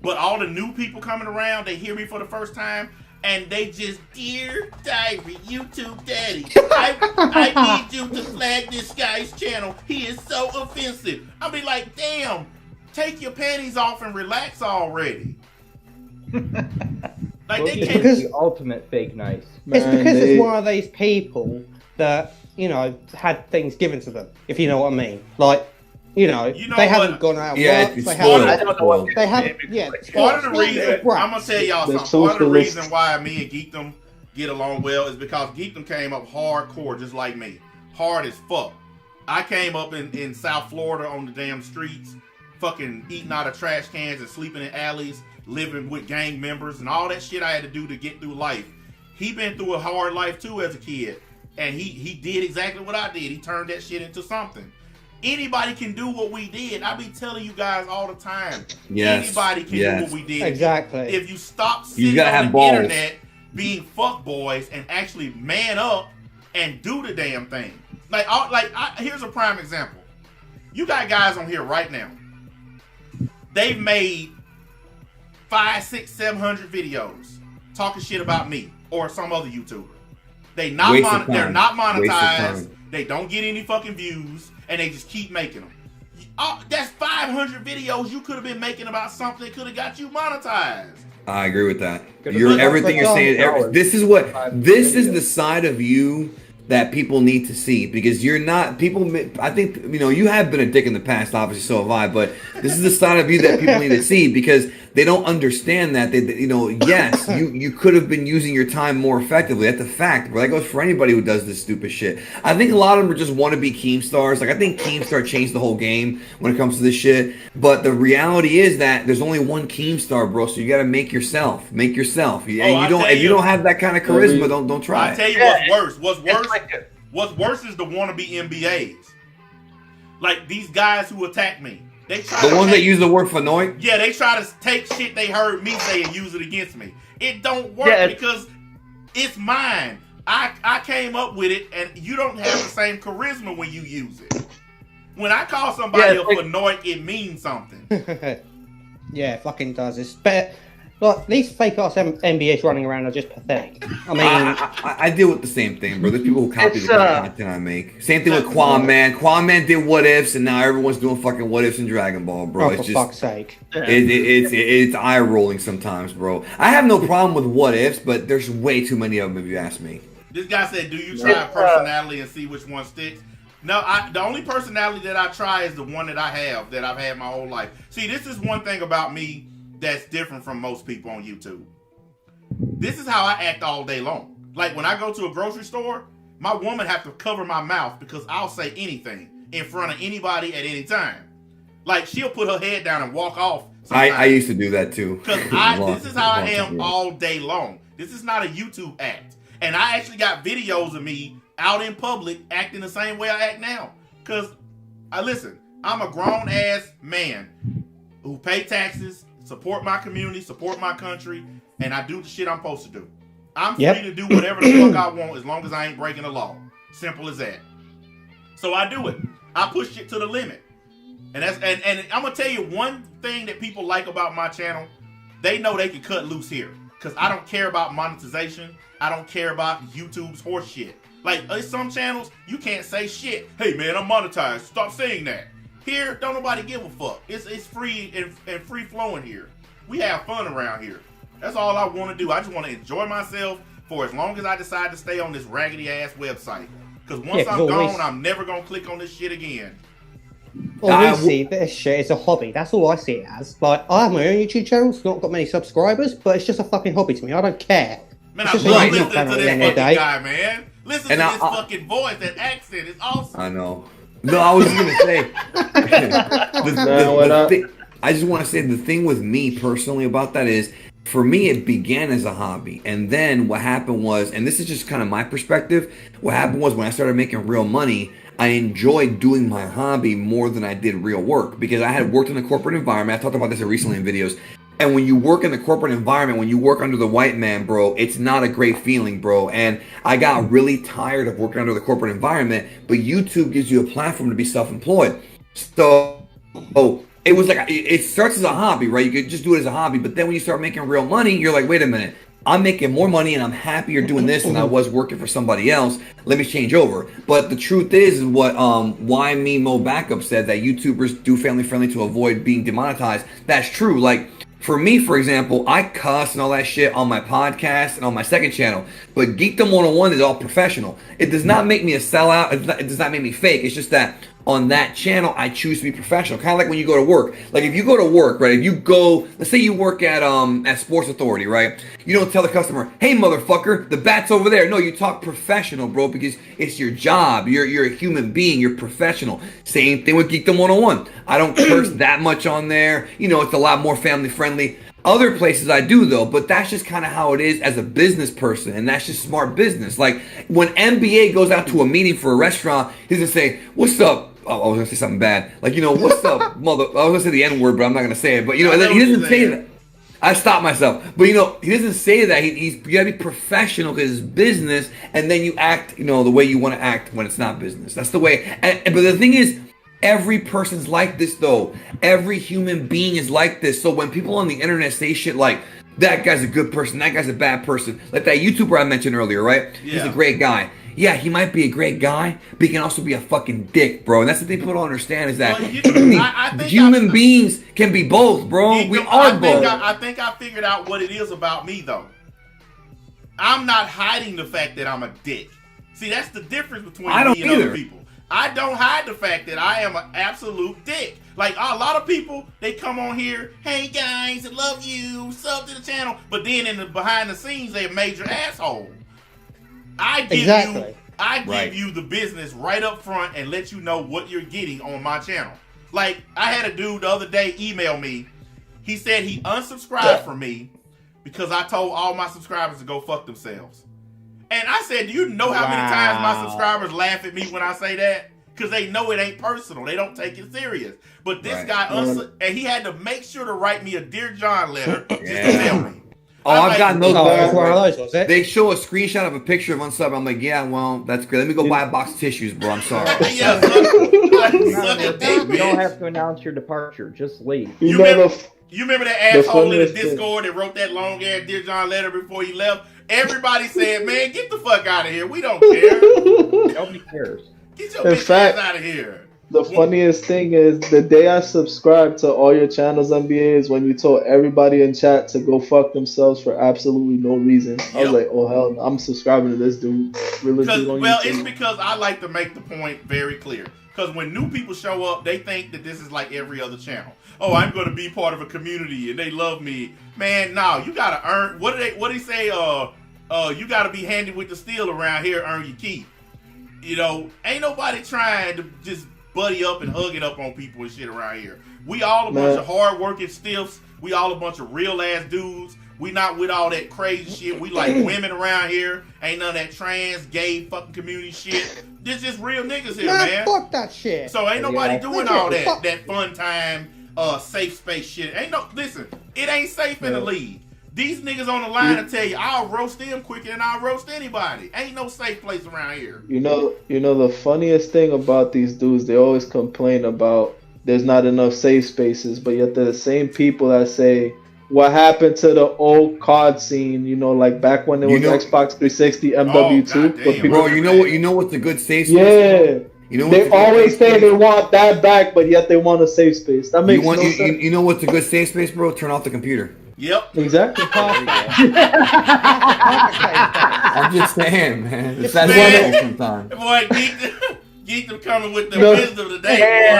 But all the new people coming around, they hear me for the first time, and they just, dear diary, YouTube daddy, I need you to flag this guy's channel. He is so offensive. I'll be like, damn, take your panties off and relax already. Like, they It's can't. Because- the ultimate fake nice. It's Man, because they- it's one of these people that, you know, had things given to them, if you know what I mean. Like, you know, You know they what? haven't gone out of Yeah, work, it's they spoiled. I haven't, don't know what they haven't, yeah. Part of the reason, Right. I'm gonna tell y'all The something. Part of the socialist- reason why me and Geekdom get along well is because Geekdom came up hardcore, just like me, hard as fuck. I came up in South Florida on the damn streets, fucking eating out of trash cans and sleeping in alleys, living with gang members and all that shit I had to do to get through life. He been through a hard life too as a kid, and he did exactly what I did. He turned that shit into something. Anybody can do what we did. I be telling you guys all the time. Yes. Anybody can Yes. do what we did. Exactly. If you stop sitting gotta on have the balls. internet being fuck boys and actually man up and do the damn thing. Here's a prime example. You got guys on here right now. They've made 500, 600, 700 videos talking shit about me or some other YouTuber. They're not Waste of time. Waste of monetized. time. They don't get any fucking views, and they just keep making them. That's 500 videos you could have been making about something that could have got you monetized. I agree with that. Could've You're been everything you're saying. $1,000. This is what this is videos. the side of you that people need to see because you're not people. I think you have been a dick in the past, obviously, so have I. But this is the side of you that people need to see because they don't understand that. Yes, you could have been using your time more effectively. That's a fact. But that goes for anybody who does this stupid shit. I think a lot of them are just wannabe Keemstars. Like I think Keemstar changed the whole game when it comes to this shit. But the reality is that there's only one Keemstar, bro. So you got to make yourself. Make yourself. And I tell if you you- don't have that kind of charisma, don't try. I tell you Yeah, what's worse. Like What's worse is the wannabe MBAs. Like these guys who attack me. They try The to ones that take- use the word fanoid. Yeah, they try to take shit they heard me say and use it against me. It don't work Yeah, because it's mine. I came up with it, and you don't have the same charisma when you use it. When I call somebody Yeah, a it's like- fanoid, it means something. Yeah, it fucking does. It's better. Like, these fake ass MBAs running around are just pathetic. I mean, I deal with the same thing, bro. There's people who copy It's, the kind of content I make. Same thing with Quan Man. Quan Man did what ifs, and now everyone's doing fucking what ifs in Dragon Ball, bro. oh, It's for just fuck's sake. it's eye rolling sometimes, bro. I have no problem with what ifs, but there's way too many of them if you ask me. This guy said, "Do you try personality and see which one sticks?" No, the only personality that I try is the one that I have, that I've had my whole life. See, this is one thing about me that's different from most people on YouTube. This is how I act all day long. Like when I go to a grocery store, my woman have to cover my mouth because I'll say anything in front of anybody at any time. Like she'll put her head down and walk off. I used to do that too. Because this is how I am all day long. This is not a YouTube act. And I actually got videos of me out in public acting the same way I act now. Because, listen, I'm a grown-ass man who pay taxes, support my community, support my country, and I do the shit I'm supposed to do. I'm free to do whatever the fuck I want as long as I ain't breaking the law. Simple as that. So I do it. I push it to the limit. And I'm gonna tell you one thing that people like about my channel. They know they can cut loose here. because I don't care about monetization. I don't care about YouTube's horse shit. Like, there's some channels, you can't say shit. Hey, man, I'm monetized. Stop saying that. Here, don't nobody give a fuck. It's free and free flowing here. We have fun around here. That's all I want to do. I just want to enjoy myself for as long as I decide to stay on this raggedy ass website. Because once I'm gone, I'm never going to click on this shit again. Well, we see this shit as a hobby. That's all I see it as. Like, I have my own YouTube channel. It's not got many subscribers, but it's just a fucking hobby to me. I don't care. Man, It's I just a love YouTube listening channel to at the this end of the fucking day. guy, man. Listen to this fucking voice, that accent. It's awesome. I know. No, I was just gonna say. I just want to say the thing with me personally about that is, for me, it began as a hobby, and then what happened was, and this is just kind of my perspective. What happened was when I started making real money, I enjoyed doing my hobby more than I did real work because I had worked in the corporate environment. I talked about this recently in videos. And when you work in the corporate environment, when you work under the white man, bro, it's not a great feeling, bro. And I got really tired of working under the corporate environment, but YouTube gives you a platform to be self-employed. So, it was like, it starts as a hobby, right? You could just do it as a hobby, but then when you start making real money, you're like, wait a minute, I'm making more money and I'm happier doing this than I was working for somebody else. Let me change over. But the truth is what Why Me Mo Backup said, that YouTubers do family friendly to avoid being demonetized. That's true. Like, for me, for example, I cuss and all that shit on my podcast and on my second channel. But Geekdom 101 is all professional. It does not make me a sellout. It does not make me fake. It's just that on that channel, I choose to be professional. Kind of like when you go to work. Like if you go to work, right? If you go, let's say you work at Sports Authority, right? You don't tell the customer, hey, motherfucker, the bat's over there. No, you talk professional, bro, because it's your job. You're a human being. You're professional. Same thing with Geekdom 101. I don't curse that much on there. You know, it's a lot more family friendly. Other places I do though, but that's just kind of how it is as a business person, and that's just smart business. Like when NBA goes out to a meeting for a restaurant, he's gonna say, "What's up?" Oh, I was gonna say something bad, like, you know, "What's up, mother?" I was gonna say the N word, but I'm not gonna say it. But you know, he doesn't say that. I stopped myself, but you know, he doesn't say that. You gotta be professional because it's business, and then you act, you know, the way you want to act when it's not business. That's the way. But the thing is, every person's like this though. Every human being is like this. So when people on the internet say shit like, that guy's a good person, that guy's a bad person, like that YouTuber I mentioned earlier, right? Yeah. He's a great guy. Yeah, he might be a great guy, but he can also be a fucking dick, bro. And that's the thing people don't understand is that human beings can be both, bro. We are both. I think I figured out what it is about me though. I'm not hiding the fact that I'm a dick. See, that's the difference between me and other people. I don't hide the fact that I am an absolute dick. Like a lot of people, they come on here, hey guys, I love you, sub to the channel, but then in the behind the scenes, they're a major asshole. I give you the business right up front and let you know what you're getting on my channel. Like I had a dude the other day email me. He said he unsubscribed from me because I told all my subscribers to go fuck themselves. And I said, do you know how many times my subscribers laugh at me when I say that? Because they know it ain't personal. They don't take it serious. But this guy, and he had to make sure to write me a Dear John letter just to tell me. Oh, I've gotten those. One of those, was it? They show a screenshot of a picture of unsub. I'm like, yeah, well, that's great. Let me go buy a box of tissues, bro. I'm sorry. You don't have to announce your departure. Just leave. You remember that asshole in the Discord that wrote that long ass Dear John letter before he left? Everybody said, man, get the fuck out of here. We don't care. Nobody cares. Get your bitch ass out of here. The funniest thing is the day I subscribed to all your channels, NBA, is when you told everybody in chat to go fuck themselves for absolutely no reason. I was like, oh hell, no, I'm subscribing to this dude. It's because I like to make the point very clear. Because when new people show up, they think that this is like every other channel. Oh, I'm going to be part of a community and they love me. Man, no, you got to earn. What do they say? You got to be handy with the steel around here, earn your keep. You know, ain't nobody trying to just buddy up and hug it up on people and shit around here. We all a bunch of hard-working stiffs. We all a bunch of real-ass dudes. We not with all that crazy shit. We like women around here. Ain't none of that trans, gay, fucking community shit. This just real niggas here, man. Fuck that shit. So ain't nobody doing all that fun time, safe space shit. Listen, it ain't safe in the league. These niggas on the line will tell you, I'll roast them quicker than I'll roast anybody. Ain't no safe place around here. You know the funniest thing about these dudes, they always complain about there's not enough safe spaces, but yet they're the same people that say what happened to the old COD scene, you know, like back when it was Xbox 360 MW2. But Bro, you know what's a good safe space? Yeah. You know they always say they want that back, but yet they want a safe space. That makes no sense. You know what's a good safe space, bro? Turn off the computer. Yep. Exactly. I'm just saying, man. It's that simple sometimes. Boy, Geek them coming with the wisdom today.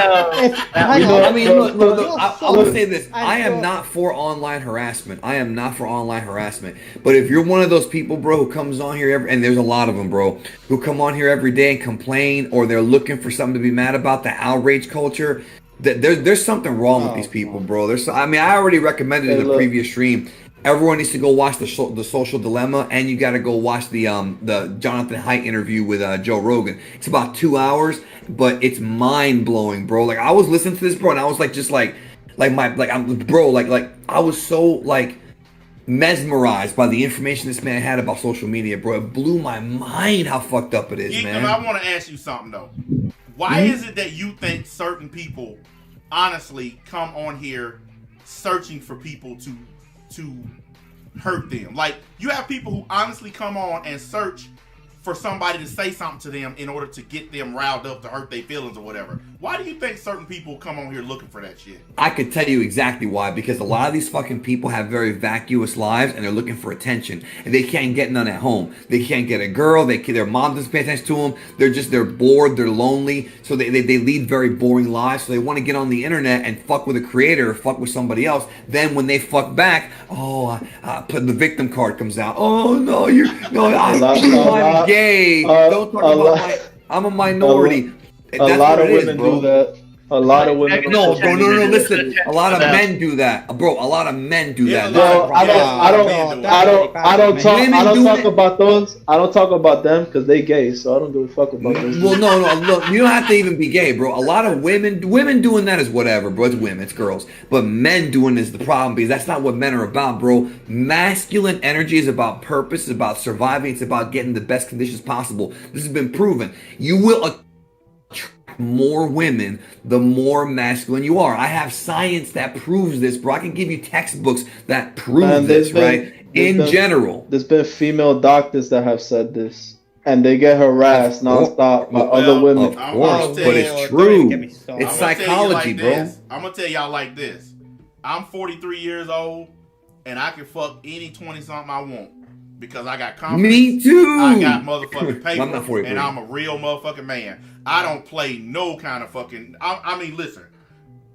I mean, look, I will say this. I am not for online harassment. But if you're one of those people, bro, who comes on here and there's a lot of them, bro, who come on here every day and complain, or they're looking for something to be mad about, the outrage culture, there's something wrong with these people, bro. I already recommended in the previous stream. Everyone needs to go watch the Social Dilemma, and you got to go watch the Jonathan Haidt interview with Joe Rogan. It's about 2 hours, but it's mind blowing, bro. Like I was listening to this, bro, and I was like, I was so mesmerized by the information this man had about social media, bro. It blew my mind how fucked up it is, man. I want to ask you something though. Why is it that you think certain people honestly come on here searching for people to hurt them? Like, you have people who honestly come on and search for somebody to say something to them in order to get them riled up to hurt their feelings or whatever. Why do you think certain people come on here looking for that shit? I could tell you exactly why. Because a lot of these fucking people have very vacuous lives and they're looking for attention. And they can't get none at home. They can't get a girl. Their mom doesn't pay attention to them. They're bored. They're lonely. So they lead very boring lives. So they want to get on the internet and fuck with a creator or fuck with somebody else. Then when they fuck back, the victim card comes out. Oh, no, I'm gay. Don't talk about I'm a minority. A lot of women do that. A lot of women. No, listen. A lot of men do that, bro. A lot of men do that. Well, I don't talk about those. I don't talk about them because they gay, so I don't give a fuck about those. Well, no. Look, you don't have to even be gay, bro. A lot of women doing that is whatever, bro. It's women, it's girls. But men doing this is the problem because that's not what men are about, bro. Masculine energy is about purpose, it's about surviving, it's about getting the best conditions possible. This has been proven. You will attract more women the more masculine you are. I have science that proves this, bro. I can give you textbooks that prove this, right? In general. There's been female doctors that have said this. And they get harassed nonstop by other women. Of course, but it's true. It's psychology, bro. I'm going to tell y'all like this. I'm 43 years old, and I can fuck any 20-something I want. Because I got confidence. Me too. I got motherfucking paper. I'm not 43. And I'm a real motherfucking man. I don't play no kind of fucking... I mean, listen.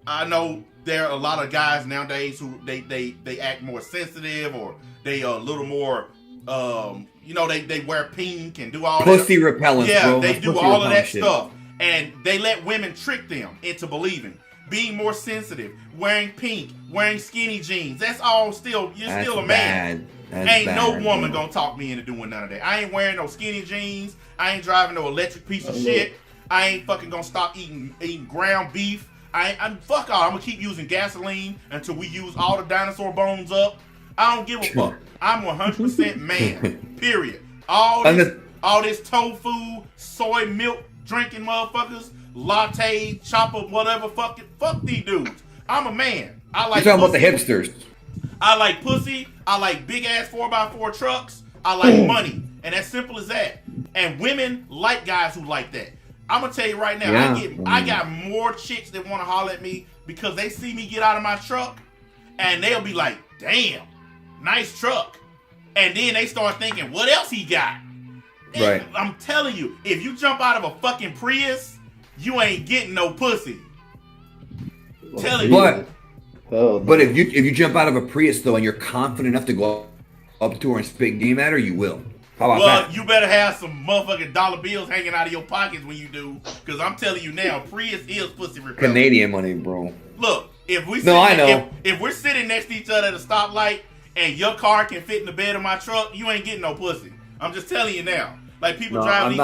I know there are a lot of guys nowadays who they act more sensitive, or they are a little more... they wear pink and do all pussy that. repellent, yeah, bro. they do all of that stuff. And they let women trick them into believing. Being more sensitive, wearing pink, wearing skinny jeans. That's all still... You're still a man. Ain't no woman gonna talk me into doing none of that. I ain't wearing no skinny jeans. I ain't driving no electric piece of shit. I ain't fucking gonna stop eating ground beef. Fuck all. I'm gonna keep using gasoline until we use all the dinosaur bones up. I don't give a fuck. I'm 100% man. Period. All this tofu, soy milk drinking motherfuckers, latte, chopper, whatever. Fuck these dudes. I'm a man. I like. You're talking about the hipsters. I like pussy. I like big ass 4x4 trucks. I like money. And as simple as that. And women like guys who like that. I'm gonna tell you right now, I got more chicks that want to holler at me because they see me get out of my truck and they'll be like, damn, nice truck. And then they start thinking, what else he got? And right. I'm telling you, if you jump out of a fucking Prius, you ain't getting no pussy. Telling you. But if you jump out of a Prius though and you're confident enough to go up to her and spit game at her, you will. How about that? You better have some motherfucking dollar bills hanging out of your pockets when you do, because I'm telling you now, Prius is pussy repellent. Canadian money, bro. Look, if we're sitting next to each other at a stoplight and your car can fit in the bed of my truck, you ain't getting no pussy. I'm just telling you now. Like people driving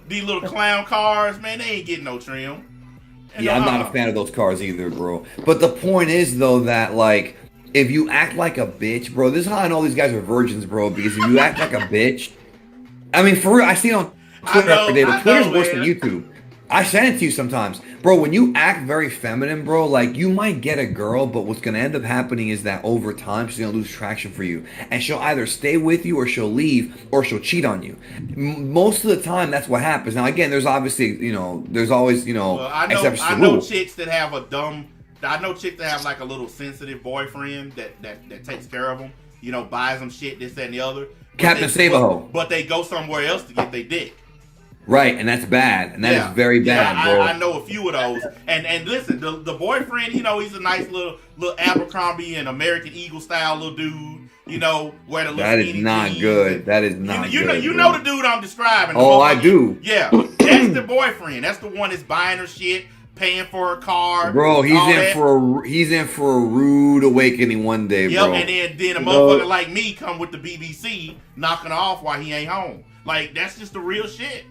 these little clown cars, man, they ain't getting no trim. Yeah, I'm not a fan of those cars either, bro. But the point is, though, that, like, if you act like a bitch, bro, this is how I know these guys are virgins, bro, because if you act like a bitch, I mean, for real, I see it on Twitter every day, but Twitter's worse than YouTube. I send it to you sometimes, bro. When you act very feminine, bro, like you might get a girl, but what's gonna end up happening is that over time she's gonna lose traction for you, and she'll either stay with you or she'll leave or she'll cheat on you. Most of the time, that's what happens. Now, again, there's obviously, there's always, Well, I exceptions to the know rule. chicks that have a dumb. I know chicks that have like a little sensitive boyfriend that takes care of them. Buys them shit, this, that, and the other. But Captain Save-A-Ho. But they go somewhere else to get their dick. Right, and that's bad, and that is very bad, bro. I know a few of those. And listen, the boyfriend, he's a nice little Abercrombie and American Eagle style little dude. Wear the little That is skinny not jeans good. and- That is not good. You bro. know the dude I'm describing. the Oh, I motherfucker- do. Yeah, that's the boyfriend. That's the one that's buying her shit, paying for her car. Bro, he's all in that. for a rude awakening one day, Yep, bro. and then a motherfucker like me come with the BBC knocking her off while he ain't home. Like, that's just the real shit.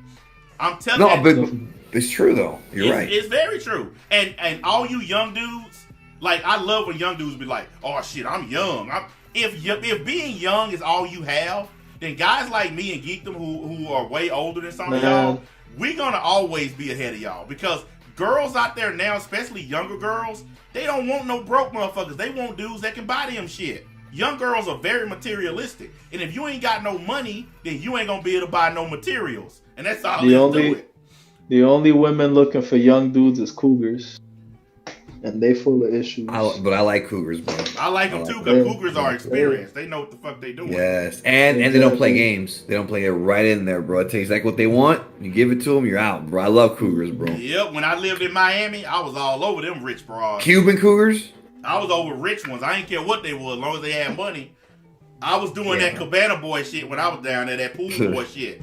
I'm telling No, you. but it's true though. You're right. It's very true. And all you young dudes, like, I love when young dudes be like, oh shit, I'm young. If being young is all you have, then guys like me and Geekdom who are way older than some of y'all, we're gonna always be ahead of y'all. Because girls out there now, especially younger girls, they don't want no broke motherfuckers. They want dudes that can buy them shit. Young girls are very materialistic. And if you ain't got no money, then you ain't gonna be able to buy no materials. And that's all do it. The only women looking for young dudes is cougars, and they full of issues. But I like cougars, bro. I like them too, because cougars are experienced. They know what the fuck they doing. Yes, and they don't play games. They don't play it right in there, bro. It takes like what they want. You give it to them, you're out, bro. I love cougars, bro. Yep, when I lived in Miami, I was all over them rich bras. Cuban cougars? I was over rich ones. I didn't care what they were, as long as they had money. I was doing that Cabana boy shit when I was down there, that pool boy shit.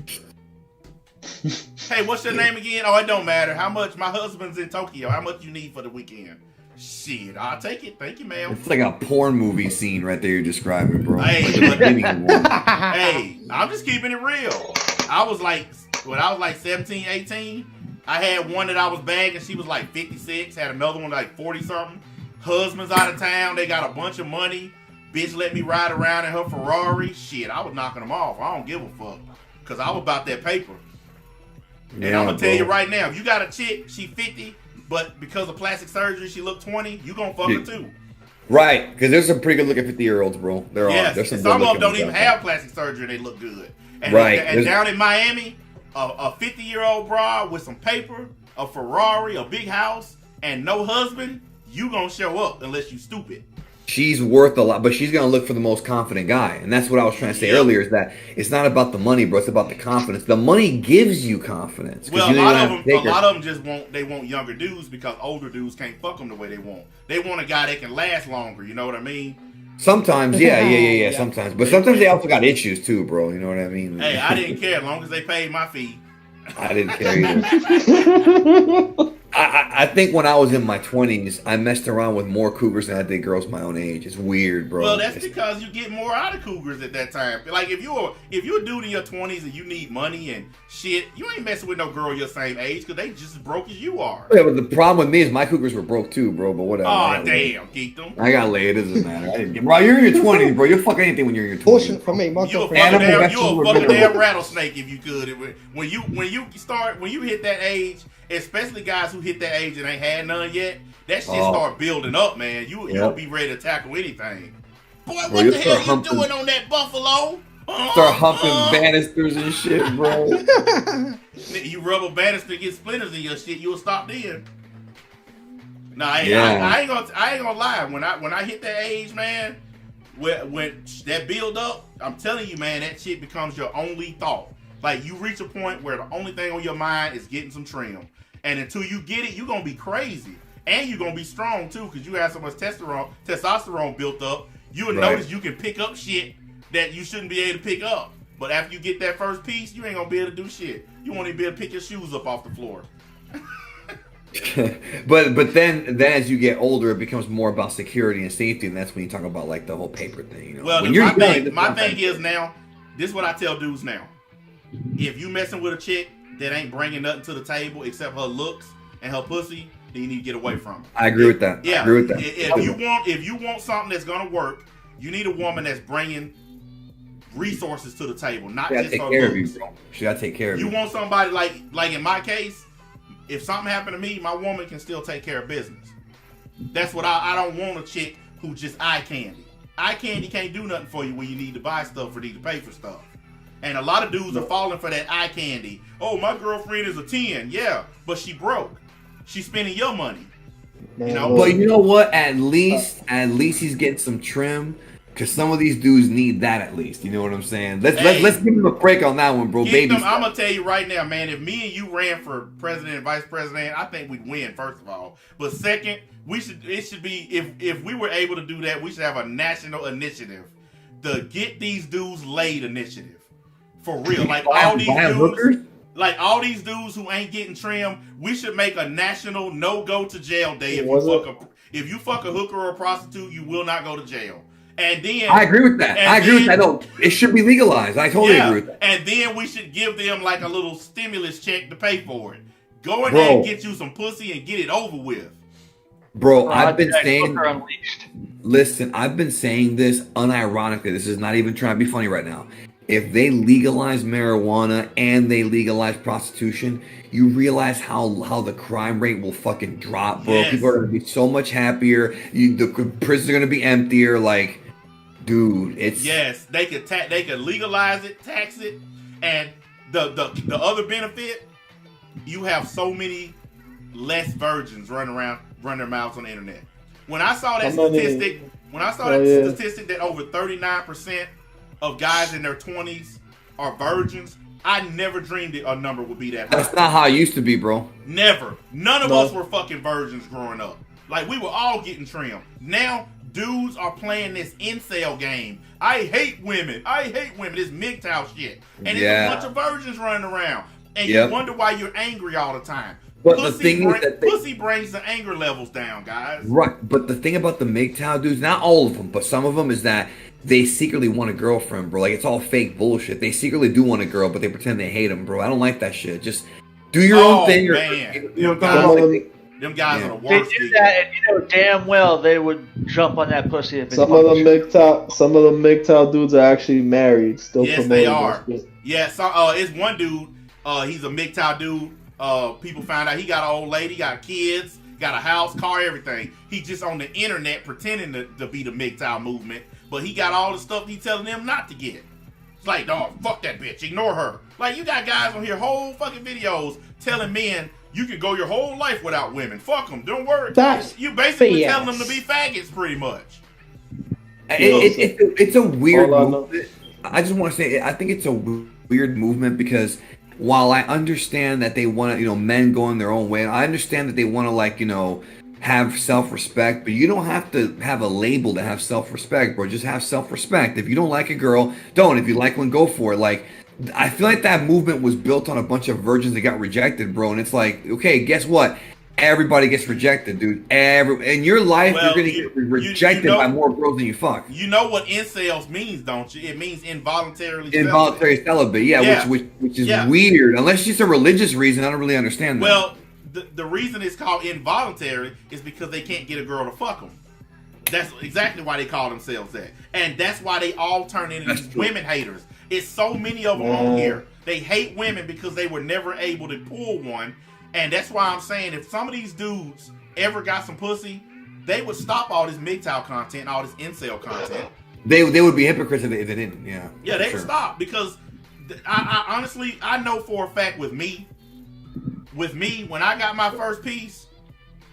Hey, what's your name again? Oh, it don't matter. How much? My husband's in Tokyo. How much you need for the weekend? Shit, I'll take it. Thank you, ma'am. It's like a porn movie scene right there you're describing, bro. Hey, Like a living room. Hey, I'm just keeping it real. I was like, when I was like 17, 18, I had one that I was bagging. She was like 56. Had another one like 40-something. Husband's out of town. They got a bunch of money. Bitch let me ride around in her Ferrari. Shit, I was knocking them off. I don't give a fuck. Because I was about that paper. And I'm going to tell you right now, if you got a chick, she 50, but because of plastic surgery, she look 20, you going to fuck her too. Right, because there's some pretty good looking 50-year-olds, bro. There Yes, are. There's some good of them looking don't ones even out have plastic surgery and they look good. And, Right. and down in Miami, a 50-year-old broad with some paper, a Ferrari, a big house, and no husband, you going to show up unless you stupid. She's worth a lot, but she's gonna look for the most confident guy, and that's what I was trying to say earlier. Is that it's not about the money, bro. It's about the confidence. The money gives you confidence. Well, a lot of them just want younger dudes because older dudes can't fuck them the way they want. They want a guy that can last longer. You know what I mean? Sometimes, yeah. Sometimes, but sometimes they also got issues too, bro. You know what I mean? Hey, I didn't care as long as they paid my fee. I didn't care either. I think when I was in my 20s, I messed around with more cougars than I did girls my own age. It's weird, bro. Well, that's because you get more out of cougars at that time. Like if you're a dude in your 20s and you need money and shit, you ain't messing with no girl your same age because they just as broke as you are. Yeah, but the problem with me is my cougars were broke too, bro. But whatever. Oh damn, geek them. I got laid. It doesn't matter. Bro, you're in your 20s, bro. You'll fuck anything when you're in your 20s. Fortunate for me, my You a girlfriend. fucking damn rattlesnake if you could. When you hit that age, especially guys who hit that age and ain't had none yet, that shit start building up, man. You'll be ready to tackle anything. Boy, what the hell you doing on that buffalo? Start humping banisters and shit, bro. You rub a banister, get splinters in your shit, you'll stop then. Nah, I ain't gonna lie. When I hit that age, man, when that build up, I'm telling you, man, that shit becomes your only thought. Like you reach a point where the only thing on your mind is getting some trim, and until you get it, you're gonna be crazy, and you're gonna be strong too, because you have so much testosterone built up. You will notice you can pick up shit that you shouldn't be able to pick up. But after you get that first piece, you ain't gonna be able to do shit. You won't even be able to pick your shoes up off the floor. but then as you get older, it becomes more about security and safety, and that's when you talk about like the whole paper thing. You know? Well, when my thing is now, this is what I tell dudes now. If you messing with a chick that ain't bringing nothing to the table except her looks and her pussy, then you need to get away from her. I agree with that. Yeah, I agree with that. If you want something that's gonna work, you need a woman that's bringing resources to the table, not just her looks. She gotta take care of you. You want somebody like in my case, if something happened to me, my woman can still take care of business. That's what I don't want a chick who just eye candy. Eye candy can't do nothing for you when you need to buy stuff or need to pay for stuff. And a lot of dudes are falling for that eye candy. Oh, my girlfriend is a 10. Yeah, but she broke. She's spending your money. You know? But you know what? At least he's getting some trim. Because some of these dudes need that at least. You know what I'm saying? Let's give him a break on that one, bro. Baby. I'm gonna tell you right now, man. If me and you ran for president and vice president, I think we'd win. First of all, but second, it should be if we were able to do that, we should have a national initiative, the Get These Dudes Laid initiative, for real. Like all these dudes, like all these dudes who ain't getting trimmed, we should make a national no go to jail day. If you fuck a hooker or a prostitute, you will not go to jail. And then I agree with that. No, it should be legalized. I totally agree with that. And then we should give them like a little stimulus check to pay for it. Go in there and get you some pussy and get it over with. Bro, I've been saying. Listen, I've been saying this unironically. This is not even trying to be funny right now. If they legalize marijuana and they legalize prostitution, you realize how the crime rate will fucking drop, bro. Yes. People are gonna be so much happier. The prisons are gonna be emptier. Like, dude, it's they could legalize it, tax it, and the other benefit, you have so many less virgins running their mouths on the internet. When I saw that statistic, statistic that over 39% of guys in their 20s are virgins, I never dreamed a number would be that high. That's not how it used to be, bro. Never. None of us were fucking virgins growing up. Like, we were all getting trimmed. Now, dudes are playing this incel game. I hate women. This MGTOW shit. And it's a bunch of virgins running around. And you wonder why you're angry all the time. But the thing is that pussy brings the anger levels down, guys. Right. But the thing about the MGTOW dudes, not all of them, but some of them, is that they secretly want a girlfriend, bro. Like, it's all fake bullshit. They secretly do want a girl, but they pretend they hate them, bro. I don't like that shit. Just do your own thing. Them guys are the worst. They do that, and you know damn well they would jump on that pussy if some of the MGTOW dudes are actually married. Still, yes, they are. Yeah, so it's one dude. He's a MGTOW dude. People found out he got an old lady, got kids, got a house, car, everything. He's just on the internet pretending to be the MGTOW movement, but he got all the stuff he's telling them not to get. It's like, dog, fuck that bitch, ignore her. Like, you got guys on here, whole fucking videos telling men you can go your whole life without women. Fuck them, don't worry. You basically telling them to be faggots, pretty much. It's a weird movement. I just want to say, I think it's a weird movement because while I understand that they want to, men going their own way, I understand that they want to, have self-respect, but you don't have to have a label to have self-respect, bro. Just have self-respect. If you don't like a girl, don't. If you like one, go for it. Like, I feel like that movement was built on a bunch of virgins that got rejected, bro. And it's like, okay, guess what? Everybody gets rejected, dude. In your life, you're going to get rejected by more girls than you fuck. You know what incels means, don't you? It means involuntary celibate. Yeah, which is weird. Unless it's a religious reason, I don't really understand that. Well, the reason it's called involuntary is because they can't get a girl to fuck them. That's exactly why they call themselves that. And that's why they all turn into these women haters. It's so many of them on here. They hate women because they were never able to pull one. And that's why I'm saying if some of these dudes ever got some pussy, they would stop all this MGTOW content, all this incel content. They would be hypocrites if they didn't. Yeah. Yeah, they would stop because I honestly, I know for a fact with me, when I got my first piece,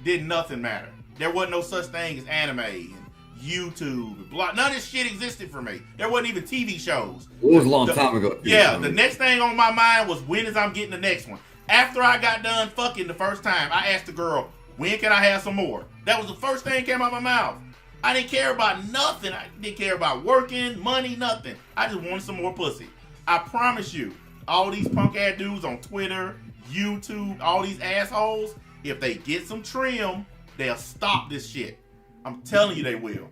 did nothing matter. There wasn't no such thing as anime and YouTube. None of this shit existed for me. There wasn't even TV shows. It was a long time ago. Yeah, the next thing on my mind was when is I'm getting the next one. After I got done fucking the first time, I asked the girl, when can I have some more? That was the first thing that came out of my mouth. I didn't care about nothing. I didn't care about working, money, nothing. I just wanted some more pussy. I promise you, all these punk ass dudes on Twitter, YouTube, all these assholes, if they get some trim, they'll stop this shit. I'm telling you they will.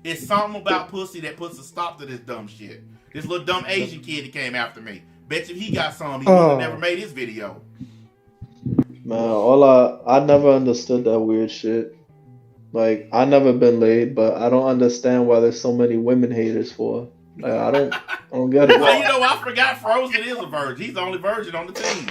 It's something about pussy that puts a stop to this dumb shit. This little dumb Asian kid that came after me. Bet you if he got some, he would have never made his video. Man, I never understood that weird shit. Like, I never been laid, but I don't understand why there's so many women haters for. Like, I don't get it. Well, I forgot Frozen is a virgin. He's the only virgin on the team.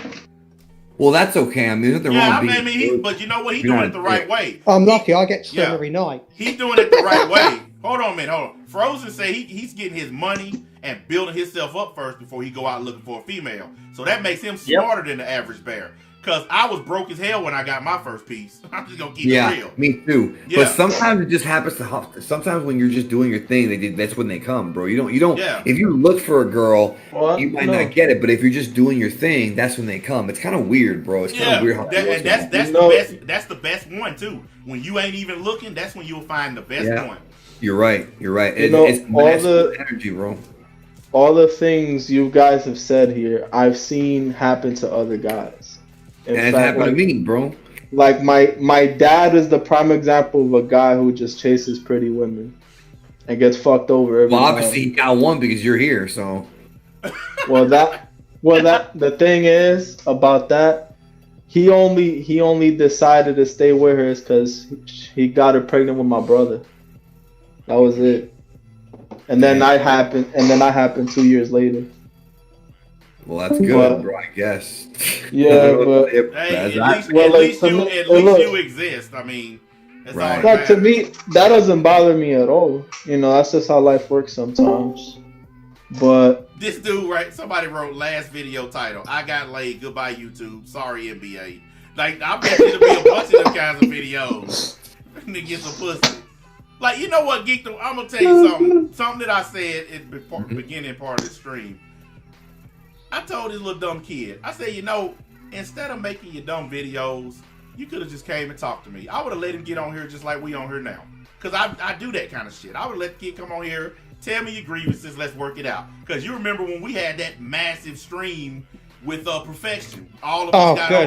Well, that's okay. I mean, there's nothing wrong with being. But you know what? He's You're doing not it the right dick. way. I'm lucky. I get trim Yeah. every night. He's doing it the right way. Hold on a minute. Hold on. Frozen say he's getting his money and building himself up first before he go out looking for a female. So that makes him smarter than the average bear. Because I was broke as hell when I got my first piece. I'm just going to keep it real. Me too. Yeah. But sometimes it just happens to. Sometimes when you're just doing your thing, that's when they come, bro. You don't. Yeah. If you look for a girl, Well, you might no. not get it. But if you're just doing your thing, that's when they come. It's kind of weird, bro. It's kind of weird how that works. That's the best one too. When you ain't even looking, that's when you'll find the best one. You're right. It's all masculine energy, bro. All the things you guys have said here, I've seen happen to other guys. In And it's fact, happened to me, bro. Like my dad is the prime example of a guy who just chases pretty women and gets fucked over every Well, time. obviously he got one because you're here. So. The thing is about that, he only decided to stay with her because he got her pregnant with my brother. That was it. And then I happened 2 years later. Well, that's good, bro. I guess. Yeah, but Hey, at least you exist. I mean, that's all that to me, that doesn't bother me at all. You know, that's just how life works sometimes. But this dude, right? Somebody wrote last video title. I got laid. Goodbye, YouTube. Sorry, NBA. Like, I bet there'll be a bunch of them kinds of videos to get some pussy. Like, you know what, Geek? I'm gonna tell you something. Something that I said in the beginning part of the stream. I told this little dumb kid. I said, you know, instead of making your dumb videos, you could have just came and talked to me. I would have let him get on here just like we on here now. Because I do that kind of shit. I would let the kid come on here, tell me your grievances, let's work it out. Because you remember when we had that massive stream with Perfection. All of us got on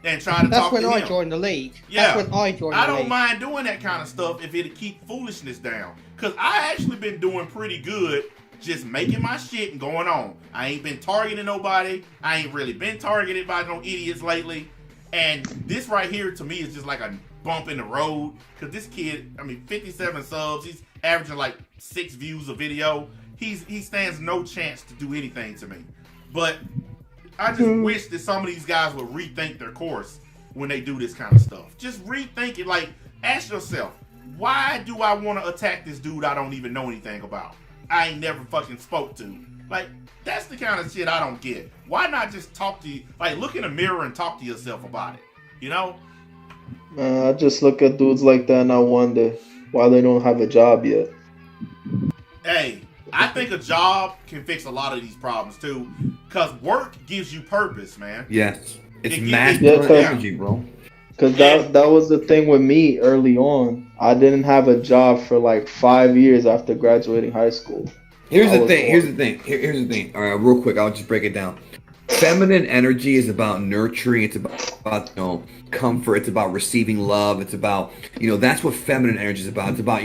and that's when I him. joined the league. Yeah. That's when I joined the league. I don't mind doing that kind of stuff if it'll keep foolishness down. Because I actually been doing pretty good just making my shit and going on. I ain't been targeting nobody. I ain't really been targeted by no idiots lately. And this right here to me is just like a bump in the road. Because this kid, 57 subs. He's averaging like 6 views a video. He stands no chance to do anything to me. But I just wish that some of these guys would rethink their course when they do this kind of stuff. Just rethink it. Like, ask yourself, why do I want to attack this dude I don't even know anything about? I ain't never fucking spoke to. Like, that's the kind of shit I don't get. Why not just talk to you? Like, look in the mirror and talk to yourself about it. You know? I just look at dudes like that and I wonder why they don't have a job yet. Hey, I think a job can fix a lot of these problems too. Because work gives you purpose, man. Yes. It's It- masculine Yeah, energy, bro. Because that was the thing with me early on. I didn't have a job for like 5 years after graduating high school. Here's the thing. All right, real quick, I'll just break it down. Feminine energy is about nurturing. It's about comfort. It's about receiving love. It's about, that's what feminine energy is about. It's about,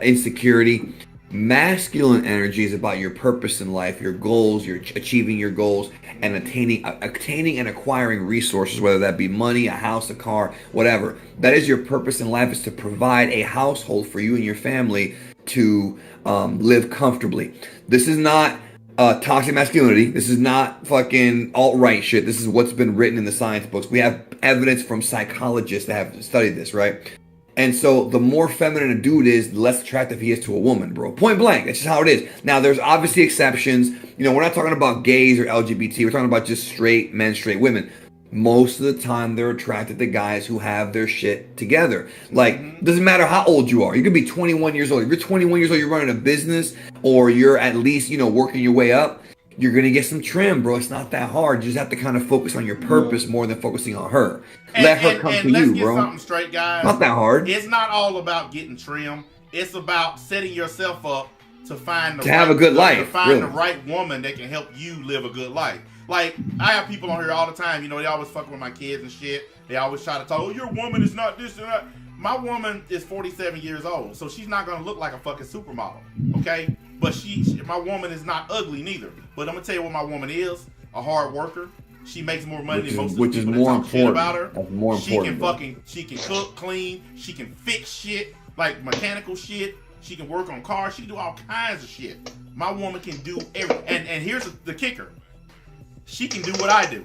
insecurity. Masculine energy is about your purpose in life, your goals, your achieving your goals, and attaining and acquiring resources, whether that be money, a house, a car, whatever. That is your purpose in life, is to provide a household for you and your family to live comfortably. This is not toxic masculinity. This is not fucking alt-right shit. This is what's been written in the science books. We have evidence from psychologists that have studied this, right? And so the more feminine a dude is, the less attractive he is to a woman, bro. Point blank. That's just how it is. Now, there's obviously exceptions. We're not talking about gays or LGBT. We're talking about just straight men, straight women. Most of the time, they're attracted to guys who have their shit together. Like, doesn't matter how old you are. You could be 21 years old. If you're 21 years old, you're running a business, or you're at least, working your way up, you're going to get some trim, bro. It's not that hard. You just have to kind of focus on your purpose more than focusing on her. Let her come to you, bro. Let's get something straight, guys. Not that hard. It's not all about getting trim. It's about setting yourself up to find the have a good life. To find the right woman that can help you live a good life. Like, I have people on here all the time. They always fuck with my kids and shit. They always try to talk, your woman is not this and that. My woman is 47 years old, so she's not gonna look like a fucking supermodel, okay? But my woman is not ugly neither. But I'm gonna tell you what my woman is: a hard worker. She makes more money than most of the people that talk shit about her. That's more important. She can cook, clean. She can fix shit, like mechanical shit. She can work on cars. She can do all kinds of shit. My woman can do everything. And here's the kicker: she can do what I do.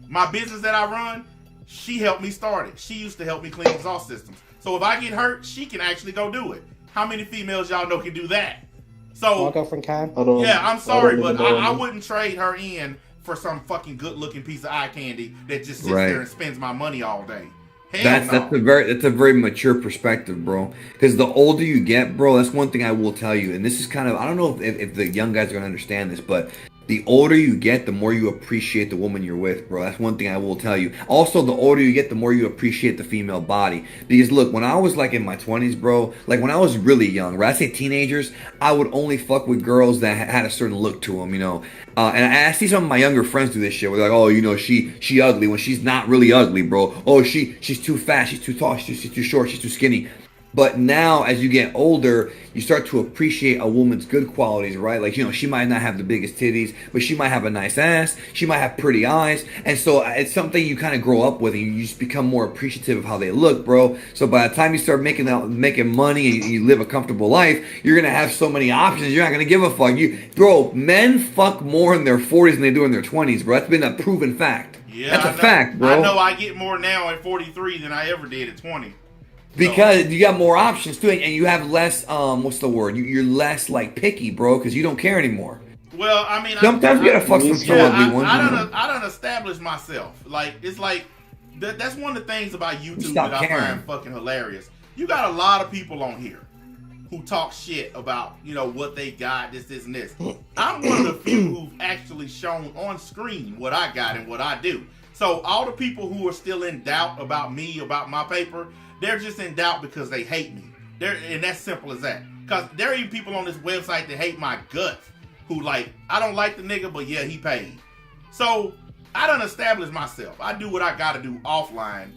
My business that I run, she helped me start it. She used to help me clean exhaust systems. So if I get hurt, she can actually go do it. How many females y'all know can do that? So My girlfriend can. yeah, I'm sorry, I don't but even know. I wouldn't trade her in for some fucking good-looking piece of eye candy that just sits Right. there and spends my money all day. Hell That's no. that's a very mature perspective, bro. Because the older you get, bro, that's one thing I will tell you. And this is kind of, I don't know if the young guys are gonna understand this, but the older you get, the more you appreciate the woman you're with, bro. That's one thing I will tell you. Also, the older you get, the more you appreciate the female body. Because look, when I was like in my 20s, bro, like when I was really young, when I say teenagers, I would only fuck with girls that had a certain look to them, you know. And I see some of my younger friends do this shit. Where they're like, oh, you know, she ugly when she's not really ugly, bro. Oh, she's too fat, she's too tall, she's too short, she's too skinny. But now, as you get older, you start to appreciate a woman's good qualities, right? Like, you know, she might not have the biggest titties, but she might have a nice ass. She might have pretty eyes. And so it's something you kind of grow up with, and you just become more appreciative of how they look, bro. So by the time you start making money and you live a comfortable life, you're going to have so many options. You're not going to give a fuck. Bro, men fuck more in their 40s than they do in their 20s, bro. That's been a proven fact. Yeah, That's I a know- fact, bro. I know I get more now at 43 than I ever did at 20. Because you got more options too, and you have less. What's the word? You're less like picky, bro, because you don't care anymore. Well, I mean, Sometimes you gotta fuck some ugly ones. you know? I done established myself. Like, it's like, that's one of the things about YouTube Stop that I caring. find fucking hilarious. You got a lot of people on here who talk shit about, you know, what they got, this, and this. I'm one of the few who've actually shown on screen what I got and what I do. So all the people who are still in doubt about me, about my paper, they're just in doubt because they hate me. And that's simple as that. Because there are even people on this website that hate my guts who like, I don't like the nigga, but yeah, he paid. So I done established myself. I do what I gotta do offline.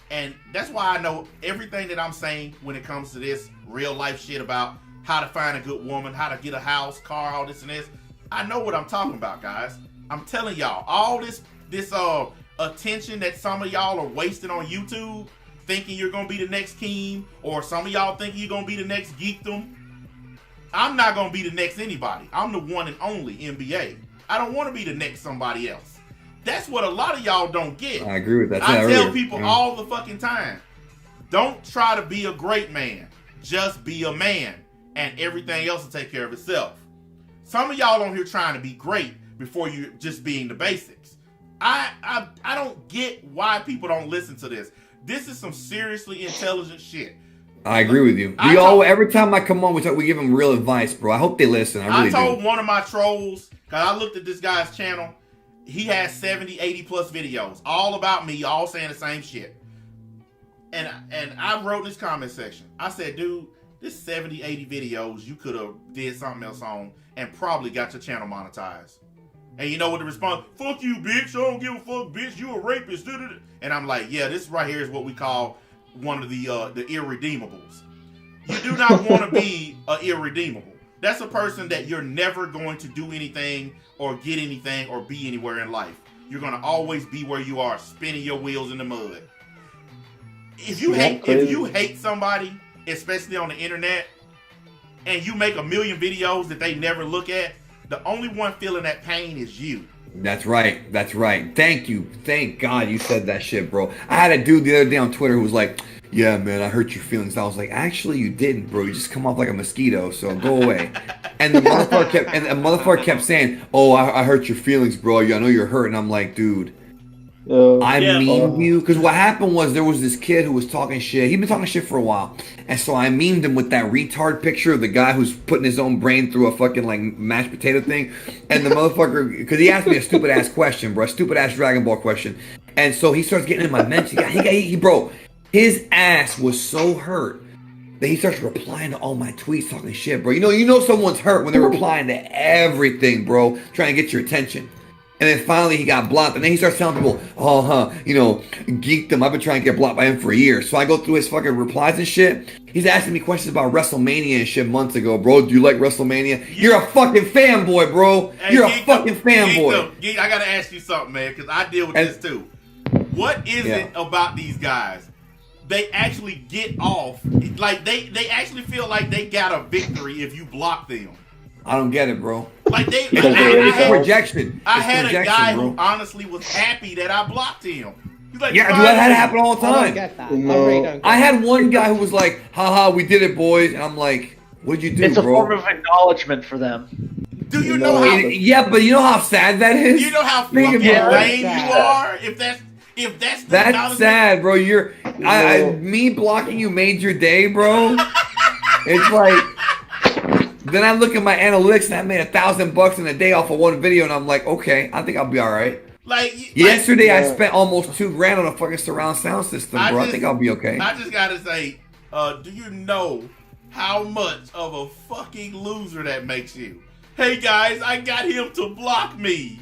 And that's why I know everything that I'm saying when it comes to this real life shit about how to find a good woman, how to get a house, car, all this and this. I know what I'm talking about, guys. I'm telling y'all, all this attention that some of y'all are wasting on YouTube, thinking you're gonna be the next Keem, or some of y'all thinking you're gonna be the next Geekdom. I'm not gonna be the next anybody. I'm the one and only NBA. I don't want to be the next somebody else. That's what a lot of y'all don't get. I agree with that. I Yeah, tell earlier. people Yeah. all the fucking time, don't try to be a great man. Just be a man, and everything else will take care of itself. Some of y'all on here trying to be great before you just being the basics. I don't get why people don't listen to this. This is some seriously intelligent shit. I agree with you. Every time I come on, we give them real advice, bro. I hope they listen. I I really told do. one of my trolls, because I looked at this guy's channel, he has 70, 80 plus videos, all about me, all saying the same shit. And I wrote in this comment section, I said, dude, this 70, 80 videos you could have did something else on and probably got your channel monetized. And you know what the response? Fuck you, bitch. I don't give a fuck, bitch. You a rapist. And I'm like, yeah, this right here is what we call one of the irredeemables. You do not want to be a irredeemable. That's a person that you're never going to do anything or get anything or be anywhere in life. You're going to always be where you are, spinning your wheels in the mud. If you hate somebody, especially on the internet, and you make 1 million videos that they never look at, the only one feeling that pain is you. That's right. That's right. Thank you. Thank God you said that shit, bro. I had a dude the other day on Twitter who was like, yeah, man, I hurt your feelings. I was like, actually, you didn't, bro. You just come off like a mosquito, so go away. And the motherfucker kept saying, oh, I hurt your feelings, bro. I know you're hurt. And I'm like, dude, I memed you. Because what happened was there was this kid who was talking shit. He'd been talking shit for a while. And so I memed him with that retard picture of the guy who's putting his own brain through a fucking like mashed potato thing. And the motherfucker, because he asked me a stupid ass question, bro. A stupid ass Dragon Ball question. And so he starts getting in my mentions. Bro, his ass was so hurt that he starts replying to all my tweets talking shit, bro. You know someone's hurt when they're replying to everything, bro, trying to get your attention. And then finally he got blocked. And then he starts telling people, Geekdom, I've been trying to get blocked by him for years. So I go through his fucking replies and shit. He's asking me questions about WrestleMania and shit months ago, bro. Do you like WrestleMania? You're a fucking fanboy, bro. Hey, You're a fucking fanboy. I gotta ask you something, man, because I deal with this too. What is it about these guys? They actually get off, like they actually feel like they got a victory if you block them. I don't get it, bro. Like they, Because I, they're I already had, projection. I It's had a projection, guy bro. who honestly was happy that I blocked him. He's like, Yeah, dude, that happen all the I don't time. get that. No. I really don't get I that. had one guy who was like, haha, we did it, boys. And I'm like, what'd you do, It's a bro? form of acknowledgement for them. Do you know how? Yeah, but you know how sad that is? You know how Think fucking about it. lame you are? If that's the That's acknowledgement- sad, bro. Me blocking you made your day, bro. It's like, then I look at my analytics and I made $1,000 in a day off of one video, and I'm like, okay, I think I'll be all right. Yesterday I spent almost $2,000 on a fucking surround sound system, bro. I think I'll be okay. I just gotta say, do you know how much of a fucking loser that makes you? Hey guys, I got him to block me.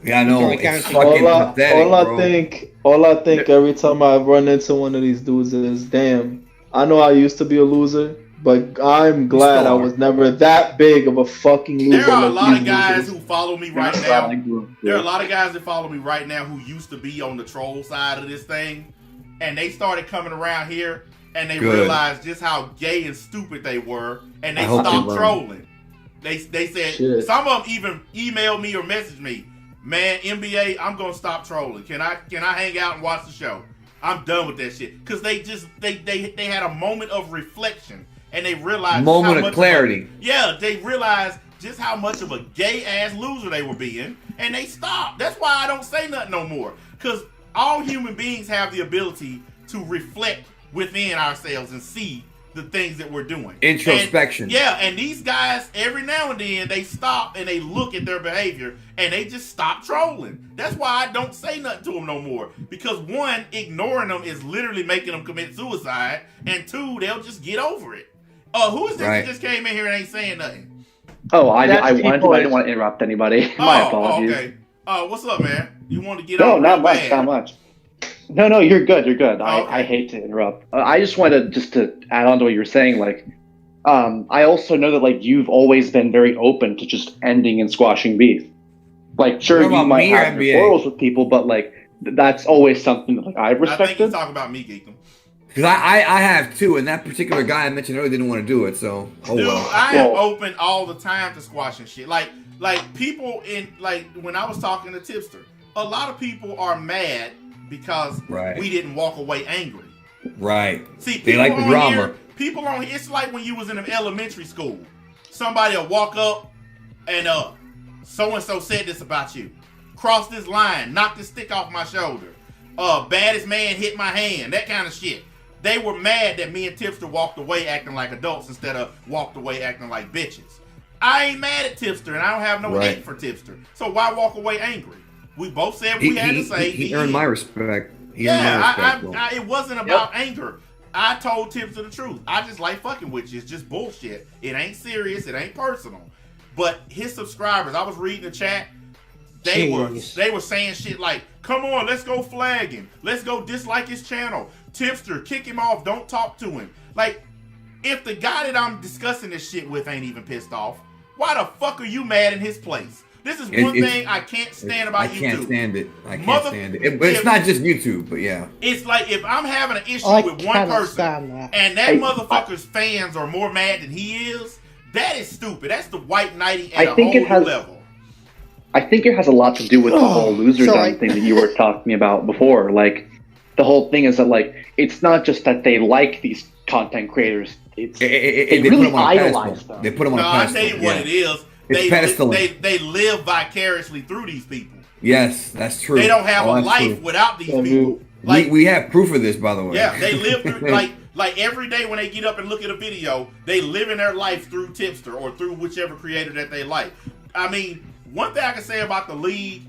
Yeah, I know. Sorry, It's guarantee. fucking pathetic, all I bro. think every time I run into one of these dudes is, damn, I know I used to be a loser, but I'm glad I was never that big of a fucking loser. There are a like lot these of guys losers. who follow me right now. There are a lot of guys that follow me right now who used to be on the troll side of this thing, and they started coming around here, and they Good. realized just how gay and stupid they were, and they I hope they stopped learn. trolling. They said, Shit. some of them even emailed me or messaged me, man, NBA, I'm gonna stop trolling. Can I hang out and watch the show? I'm done with that shit. Cause they had a moment of reflection and they realized Moment how of much clarity. they realized just how much of a gay ass loser they were being, and they stopped. That's why I don't say nothing no more. Cause all human beings have the ability to reflect within ourselves and see the things that we're doing. Introspection. And these guys, every now and then, they stop and they look at their behavior and they just stop trolling. That's why I don't say nothing to them no more. Because one, ignoring them is literally making them commit suicide, and two, they'll just get over it. Who is this that just came in here and ain't saying nothing? Oh, I That's wanted to. people I didn't want to interrupt anybody. Oh, My apologies. okay. What's up, man? You want to get No, on not real much. bad. Not much. No, you're good. You're good. Oh, okay. I hate to interrupt. I just wanted to add on to what you were saying. Like, I also know that like you've always been very open to just ending and squashing beef. Like, sure, Talking you about might me or have NBA? your quarrels with people, but like that's always something that like I've I think respected. he's talking about me, Geekdom. Because I have too, and that particular guy I mentioned earlier didn't want to do it, so Dude, well. I am open all the time to squashing shit. Like people in, like, when I was talking to Tipster, a lot of people are mad because Right. we didn't walk away angry. Right. See, They like the on drama. Here, people on here, it's like when you was in an elementary school. Somebody will walk up and so-and-so said this about you. Cross this line, knock this stick off my shoulder. Baddest man hit my hand, that kind of shit. They were mad that me and Tipster walked away acting like adults instead of walked away acting like bitches. I ain't mad at Tipster, and I don't have no Right. hate for Tipster. So why walk away angry? We both said what we had to say. He earned my respect. He Yeah, earned my respect, bro. it wasn't about anger. I told Tipster the truth. I just like fucking with you. It's just bullshit. It ain't serious. It ain't personal. But his subscribers, I was reading the chat. They were saying shit like, "Come on, let's go flag him. Let's go dislike his channel. Tipster, kick him off. Don't talk to him." Like, if the guy that I'm discussing this shit with ain't even pissed off, why the fuck are you mad in his place? This is one thing I can't stand about YouTube. I can't stand it. I can't stand it. But it's not just YouTube, but yeah. It's like if I'm having an issue I with one cannot person stand that. and that motherfucker's fans are more mad than he is, that is stupid. That's the white knighting at I a think whole it has- new level. I think it has a lot to do with the whole loser sorry. thing that you were talking about before. Like, the whole thing is that like it's not just that they like these content creators. It's they put really him on a idolize pedestal. them. They put him on No, a I pedestal. tell you what it is. It's pedestaling. They live vicariously through these people. Yes, that's true. They don't have a that's life true. without these people. We have proof of this, by the way. Yeah, they live through like every day when they get up and look at a video, they live in their life through Tipster or through whichever creator that they like. I mean, one thing I can say about the league,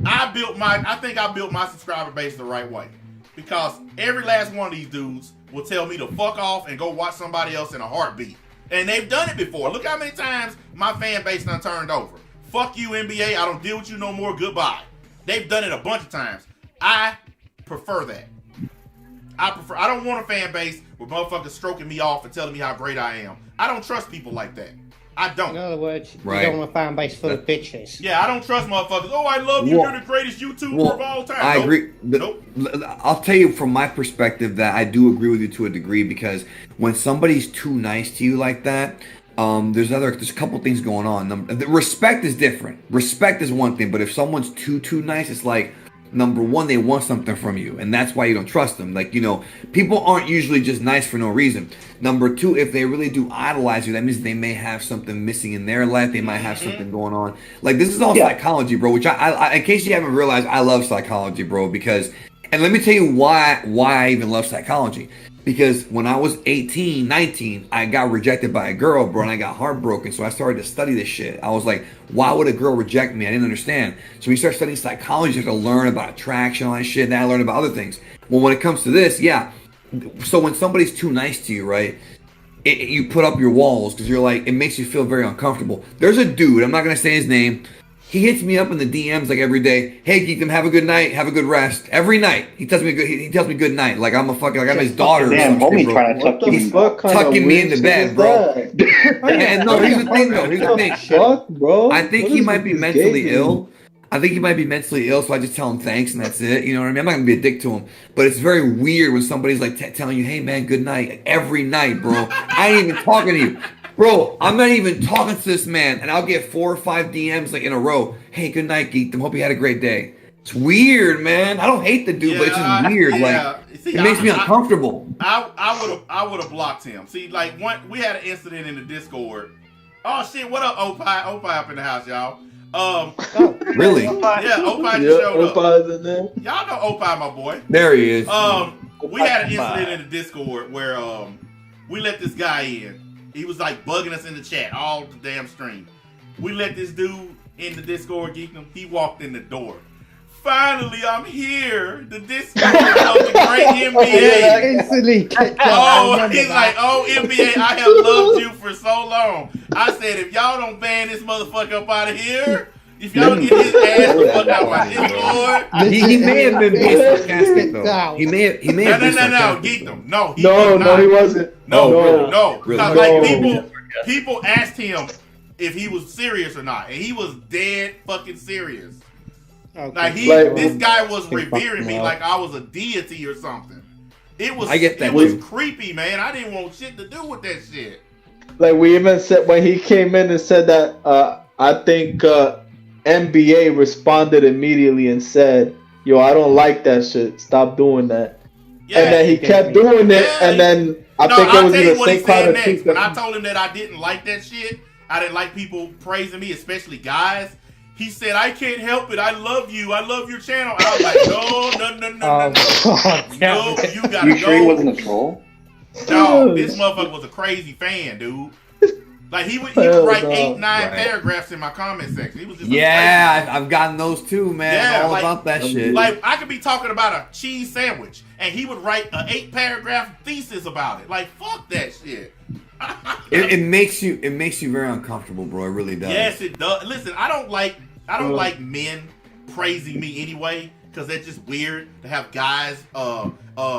I think I built my subscriber base the right way. Because every last one of these dudes will tell me to fuck off and go watch somebody else in a heartbeat. And they've done it before. Look how many times my fan base done turned over. Fuck you, NBA. I don't deal with you no more. Goodbye. They've done it a bunch of times. I prefer that. I don't want a fan base with motherfuckers stroking me off and telling me how great I am. I don't trust people like that. I don't. In other words, Right. you don't want a fan base full of bitches. Yeah, I don't trust motherfuckers. Oh, I love you. Well- You're the greatest YouTuber Well, of all time. I Nope. agree. Nope. I'll tell you from my perspective that I do agree with you to a degree, because when somebody's too nice to you like that, There's a couple things going on. The respect is different. Respect is one thing, but if someone's too nice, it's like, number one, they want something from you, and that's why you don't trust them. Like, people aren't usually just nice for no reason. Number two, if they really do idolize you, that means they may have something missing in their life. They might have something going on. Like, this is all psychology, bro, which I in case you haven't realized, I love psychology, bro, because, and let me tell you why I even love psychology. Because when I was 18, 19, I got rejected by a girl, bro, and I got heartbroken. So I started to study this shit. I was like, why would a girl reject me? I didn't understand. So we start studying psychology to learn about attraction, all that shit. Then I learned about other things. Well, when it comes to this, yeah. So when somebody's too nice to you, right, you put up your walls because you're like, it makes you feel very uncomfortable. There's a dude, I'm not going to say his name. He hits me up in the DMs like every day. Hey, Geekdom, have a good night, have a good rest. Every night, he tells me good night. Like I'm his daughter. Damn, homie trying to tucking me into bed, bro. And no, here's the thing, though. Here's the thing, fuck, bro. I think he might be mentally ill. So I just tell him thanks and that's it. You know what I mean? I'm not gonna be a dick to him, but it's very weird when somebody's like telling you, "Hey, man, good night," every night, bro. I ain't even talking to you. Bro, I'm not even talking to this man, and I'll get 4 or 5 DMs like in a row. Hey, good night, Geekdom. Hope you had a great day. It's weird, man. I don't hate the dude, but it's just weird. It makes me uncomfortable. I would have blocked him. See, like we had an incident in the Discord. Oh shit! What up, Opie? Opie up in the house, y'all. Really? Yeah, Opie just showed up. Opie's in there. Y'all know Opie, my boy. There he is. We had an incident in the Discord where we let this guy in. He was like bugging us in the chat all the damn stream. We let this dude in the Discord, Geekdom. He walked in the door. Finally, I'm here. The Discord of the great NBA. Instantly kicked out. Oh, he's like, oh, NBA, I have loved you for so long. I said, if y'all don't ban this motherfucker up out of here, if y'all don't get his ass the fuck out my Discord. He may have been being sarcastic, though. He may have been No, Geekdom. No, he wasn't. No. Really? Because like people asked him if he was serious or not, and he was dead fucking serious. Okay. Like this guy was revering me like I was a deity or something. It was creepy, man. I didn't want shit to do with that shit. Like we even said when he came in and said that I think NBA responded immediately and said, "Yo, I don't like that shit. Stop doing that." Yeah, and then he kept doing it, and then I think it was in the same kind of tweet. When I told him that I didn't like that shit, I didn't like people praising me, especially guys. He said, "I can't help it. I love you. I love your channel." And I was like, no, you gotta go. You sure he wasn't a troll? No, this motherfucker was a crazy fan, dude. Like he would write 8, 9 paragraphs in my comment section. He was just I've gotten those too, man. Yeah, all about that shit. Like I could be talking about a cheese sandwich, and he would write an 8-paragraph thesis about it. Like fuck that shit. it makes you very uncomfortable, bro. It really does. Yes, it does. Listen, I don't like men praising me anyway, because that's just weird to have guys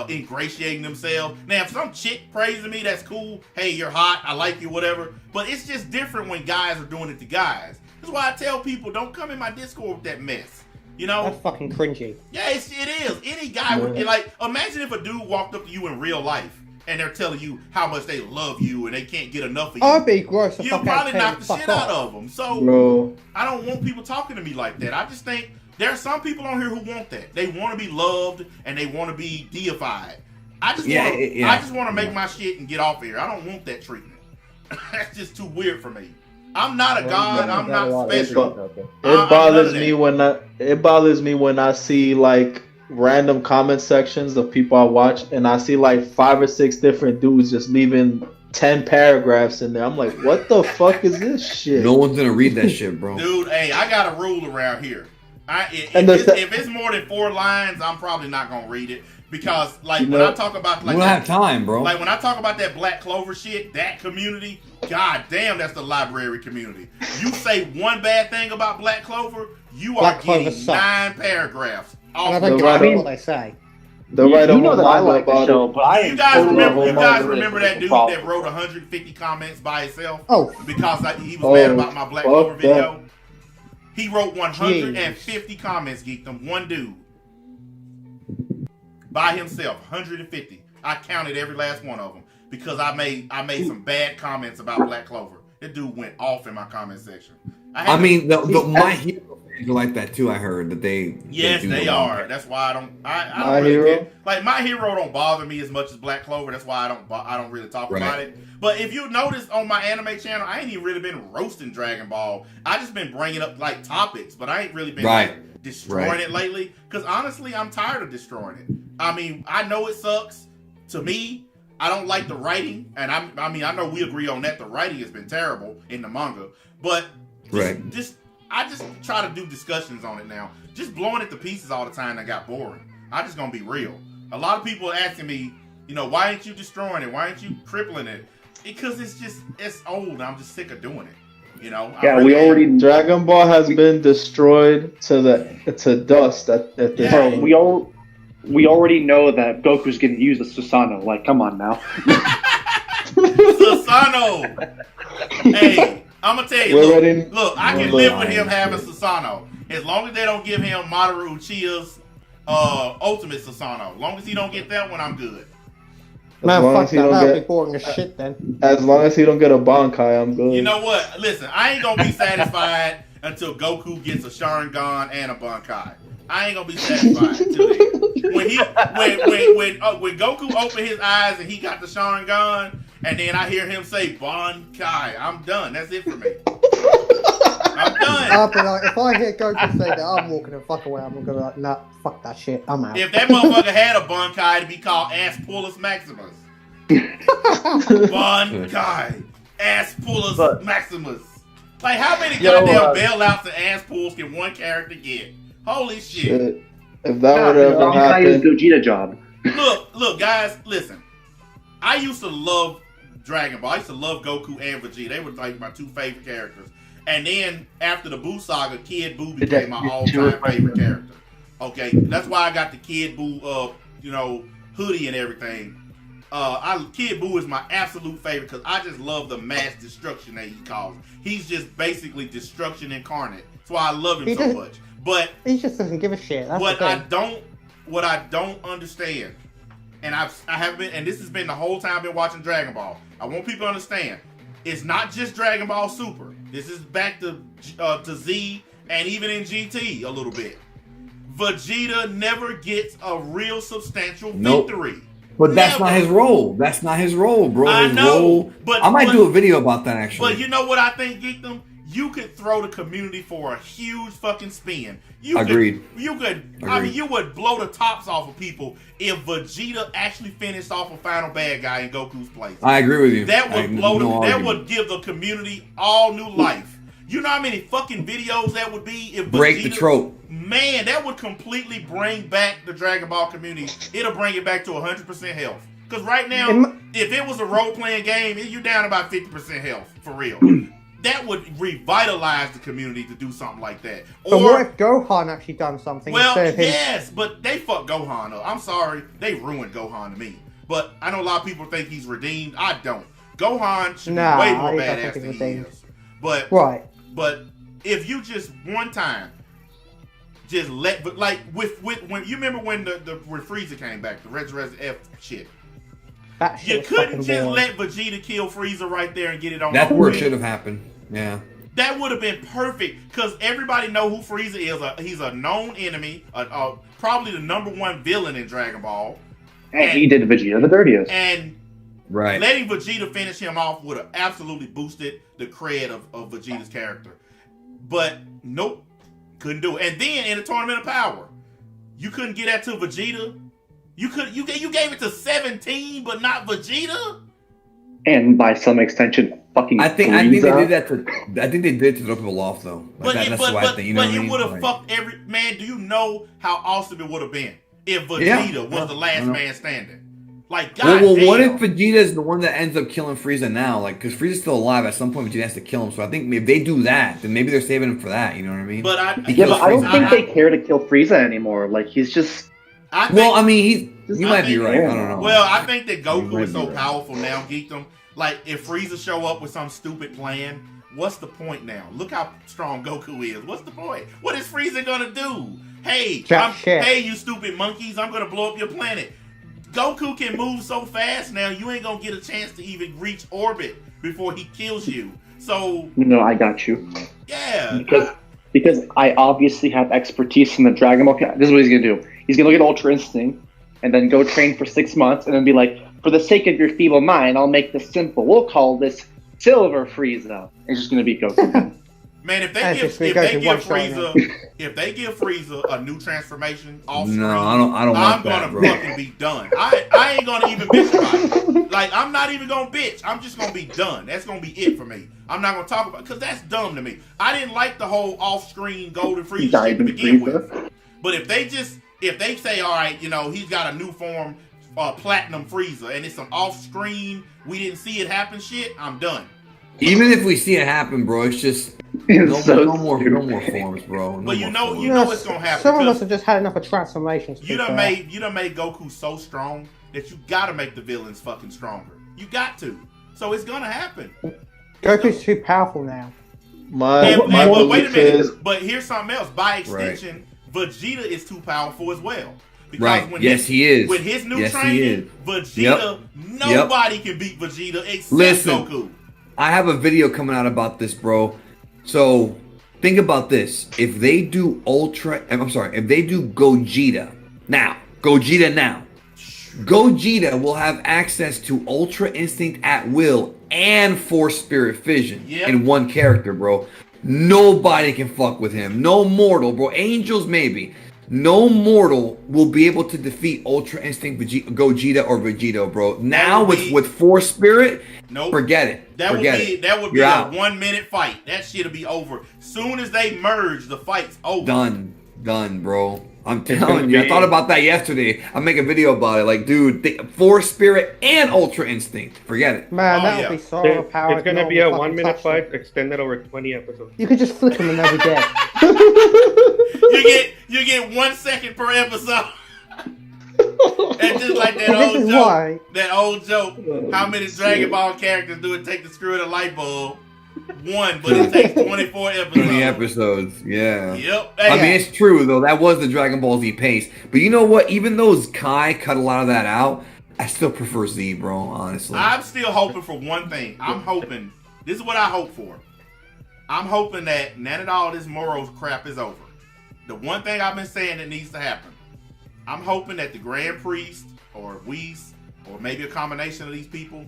ingratiating themselves. Now, if some chick praising me, that's cool. Hey, you're hot. I like you, whatever. But it's just different when guys are doing it to guys. That's why I tell people, don't come in my Discord with that mess. You know? That's fucking cringy. Yeah, it is. Any guy would, like, imagine if a dude walked up to you in real life and they're telling you how much they love you and they can't get enough of you. I'd be gross. You'll probably knock the shit out of them. So, I don't want people talking to me like that. I just think there are some people on here who want that. They want to be loved and they want to be deified. I just want to make my shit and get off of here. I don't want that treatment. That's just too weird for me. I'm not a god. I'm not special. It bothers me when I see like random comment sections of people I watch, and I see like 5 or 6 different dudes just leaving 10 paragraphs in there. I'm like, what the fuck is this shit? No one's gonna read that shit, bro. Dude, hey, I got a rule around here. If it's more than 4 lines, I'm probably not gonna read it. Because when I talk about we don't have time, bro. Like when I talk about that Black Clover shit, that community, god damn, that's the library community. You say one bad thing about Black Clover, you are getting 9 paragraphs. I don't care what they say. You know that I like the show, but you guys remember that dude that wrote 150 comments by himself? Oh, because he was mad about my Black Clover video. He wrote 150 comments, Geekdom. One dude. By himself, 150. I counted every last one of them because I made some bad comments about Black Clover. That dude went off in my comment section. I mean, the My Hero fans are like that too. I heard that they. Yes, do they the are. wrong- That's why I don't. I My don't really Hero? care. Like My Hero don't bother me as much as Black Clover. That's why I don't really talk Right. about it. But if you notice on my anime channel, I ain't even really been roasting Dragon Ball. I just been bringing up like topics, but I ain't really been like, destroying it lately. Because honestly, I'm tired of destroying it. I mean, I know it sucks. To me, I don't like the writing, and I mean, I know we agree on that. The writing has been terrible in the manga, but I just try to do discussions on it now. Just blowing it to pieces all the time that got boring. I just gonna be real. A lot of people are asking me, you know, why ain't you destroying it? Why ain't you crippling it? Because it's old. And I'm just sick of doing it. You know. Yeah, we already Dragon Ball has been destroyed to dust at this Bro, point. we already know that Goku's getting used as Susanoo. Like, come on now. Susanoo. Hey, I'm gonna tell you. Look, I can live with him having Susanoo as long as they don't give him Mamoru Uchiha's ultimate Susanoo. As long as he don't get that one, I'm good. Man, long fuck as he that. don't That'd get- be boring as shit then. As long as he don't get a Bankai, I'm good. You know what? Listen, I ain't gonna be satisfied until Goku gets a Sharingan and a Bankai. I ain't gonna be satisfied until then. When Goku opened his eyes and he got the Sharingan, and then I hear him say Bankai, I'm done. That's it for me. I'm done. I'll be like, if I hear Goku say that, I'm walking the fuck away. I'm gonna be like, nah, fuck that shit. I'm out. If that motherfucker had a Bankai, it'd be called Aspullus Maximus. Bankai. Aspullus Maximus. Like, how many goddamn bailouts and ass pulls can one character get? Holy shit. If that would ever Bankai is happen. Gogeta job. Look, guys, listen. I used to love Dragon Ball. I used to love Goku and Vegeta. They were like my two favorite characters. And then after the Buu saga, Kid Buu became my all-time favorite character. Okay, that's why I got the Kid Buu, hoodie and everything. Kid Buu is my absolute favorite because I just love the mass destruction that he causes. He's just basically destruction incarnate. That's why I love him so much. But he just doesn't give a shit. That's what the thing. I don't understand, and I haven't been, and this has been the whole time I've been watching Dragon Ball. I want people to understand, it's not just Dragon Ball Super. This is back to Z and even in GT a little bit. Vegeta never gets a real substantial victory. But that's not his role. That's not his role, bro. I His know, role, but I might do a video about that actually. But you know what I think, Geekdom? You could throw the community for a huge fucking spin. Agreed. I mean, you would blow the tops off of people if Vegeta actually finished off a final bad guy in Goku's place. I agree with you. That would blow no that argument. would give the community all new life. You know how many fucking videos that would be if Break Vegeta, the trope. Man, that would completely bring back the Dragon Ball community. It'll bring it back to 100% health. Because right now, if it was a role-playing game, you're down about 50% health, for real. That would revitalize the community to do something like that. But what if Gohan actually done something Well, instead of him? yes, but they fucked Gohan up. I'm sorry, they ruined Gohan to me. But I know a lot of people think he's redeemed. I don't. Gohan should be way more he badass doesn't than he think is. But But if you just one time, just let, but like with when you remember when when Frieza came back, the Resurrected F shit. That shit You was couldn't fucking just boring. let Vegeta kill Frieza right there and get it on. That's over where it with. should have happened. Yeah. That would have been perfect because everybody know who Frieza is. He's a known enemy, probably the #1 villain in Dragon Ball. And he did Vegeta the dirtiest. And right, letting Vegeta finish him off would have absolutely boosted the cred of Vegeta's character. But nope, couldn't do it. And then in the Tournament of Power, you couldn't get that to Vegeta. You gave it to 17, but not Vegeta. And by some extension, fucking I think they Frieza. did that to. I think they did it to throw people off though. Like that's why I think, you know what I it mean? would have Like- fucked every man. Do you know how awesome it would have been if Vegeta was the last man standing? Like, God well, what if damn. Vegeta is the one that ends up killing Frieza now? Like, because Frieza's still alive. At some point, Vegeta has to kill him. So I think if they do that, then maybe they're saving him for that. You know what I mean? But I don't think they care to kill Frieza anymore. Like, he's just. I mean, you might be right. I don't know. Well, I think that You Goku might is so be right. powerful now, Geekdom. Like, if Frieza show up with some stupid plan, what's the point now? Look how strong Goku is. What's the point? What is Frieza gonna do? Hey, Jack shit. hey, you stupid monkeys! I'm gonna blow up your planet. Goku can move so fast now, you ain't gonna get a chance to even reach orbit before he kills you. So No, I got you. yeah, Because I obviously have expertise in the Dragon Ball. This is what he's gonna do. He's gonna look at Ultra Instinct and then go train for 6 months and then be like, for the sake of your feeble mind, I'll make this simple. We'll call this Silver Frieza. It's just gonna be Goku. man, if they That's give just because you one shot Frieza a new transformation off screen, No, I don't I'm want gonna that, bro. fucking be done. I ain't gonna even bitch about it. Like, I'm not even gonna bitch. I'm just gonna be done. That's gonna be it for me. I'm not gonna talk about it because that's dumb to me. I didn't like the whole off-screen Golden Frieza shit to Diamond begin Frieza. with. But if they say, all right, you know, he's got a new form, Platinum Frieza, and it's an off-screen, we didn't see it happen shit, I'm done. Even if we see it happen, bro, it's just It's no more forms, bro. No But you more know, forms. you know it's gonna happen. Some of because us have just had enough of transformations. to You be done fair. made Goku so strong that you gotta make the villains fucking stronger. You got to. So it's gonna happen. Goku's too powerful now. My But wait a belief minute. is But here's something else. By extension, Vegeta is too powerful as well. Because Right. when Yes, he is. With his new Yes, he training, Vegeta, Yep. nobody can beat Vegeta except Listen. Goku. I have a video coming out about this, bro. So think about this: if they do if they do Gogeta now, Gogeta will have access to Ultra Instinct at will and Force Spirit Fission Yep. in one character, bro. Nobody can fuck with him. No mortal, bro. Angels maybe. No mortal will be able to defeat Ultra Instinct Gogeta or Vegeta, bro. Now would be- with Force Spirit, Nope. forget it. That forget would be it. that would be You're a out. 1 minute fight. That shit'll be over. Soon as they merge, the fight's over. Done, bro. I'm telling you, I thought about that yesterday. I make a video about it. Like, dude, Force Spirit and Ultra Instinct. Forget it. Man, Oh, that yeah. would be so It's overpowered. gonna no be a one fucking 1 minute touched fight it. extended over 20 episodes. You could just flick them and they'll be dead. You get 1 second per episode. And just like that This old is joke. why. That old joke. How many Dragon Ball characters do it take to screw in a light bulb? 1, but it takes 24 episodes. 20 episodes, yeah. Yep. I Hey, mean, it's true, though. That was the Dragon Ball Z pace. But you know what? Even though Kai cut a lot of that out, I still prefer Z, bro, honestly. I'm still hoping for one thing. I'm hoping. This is what I hope for. I'm hoping that none of all this Moro crap is over. The one thing I've been saying that needs to happen. I'm hoping that the Grand Priest or Whis or maybe a combination of these people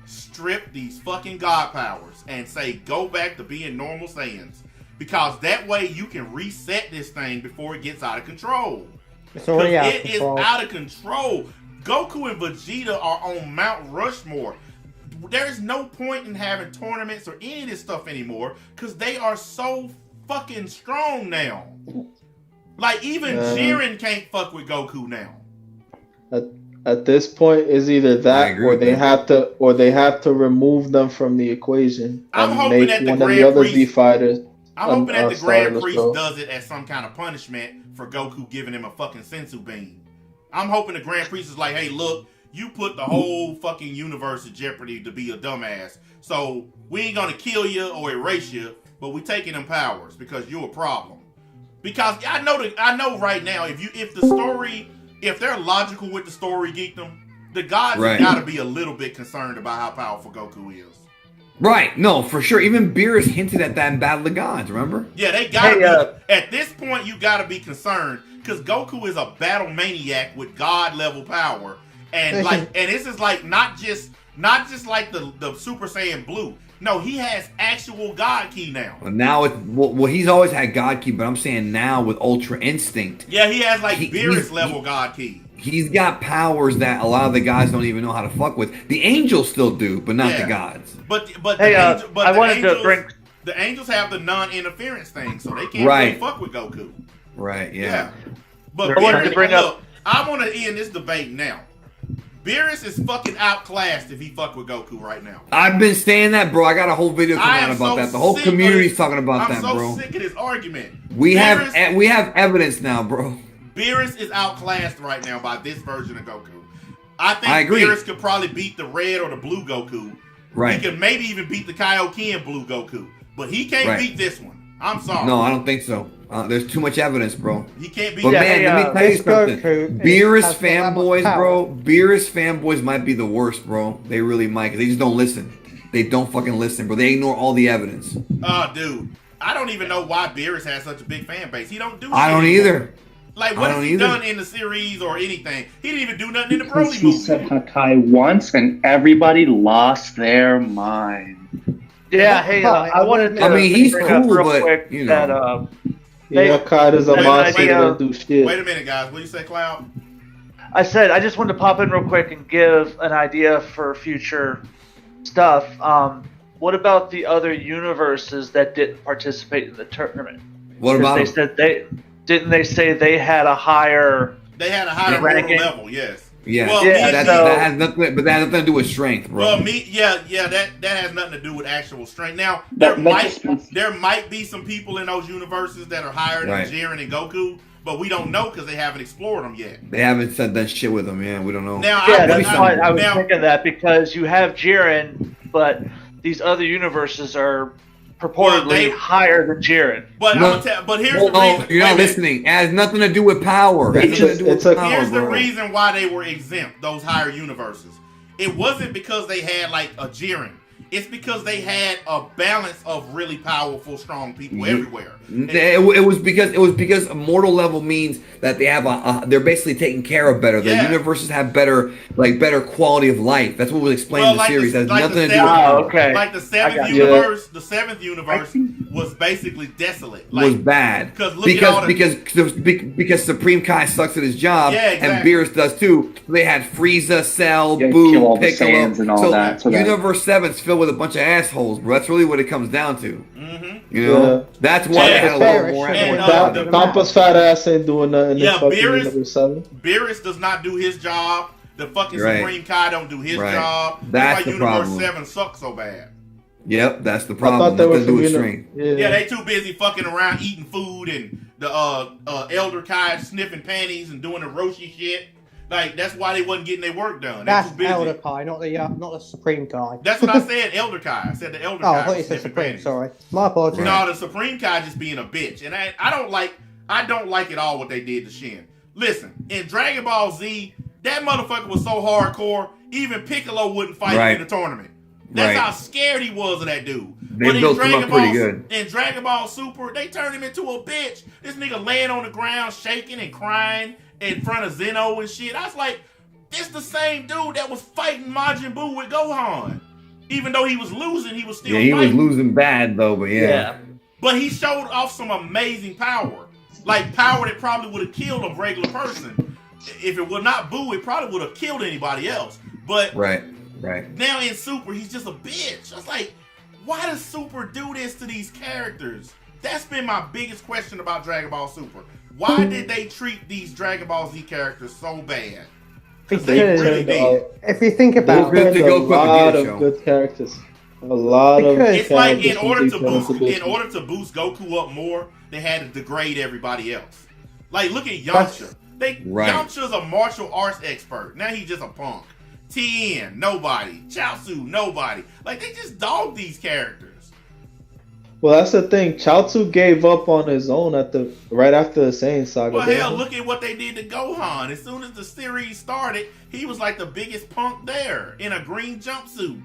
strip these fucking god powers and say go back to being normal Saiyans. Because that way you can reset this thing before it gets out of control. It's already out of It is control. out of control. Goku and Vegeta are on Mount Rushmore. There is no point in having tournaments or any of this stuff anymore because they are so fucking strong now. Like even Jiren can't fuck with Goku now. at this point is either I that agree or with they have to remove them from the equation I'm and hoping make that the one of the Grand other Z Priest- fighters. I'm hoping that the start of Grand the Priest show. does it as some kind of punishment for Goku giving him a fucking sensu bean. I'm hoping the Grand Priest is like, hey, look, you put the whole fucking universe in jeopardy to be a dumbass. So we ain't gonna kill you or erase you, but we taking them powers because you're a problem. Because I know right now, if they're logical with the story, geekdom, the gods Right. have gotta be a little bit concerned about how powerful Goku is. Right, no, for sure. Even Beerus hinted at that in Battle of Gods, remember? Yeah, they gotta be. At this point, you gotta be concerned because Goku is a battle maniac with god level power, and this is like not just like the Super Saiyan Blue. No, he has actual God Ki now. But now, he's always had God Ki, but I'm saying now with Ultra Instinct, Yeah, he has like he's- Beerus level God Ki. he's got powers that a lot of the guys don't even know how to fuck with. The angels still do, but not Yeah. the gods. But Hey, I the wanted angels, to bring. the angels have the non-interference thing, so they can't Right. really fuck with Goku. Right, Yeah. yeah. But I wanted Beerus, to bring look, up- I want to end this debate now. Beerus is fucking outclassed if he fuck with Goku right now. I've been saying that, bro. I got a whole video I coming am out about so that. The whole sick of community's this- talking about I'm that, so bro. sick of this argument. We Beerus- have evidence now, bro. Beerus is outclassed right now by this version of Goku. I think I agree. Beerus could probably beat the red or the blue Goku. Right. He could maybe even beat the Kaioken blue Goku. But he can't Right. beat this one. I'm sorry. No, I don't think so. There's too much evidence, bro. He can't be. But man, let me tell you this Goku something. Beerus has got that much fanboys, power. bro. Beerus fanboys might be the worst, bro. They really might, because they just don't listen. They don't fucking listen, bro. They ignore all the evidence. Dude, I don't even know why Beerus has such a big fan base. He don't do. I shit don't anymore. either. Like, I what don't has he either. done in the series or anything? He didn't even do nothing in the Because Broly he movie. said Hakai once, and everybody lost their mind. Yeah, hey, I wanted to I mean, he's bring up cool, real but, quick you know. that Hey, Yeah, Kaida's a wait, monster wait, that don't do shit. Wait a minute, guys. What do you say, Cloud? I said I just wanted to pop in real quick and give an idea for future stuff. What about the other universes that didn't participate in the tournament? What about they them? said they say they had a higher. They had a higher ranking. level, yes. Yeah, Well, that so- has nothing. But that has nothing to do with strength, bro. Well, that has nothing to do with actual strength. Now, That there might be some people in those universes that are higher than Right. Jiren and Goku, but we don't know because they haven't explored them yet. They haven't said that shit with them. Yeah, we don't know. Now, Yeah, I, that's I, why I was now, thinking that, because you have Jiren, but these other universes are purportedly Well, they- higher than Jiren. but No. but here's Well, the reason. you're wait not a minute. listening. It has nothing to do with power. It has It's nothing to do it's with a- power, Here's the bro. reason why they were exempt, those higher universes. It wasn't because they had like a Jiren. It's because they had a balance of really powerful, strong people everywhere. It was because mortal level means that they have they're basically taken care of better. The Yeah. universes have better quality of life. That's what was explained in the series. It has nothing to do with seventh- power. okay. Like the I seventh got you. universe, the seventh universe was basically desolate. Like, Was bad 'cause look at all the- because Supreme Kai sucks at his job, Yeah, and exactly. Beerus does too. They had Frieza, Cell, Yeah, Boo, kill all the Piccolo, Saiyans and all that, so that- Universe 7's filled with a bunch of assholes, bro. That's really what it comes down to. Mhm. You know, Yeah. that's why Yeah. they had a little more. And, effort. Tampa's fat ass ain't doing nothing Yeah, in fucking Beerus- number 7. Beerus does not do his job. The fucking Right. Supreme Kai don't do his Right. job. That's why the Universe problem. 7 sucks so bad. Yep, that's the I problem. thought they were Nothing to do from with uni- strength. Yeah, they too busy fucking around eating food and the Elder Kai sniffing panties and doing the Roshi shit. Like, that's why they wasn't getting their work done. They're That's too busy. Elder Kai, not the Supreme Kai. That's what I said, Elder Kai. I said the Elder Oh, Kai I thought you was said sniffing Supreme. panties. Sorry, my apologies. No, the Supreme Kai just being a bitch, and I don't like it all what they did to Shin. Listen, in Dragon Ball Z, that motherfucker was so hardcore, even Piccolo wouldn't fight him Right. in the tournament. That's Right. how scared he was of that dude. They But in built him Dragon up pretty Ball, good. in Dragon Ball Super, they turned him into a bitch. This nigga laying on the ground, shaking and crying in front of Zeno and shit. I was like, this the same dude that was fighting Majin Buu with Gohan. Even though he was losing, he was still Yeah, he was fighting. losing bad though, but yeah. But he showed off some amazing power. Like power that probably would have killed a regular person. If it were not Boo, it probably would have killed anybody else. But Right. now in Super, he's just a bitch. I was like, why does Super do this to these characters? That's been my biggest question about Dragon Ball Super. Why did they treat these Dragon Ball Z characters so bad? Because they Because- really did. If you think about They're it, to There's a go quick with lot the of show. good characters. A lot of Because- It's like characters in from order different to exhibitions. boost Goku up more, they had to degrade everybody else. Like look at That's- Yamcha. Right. Yamcha's a martial arts expert. Now he's just a punk. Tien, nobody. Chaozu, nobody. Like they just dogged these characters. Well, that's the thing. Chaozu gave up on his own right after the Saiyan saga. Well, didn't hell, he? look at what they did to Gohan. As soon as the series started, he was like the biggest punk there in a green jumpsuit.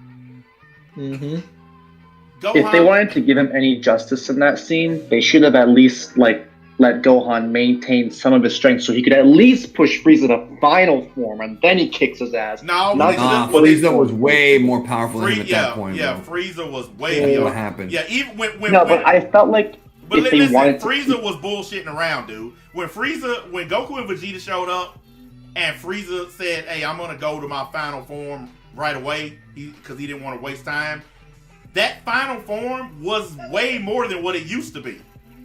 Mm-hmm. Gohan, If they wanted to give him any justice in that scene, they should have at least let Gohan maintain some of his strength so he could at least push Frieza to final form, and then he kicks his ass. No, Not Frieza- Frieza was way more powerful than him at yeah, that point, yeah, bro. Frieza was way That's beyond. what happened. Yeah, even when No, but I felt like But if they listen, wanted to Frieza was bullshitting around, dude. When Goku and Vegeta showed up, and Frieza said, "Hey, I'm gonna go to my final form right away," because he didn't want to waste time. That final form was way more than what it used to be.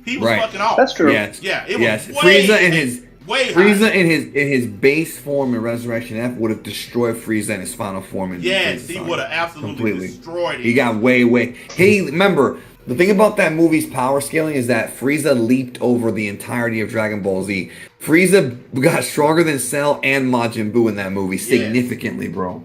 He was Right. fucking off. That's true. Yes. Yeah, it yes. was way, Frieza in his way Frieza higher. in his base form in Resurrection F would have destroyed Frieza in his final form in Yes, Frieza he Saga. would have absolutely Completely. destroyed it. He got way. Hey, remember the thing about that movie's power scaling is that Frieza leaped over the entirety of Dragon Ball Z. Frieza got stronger than Cell and Majin Buu in that movie significantly, bro.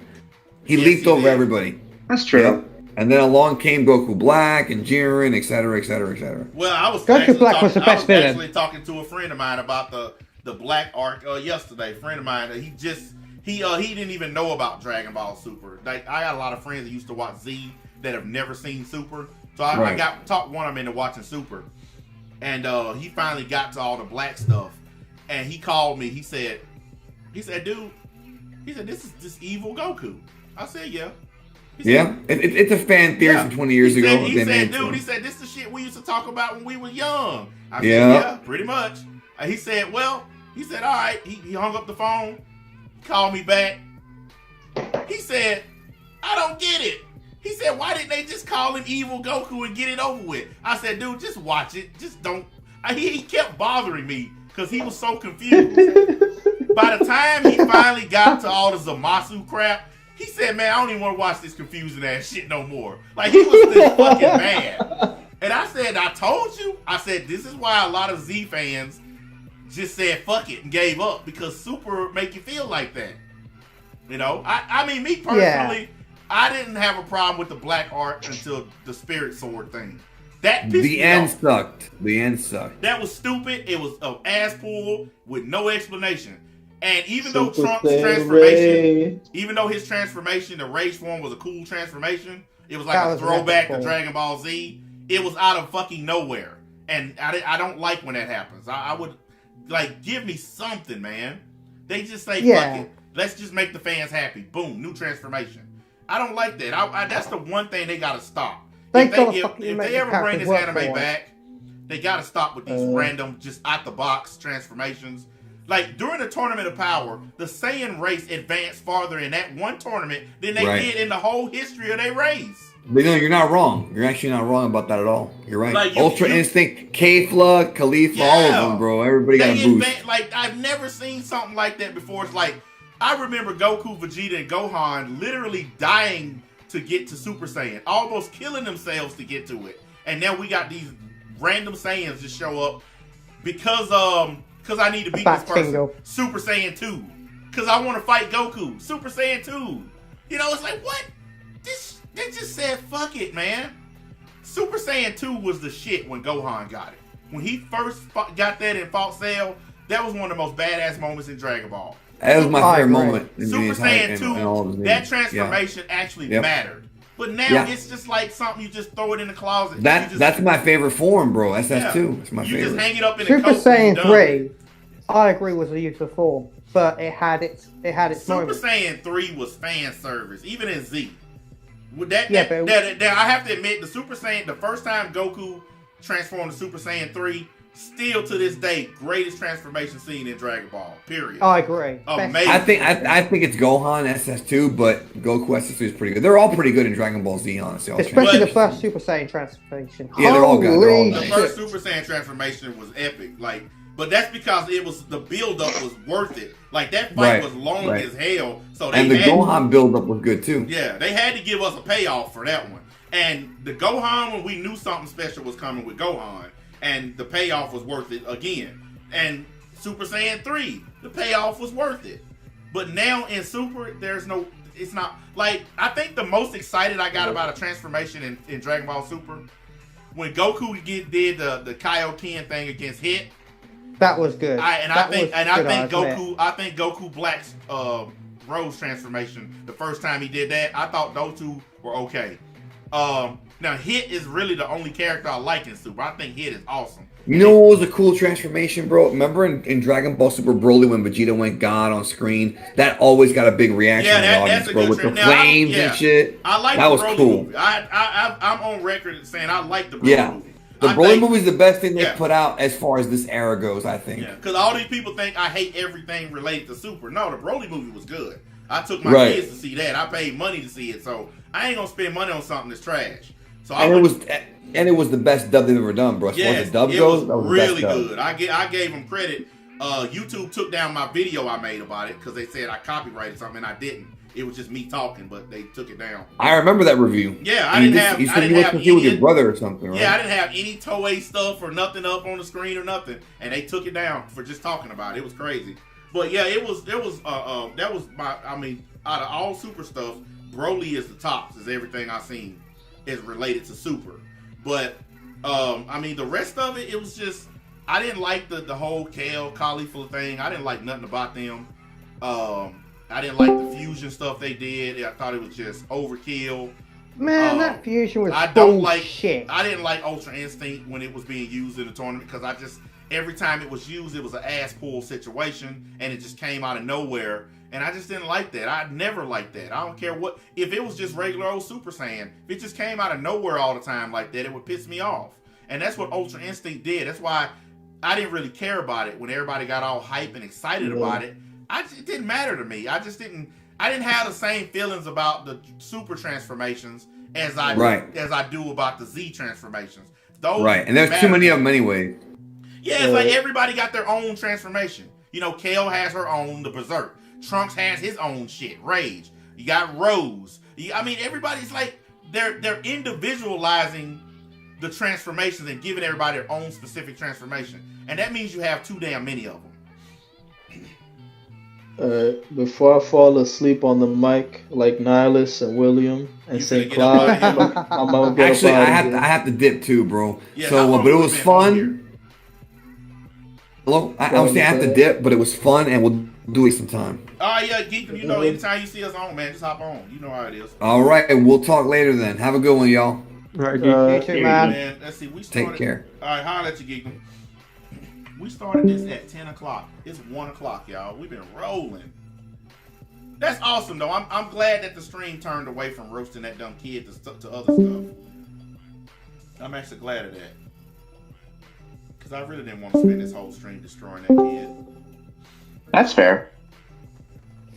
He Yes, leaped he over did. everybody. That's true. Yeah. And then along came Goku Black and Jiren, etc., etc., etc. Well, I was Goku actually Black was the best villain. actually talking to a friend of mine about the Black arc yesterday. A friend of mine, he didn't even know about Dragon Ball Super. Like, I got a lot of friends that used to watch Z that have never seen Super. So I got talked one of them into watching Super. And he finally got to all the Black stuff. And he called me. He said, dude, this is just evil Goku. I said, yeah. It's a fan theory from 20 years ago. He said, this is the shit we used to talk about when we were young. I said, Yeah. yeah, pretty much. He said, all right. He hung up the phone, called me back. He said, I don't get it. He said, why didn't they just call him Evil Goku and get it over with? I said, dude, just watch it. Just don't. He kept bothering me because he was so confused. By the time he finally got to all the Zamasu crap, he said, man, I don't even want to watch this confusing ass shit no more. Like, he was this fucking mad. And I said, I told you. I said, this is why a lot of Z fans just said fuck it and gave up, because Super make you feel like that. You know? I mean, me personally, I didn't have a problem with the Black art until the Spirit Sword thing. That pissed me off. The end sucked. That was stupid. It was an ass pull with no explanation. And even though Super Trump's Saiyan transformation, Ray. even though his transformation, the rage form was a cool transformation, it was like That a was throwback really to cool. Dragon Ball Z. It was out of fucking nowhere. And I don't like when that happens. I would, like, give me something, man. They just say, fuck it. Let's just make the fans happy. Boom, new transformation. I don't like that. That's the one thing they gotta stop. If they ever bring this anime back, they gotta stop with these random, just out the box transformations. Like, during the Tournament of Power, the Saiyan race advanced farther in that one tournament than they did in the whole history of their race. But no, you're not wrong. You're actually not wrong about that at all. You're right. Like, Ultra Instinct, K-Flood, Khalifa, all of them, bro. Everybody got a boost. Like, I've never seen something like that before. It's like, I remember Goku, Vegeta, and Gohan literally dying to get to Super Saiyan, almost killing themselves to get to it. And now we got these random Saiyans just show up because I need to beat this person. Bingo. Super Saiyan 2. Because I want to fight Goku. Super Saiyan 2. You know, it's like, what? They just said, fuck it, man. Super Saiyan 2 was the shit when Gohan got it. When he first got that and fought Cell, that was one of the most badass moments in Dragon Ball. That was my favorite moment. Super Saiyan 2, that transformation actually mattered. But now it's just like something you just throw it in the closet. That's my favorite form, bro. SS2. It's my you favorite. Just hang it up in Super a coat Saiyan 3, I agree, was a useful form, but it had its Super moment. Saiyan 3 was fan service, even in Z. With I have to admit, the Super Saiyan, the first time Goku transformed to Super Saiyan 3, still to this day, greatest transformation scene in Dragon Ball. Period. I agree. Amazing. I think it's Gohan SS2, but Goku SS2 is pretty good. They're all pretty good in Dragon Ball Z, honestly. Especially the first Super Saiyan transformation. Yeah, they're all good. They're all The nice. first Super Saiyan transformation was epic. Like, but that's because it was the build up was worth it. Like, that fight was long as hell. So they and the had Gohan build up was good too. Yeah, they had to give us a payoff for that one. And the Gohan, when we knew something special was coming with Gohan, and the payoff was worth it again. And Super Saiyan 3, the payoff was worth it. But now in Super, it's not, like, I think the most excited I got about a transformation in Dragon Ball Super, when Goku did the Kaioken thing against Hit. That was good. I think Goku Black's Rose transformation, the first time he did that, I thought those two were okay. Now Hit is really the only character I like in Super. I think Hit is awesome. You know what was a cool transformation, bro? Remember in Dragon Ball Super Broly when Vegeta went God on screen? That always got a big reaction in the audience, bro, with the flames and shit. I like that the was Broly cool. movie. I'm on record saying I like the Broly movie. The Broly movie is the best thing they put out as far as this era goes, I think. Yeah, because all these people think I hate everything related to Super. No, the Broly movie was good. I took my kids to see that. I paid money to see it, so I ain't gonna spend money on something that's trash. So it was the best dub they've ever done, bro. As far as the dub goes, that was really the best good. I gave them credit. YouTube took down my video I made about it because they said I copyrighted something and I didn't. It was just me talking, but they took it down. I remember that review. Yeah, I didn't have. You said I you didn't went have to see with any, your brother or something, right? Yeah, I didn't have any Toei stuff or nothing up on the screen or nothing, and they took it down for just talking about it. It was crazy. But yeah, that was my. I mean, out of all Super stuff, Broly is the tops. Is everything I've seen. is related to Super. But I mean, the rest of it, it was just I didn't like the whole Kale Caulifla thing. I didn't like nothing about them. I didn't like the fusion stuff they did. I thought it was just overkill. Man, that fusion was I don't bullshit. I didn't like Ultra Instinct when it was being used in the tournament because every time it was used, it was an ass pull situation, and it just came out of nowhere. And I just didn't like that. I never liked that. I don't care what. If it was just regular old Super Saiyan, if it just came out of nowhere all the time like that, it would piss me off. And that's what Ultra Instinct did. That's why I didn't really care about it when everybody got all hype and excited about it. It didn't matter to me. I didn't have the same feelings about the Super transformations as I do about the Z transformations. Those and there's too many of them anyway. Yeah, it's like everybody got their own transformation. You know, Kale has her own, the Berserk. Trunks has his own shit, Rage. You got Rose. I mean, everybody's like they're individualizing the transformations and giving everybody their own specific transformation, and that means you have too damn many of them. Before I fall asleep on the mic like Nihilus and William and St. Cloud, I'm gonna get Actually, up I out of here. have to dip too, bro. Yeah, So, but it was fun. Hello, I was saying I have to dip, but it was fun, and we'll do it sometime. Oh yeah, Geekdom, you know, anytime you see us on, man, just hop on. You know how it is. All right, we'll talk later then. Have a good one, y'all. You too, man. Let's see, we started. Take care. All right, holla at you, Geekdom. We started this at 10 o'clock. It's 1 o'clock, y'all. We've been rolling. That's awesome, though. I'm glad that the stream turned away from roasting that dumb kid to other stuff. I'm actually glad of that. Because I really didn't want to spend this whole stream destroying that kid. That's fair.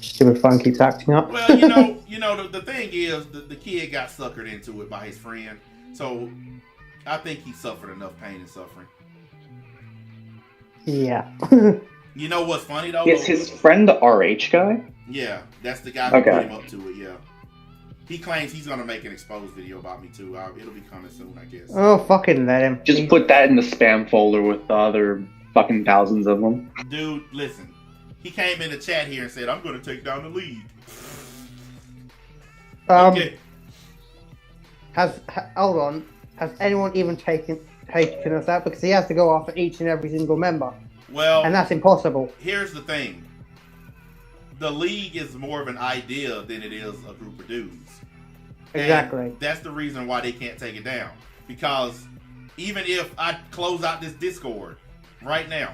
Stupid fun keeps acting up. Well, you know, the thing is, the kid got suckered into it by his friend. So, I think he suffered enough pain and suffering. Yeah. You know what's funny, though? Is his friend the RH guy? Yeah, that's the guy who put him up to it, yeah. He claims he's going to make an exposed video about me, too. It'll be coming soon, I guess. Oh, fucking let him. Just put that in the spam folder with the other fucking thousands of them. Dude, listen. He came in the chat here and said, I'm going to take down the league. Okay. Hold on. Has anyone even taken us out? Because he has to go after each and every single member. Well, and that's impossible. Here's the thing. The league is more of an idea than it is a group of dudes. Exactly. And that's the reason why they can't take it down. Because even if I close out this Discord right now,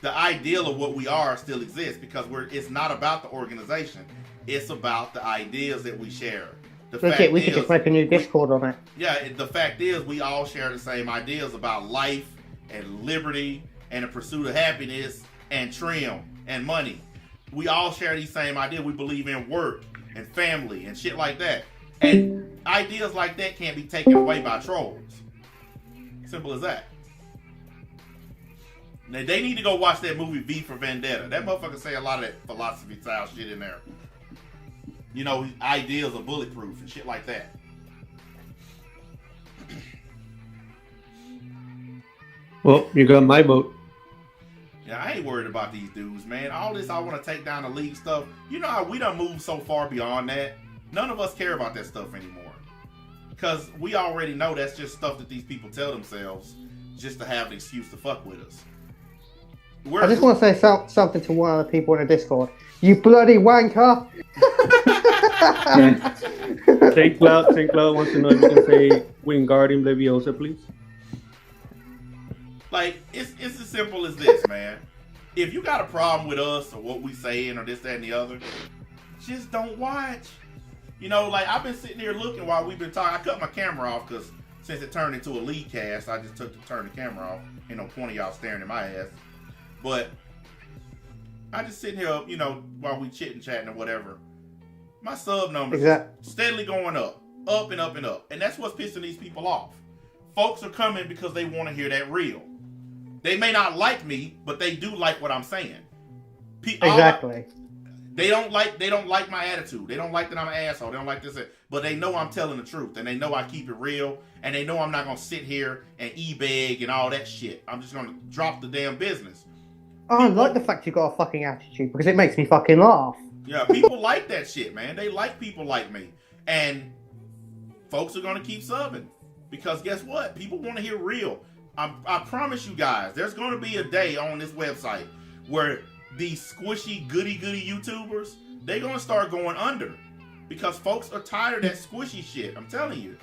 the ideal of what we are still exists because it's not about the organization. It's about the ideas that we share. We could just make a new Discord on it. Yeah, the fact is we all share the same ideas about life and liberty and the pursuit of happiness and trim and money. We all share these same ideas. We believe in work and family and shit like that. And ideas like that can't be taken away by trolls. Simple as that. Now, they need to go watch that movie V for Vendetta. That motherfucker say a lot of that philosophy style shit in there. You know, ideas are bulletproof and shit like that. Well, you got my vote. Yeah, I ain't worried about these dudes, man. All this I want to take down the league stuff. You know how we done moved so far beyond that? None of us care about that stuff anymore. Because we already know that's just stuff that these people tell themselves just to have an excuse to fuck with us. I just want to say something to one of the people in the Discord. You bloody wanker! St. Cloud wants to know if you can say Wingardium Leviosa, please. Like, it's as simple as this, man. If you got a problem with us or what we saying or this, that, and the other, just don't watch. You know, like, I've been sitting here looking while we've been talking. I cut my camera off because since it turned into a lead cast, I just took to turn the camera off. Ain't no point of y'all staring at my ass. But I just sitting here, you know, while we chitting, chatting or whatever. My sub numbers steadily going up and up and up. And that's what's pissing these people off. Folks are coming because they want to hear that real. They may not like me, but they do like what I'm saying. Exactly. They don't like my attitude. They don't like that I'm an asshole. They don't like this. But they know I'm telling the truth. And they know I keep it real. And they know I'm not going to sit here and e-beg and all that shit. I'm just going to drop the damn business. I like the fact you got a fucking attitude because it makes me fucking laugh. Yeah, people like that shit, man. They like people like me. And folks are gonna keep subbing because guess what? People want to hear real. I promise you guys, there's gonna be a day on this website where these squishy goody YouTubers, they're gonna start going under because folks are tired of that squishy shit. I'm telling you.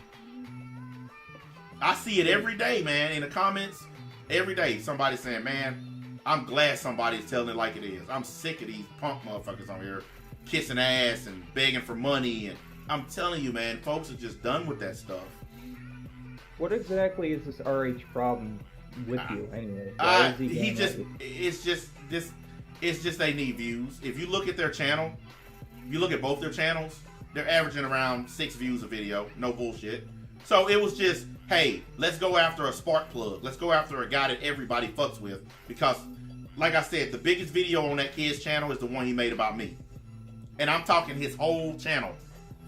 I see it every day, man, in the comments. Every day, somebody saying, man, I'm glad somebody's telling it like it is. I'm sick of these punk motherfuckers on here kissing ass and begging for money. And I'm telling you, man, folks are just done with that stuff. What exactly is this RH problem with you, anyway? It's just they need views. If you look at their channel, you look at both their channels, they're averaging around 6 views a video. No bullshit. So it was just, hey, let's go after a spark plug. Let's go after a guy that everybody fucks with. Because, like I said, the biggest video on that kid's channel is the one he made about me. And I'm talking his whole channel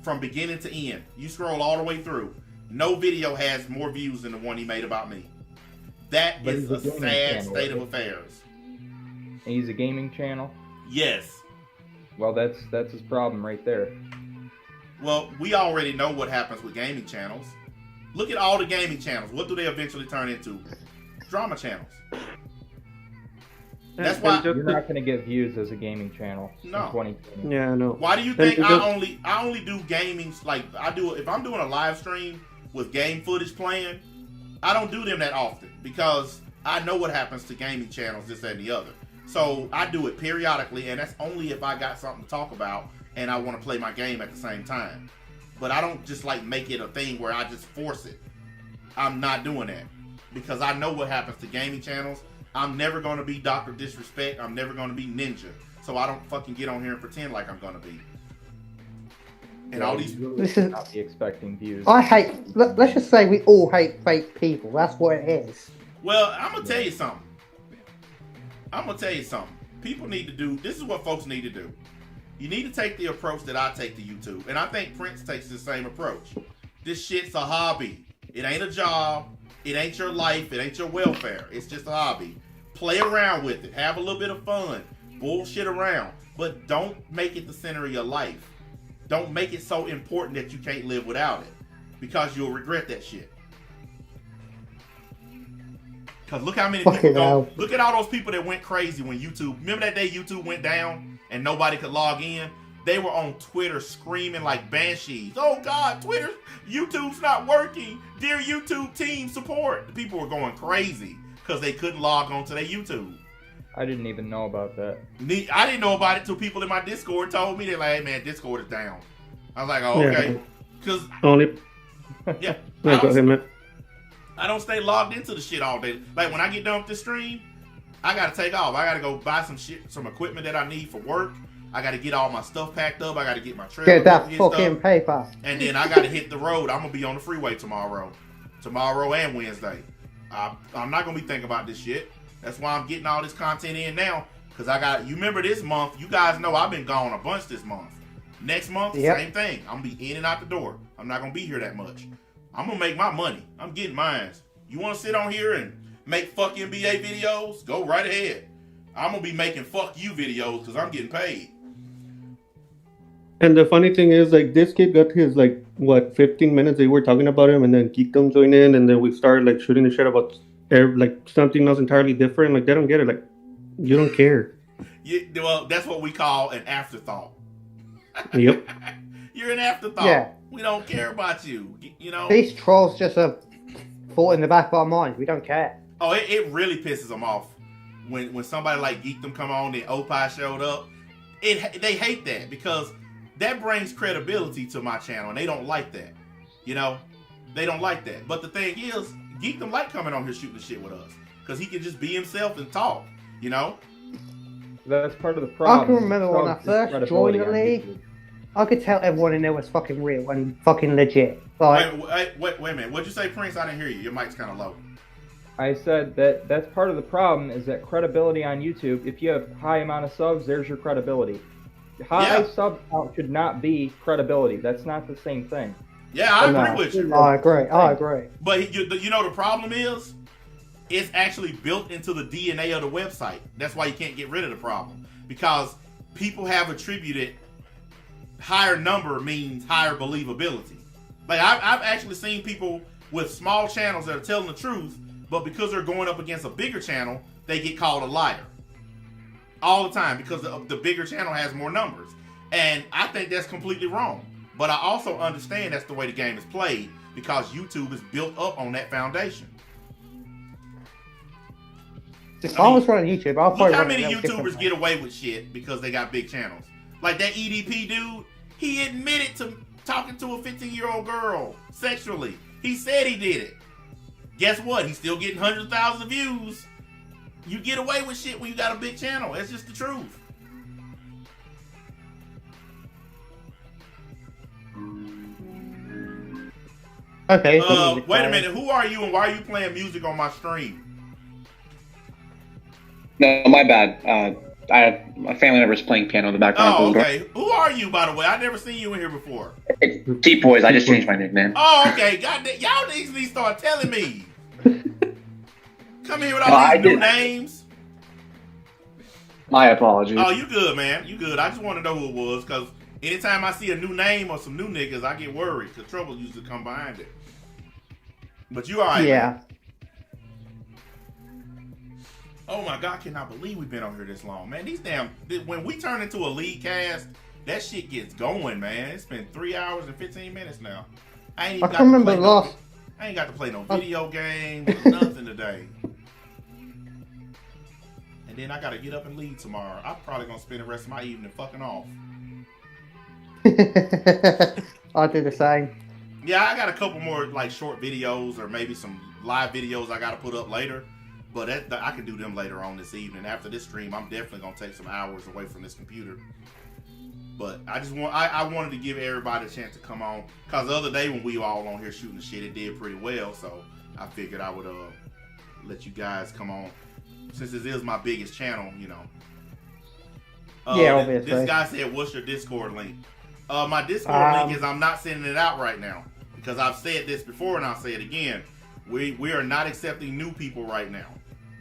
from beginning to end. You scroll all the way through. No video has more views than the one he made about me. That is a sad state of affairs. And he's a gaming channel? Yes. Well, that's his problem right there. Well, we already know what happens with gaming channels. Look at all the gaming channels. What do they eventually turn into? Drama channels. That's why you're not going to get views as a gaming channel. No. In 2020. Yeah, I know. Why do you think I only do gaming? Like I do if I'm doing a live stream with game footage playing, I don't do them that often because I know what happens to gaming channels, this and the other. So I do it periodically, and that's only if I got something to talk about and I want to play my game at the same time. But I don't just like make it a thing where I just force it. I'm not doing that because I know what happens to gaming channels. I'm never going to be Dr. Disrespect. I'm never going to be Ninja. So I don't fucking get on here and pretend like I'm going to be. And all these... This is not be expecting views. I hate... Let's just say we all hate fake people. That's what it is. Well, I'm going to tell you something. People need to do... This is what folks need to do. You need to take the approach that I take to YouTube. And I think Prince takes the same approach. This shit's a hobby. It ain't a job. It ain't your life. It ain't your welfare. It's just a hobby. Play around with it. Have a little bit of fun. Bullshit around. But don't make it the center of your life. Don't make it so important that you can't live without it. Because you'll regret that shit. Because look how many people go. Look at all those people that went crazy when YouTube. Remember that day YouTube went down and nobody could log in? They were on Twitter screaming like banshees. Oh God, Twitter, YouTube's not working. Dear YouTube team, support. The people were going crazy because they couldn't log on to their YouTube. I didn't even know about that. I didn't know about it till people in my Discord told me. They're like, hey man, Discord is down. I was like, oh, okay. Because yeah. Go ahead, man. I don't stay logged into the shit all day. Like when I get done with the stream, I gotta take off. I gotta go buy some equipment that I need for work. I gotta get all my stuff packed up. I gotta get my trailer. Get that fucking paper. And then I gotta hit the road. I'm gonna be on the freeway tomorrow and Wednesday. I'm not gonna be thinking about this shit. That's why I'm getting all this content in now. Cause you remember this month, you guys know I've been gone a bunch this month. Next month, same thing. I'm gonna be in and out the door. I'm not gonna be here that much. I'm gonna make my money. I'm getting mine. You wanna sit on here and make fuck NBA videos? Go right ahead. I'm gonna be making fuck you videos because I'm getting paid. And the funny thing is, like, this kid got his, 15 minutes they were talking about him, and then Geekdom joined in, and then we started, shooting the shit about, something else entirely different. Like, they don't get it. Like, you don't care. Well, that's what we call an afterthought. Yep. You're an afterthought. Yeah. We don't care about you, you know? These trolls just a thought in the back of our minds. We don't care. Oh, it really pisses them off. When somebody like Geekdom come on, then Opie showed up. They hate that because that brings credibility to my channel, and they don't like that. You know, they don't like that. But the thing is, Geekdom like coming on here shooting the shit with us because he can just be himself and talk. You know, that's part of the problem. I can remember when I first joined the league, I could tell everyone in there was fucking real and fucking legit. Wait a minute. What'd you say, Prince? I didn't hear you. Your mic's kind of low. I said that's part of the problem is that credibility on YouTube, if you have high amount of subs, there's your credibility. High sub count should not be credibility. That's not the same thing. Yeah, I agree with you. I agree. But you know the problem is, it's actually built into the DNA of the website. That's why you can't get rid of the problem. Because people have attributed higher number means higher believability. Like I've actually seen people with small channels that are telling the truth, but because they're going up against a bigger channel, they get called a liar all the time because the bigger channel has more numbers. And I think that's completely wrong. But I also understand that's the way the game is played because YouTube is built up on that foundation. If I was running YouTube, I'll probably Look how run many it a little YouTubers differently. get away with shit because they got big channels. Like that EDP dude, he admitted to talking to a 15-year-old girl sexually. He said he did it. Guess what? He's still getting hundreds of thousands of views. You get away with shit when you got a big channel. That's just the truth. Okay. Wait a minute. Who are you and why are you playing music on my stream? No, my bad. I have a family members playing piano in the background. Oh, okay. Who are you, by the way? I've never seen you in here before. It's Deep Boys. I just changed my nickname. Oh, okay. God, y'all niggas need to start telling me. Come here with all these new names. My apologies. Oh, you good, man. You good. I just want to know who it was, because anytime I see a new name or some new niggas, I get worried, because trouble usually come behind it. But you all right, Yeah. man. Oh my God, I cannot believe we've been on here this long, man. When we turn into a lead cast, that shit gets going, man. It's been 3 hours and 15 minutes now. I ain't got to play no video games, nothing today. And then I got to get up and leave tomorrow. I'm probably going to spend the rest of my evening fucking off. I'll do the same. Yeah, I got a couple more like short videos or maybe some live videos I got to put up later. But I can do them later on this evening. After this stream, I'm definitely going to take some hours away from this computer. But I wanted to give everybody a chance to come on. Because the other day when we were all on here shooting the shit, it did pretty well. So I figured I would let you guys come on. Since this is my biggest channel, you know. Yeah, obviously. This guy said, what's your Discord link? My Discord link is I'm not sending it out right now. Because I've said this before and I'll say it again. We are not accepting new people right now.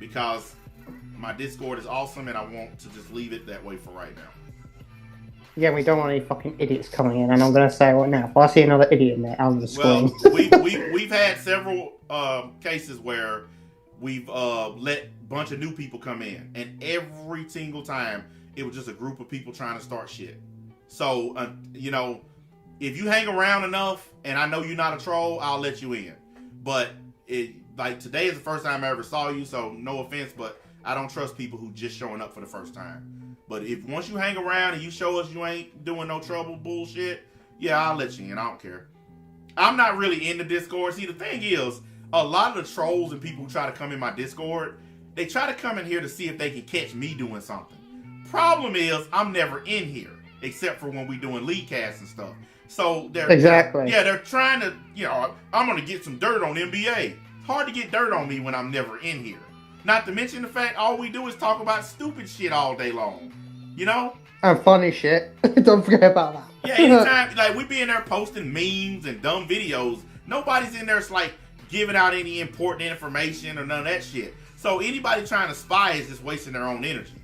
Because my Discord is awesome and I want to just leave it that way for right now. Yeah, we don't want any fucking idiots coming in, and I'm going to say it right now. If I see another idiot in there, I'm going to scream. Well, we've had several cases where we've let a bunch of new people come in, and every single time it was just a group of people trying to start shit. So, you know, if you hang around enough, and I know you're not a troll, I'll let you in. But like today is the first time I ever saw you, so no offense, but I don't trust people who just showing up for the first time. But if once you hang around and you show us you ain't doing no trouble bullshit, yeah, I'll let you in. I don't care. I'm not really in the Discord. See, the thing is, a lot of the trolls and people who try to come in my Discord, they try to come in here to see if they can catch me doing something. Problem is, I'm never in here, except for when we doing lead casts and stuff. So they're they're trying to, you know, I'm gonna get some dirt on NBA. It's hard to get dirt on me when I'm never in here. Not to mention the fact all we do is talk about stupid shit all day long. You know? And funny shit. Don't forget about that. Yeah, anytime, like, we be in there posting memes and dumb videos. Nobody's in there, like, giving out any important information or none of that shit. So anybody trying to spy is just wasting their own energy.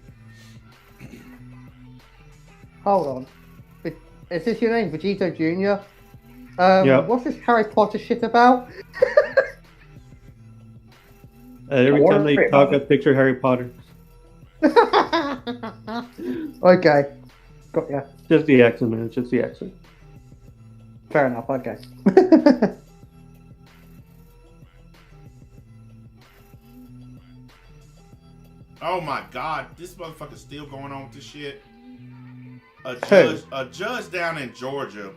Hold on. Is this your name, Vegeta Jr.? Yep. What's this Harry Potter shit about? Every time they talk, I picture Harry Potter. Okay. Got ya. Just the accent, man. Just the accent. Fair enough, okay. Oh my God, this motherfucker's still going on with this shit. A judge down in Georgia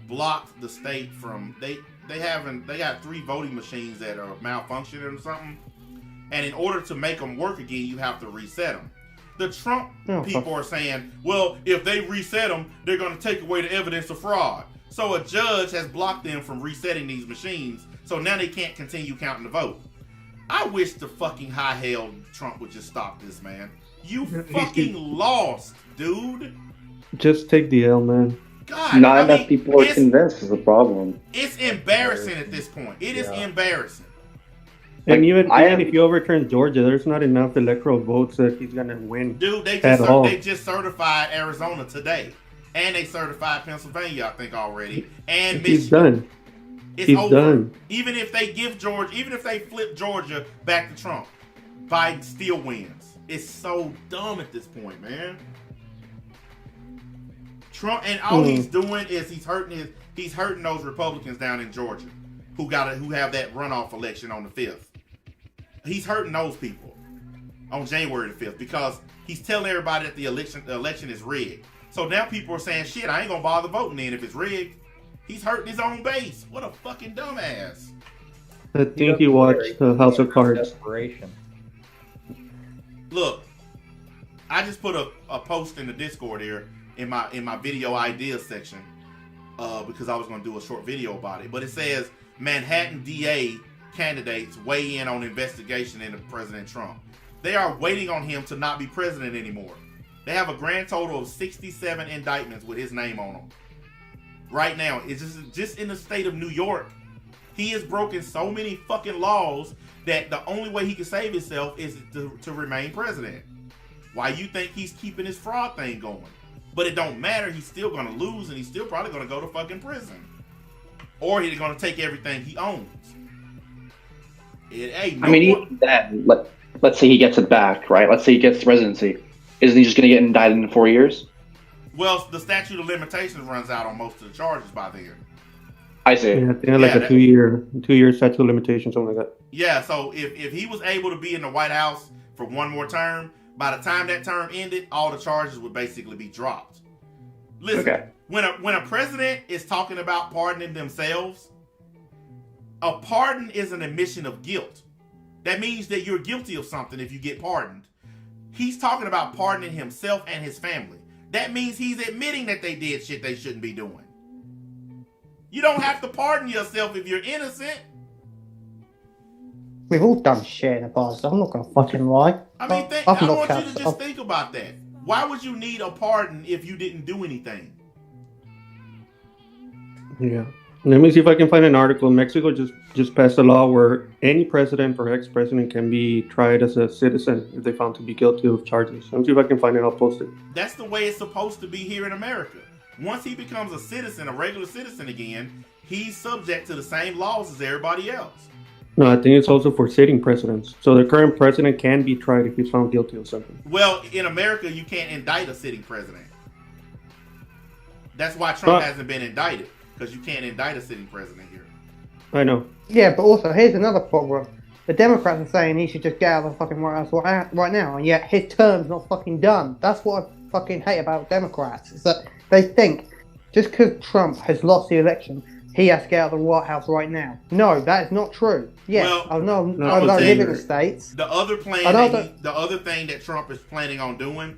blocked the state from they got 3 voting machines that are malfunctioning or something, and in order to make them work again, you have to reset them. The Trump people are saying, well, if they reset them, they're going to take away the evidence of fraud. So a judge has blocked them from resetting these machines, so now they can't continue counting the vote. I wish the fucking high-hell Trump would just stop this, man. You fucking lost, dude. Just take the L, man. God, not enough people are convinced is the problem. It's embarrassing at this point. It is embarrassing. And even if you overturn Georgia, there's not enough electoral votes that he's gonna win. Dude, they just certified Arizona today. And they certified Pennsylvania, I think, already. And He's Michigan. done. It's He's over. done. Even if they give Georgia, even if they flip Georgia back to Trump, Biden still wins. It's so dumb at this point, man. Trump, and all he's doing is he's hurting those Republicans down in Georgia who have that runoff election on the 5th. He's hurting those people on January the 5th because he's telling everybody that the election is rigged. So now people are saying, shit, I ain't gonna bother voting then if it's rigged. He's hurting his own base. What a fucking dumbass. I think he watched House of Cards. Desperation. Look, I just put a post in the Discord here in my video ideas section because I was going to do a short video about it. But it says Manhattan DA candidates weigh in on investigation into President Trump. They are waiting on him to not be president anymore. They have a grand total of 67 indictments with his name on them. Right now, it's just in the state of New York. He has broken so many fucking laws that the only way he can save himself is to remain president. Why you think he's keeping his fraud thing going? But it don't matter. He's still going to lose, and he's still probably going to go to fucking prison. Or he's going to take everything he owns. Even then, let's say he gets it back, right? Let's say he gets the presidency. Isn't he just going to get indicted in 4 years? Well, the statute of limitations runs out on most of the charges by then. I see. Yeah, I think like a 2 year statute of limitations, something like that. Yeah, so if he was able to be in the White House for one more term, by the time that term ended, all the charges would basically be dropped. Listen, when a president is talking about pardoning themselves, a pardon is an admission of guilt. That means that you're guilty of something if you get pardoned. He's talking about pardoning himself and his family. That means he's admitting that they did shit they shouldn't be doing. You don't have to pardon yourself if you're innocent. We've all done shit in the past. I'm not gonna fucking lie. I mean, I want you to just think about that. Why would you need a pardon if you didn't do anything? Yeah. Let me see if I can find an article. Mexico just passed a law where any president or ex-president can be tried as a citizen if they found to be guilty of charges. Let me see if I can find it. I'll post it. That's the way it's supposed to be here in America. Once he becomes a citizen, a regular citizen again, he's subject to the same laws as everybody else. No, I think it's also for sitting presidents. So the current president can be tried if he's found guilty of something. Well, in America, you can't indict a sitting president. That's why Trump hasn't been indicted, because you can't indict a sitting president here. I know. Yeah, but also, here's another problem. The Democrats are saying he should just get out of the fucking White House right now, and yet his term's not fucking done. That's what I fucking hate about Democrats, is that they think just because Trump has lost the election, he has to get out of the White House right now. No, that is not true. Yes, I know. I don't live in the States. The other the other thing that Trump is planning on doing,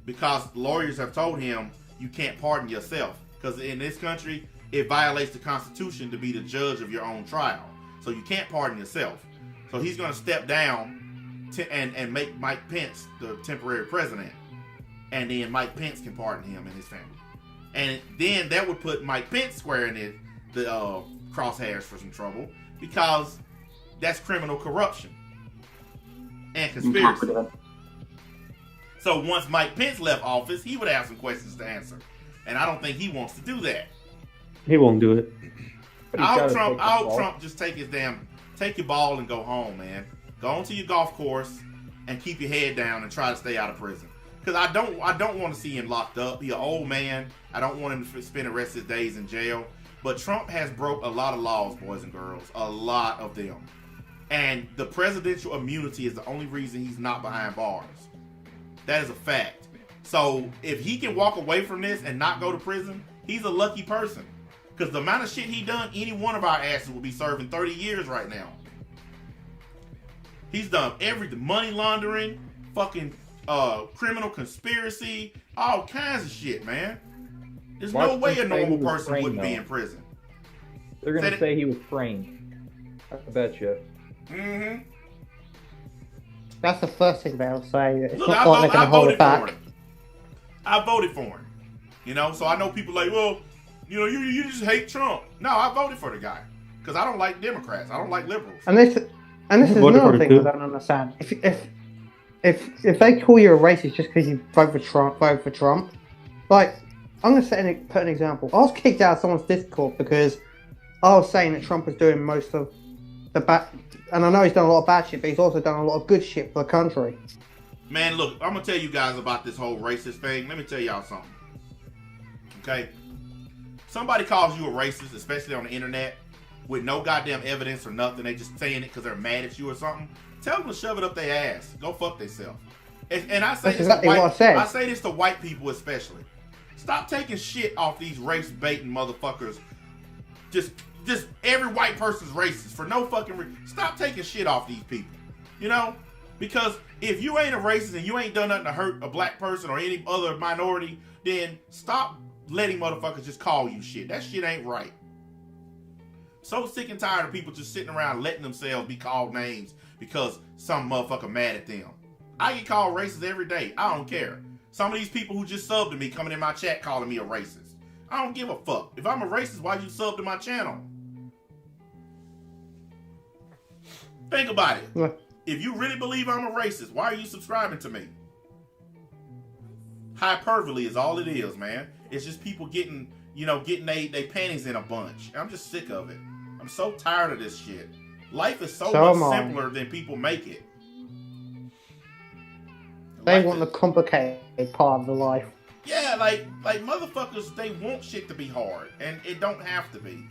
because lawyers have told him you can't pardon yourself, because in this country it violates the Constitution to be the judge of your own trial. So you can't pardon yourself. So he's going to step down and make Mike Pence the temporary president, and then Mike Pence can pardon him and his family. And then that would put Mike Pence square in the crosshairs for some trouble, because that's criminal corruption and conspiracy. So once Mike Pence left office, he would have some questions to answer, and I don't think he wants to do that. He won't do it. I hope Trump just take your ball and go home, man. Go on to your golf course and keep your head down and try to stay out of prison. Because I don't want to see him locked up. He's an old man. I don't want him to spend the rest of his days in jail. But Trump has broke a lot of laws, boys and girls. A lot of them. And the presidential immunity is the only reason he's not behind bars. That is a fact. So if he can walk away from this and not go to prison, he's a lucky person. Because the amount of shit he done, any one of our asses will be serving 30 years right now. He's done everything. Money laundering, fucking criminal conspiracy, all kinds of shit, man. There's no way a normal person wouldn't be in prison. They're going to say he was framed. I bet you. Mm-hmm. That's the first thing they'll say. It's Look, not like they're going to hold it back. I voted for him. You know, so I know people like, well, you know, you just hate Trump. No, I voted for the guy. Because I don't like Democrats. I don't like liberals. And this is another thing I don't understand. If they call you a racist just because you vote for Trump, like, I'm going to put an example. I was kicked out of someone's Discord because I was saying that Trump was doing most of the bad, and I know he's done a lot of bad shit, but he's also done a lot of good shit for the country. Man, look, I'm gonna tell you guys about this whole racist thing. Let me tell y'all something. Okay? Somebody calls you a racist, especially on the internet, with no goddamn evidence or nothing. They just saying it because they're mad at you or something. Tell them to shove it up their ass. Go fuck themselves. And I say That's exactly what I said. I say this to white people especially. Stop taking shit off these race baiting motherfuckers. Just every white person's racist for no fucking reason. Stop taking shit off these people. You know? Because if you ain't a racist and you ain't done nothing to hurt a black person or any other minority, then stop letting motherfuckers just call you shit. That shit ain't right. So sick and tired of people just sitting around letting themselves be called names because some motherfucker mad at them. I get called racist every day. I don't care. Some of these people who just subbed to me coming in my chat calling me a racist. I don't give a fuck. If I'm a racist, why you sub to my channel? Think about it. What? If you really believe I'm a racist, why are you subscribing to me? Hyperbole is all it is, man. It's just people getting they panties in a bunch. I'm just sick of it. I'm so tired of this shit. Life is so much simpler than people make it. They want the complicated part of the life. Yeah, like motherfuckers, they want shit to be hard, and it don't have to be.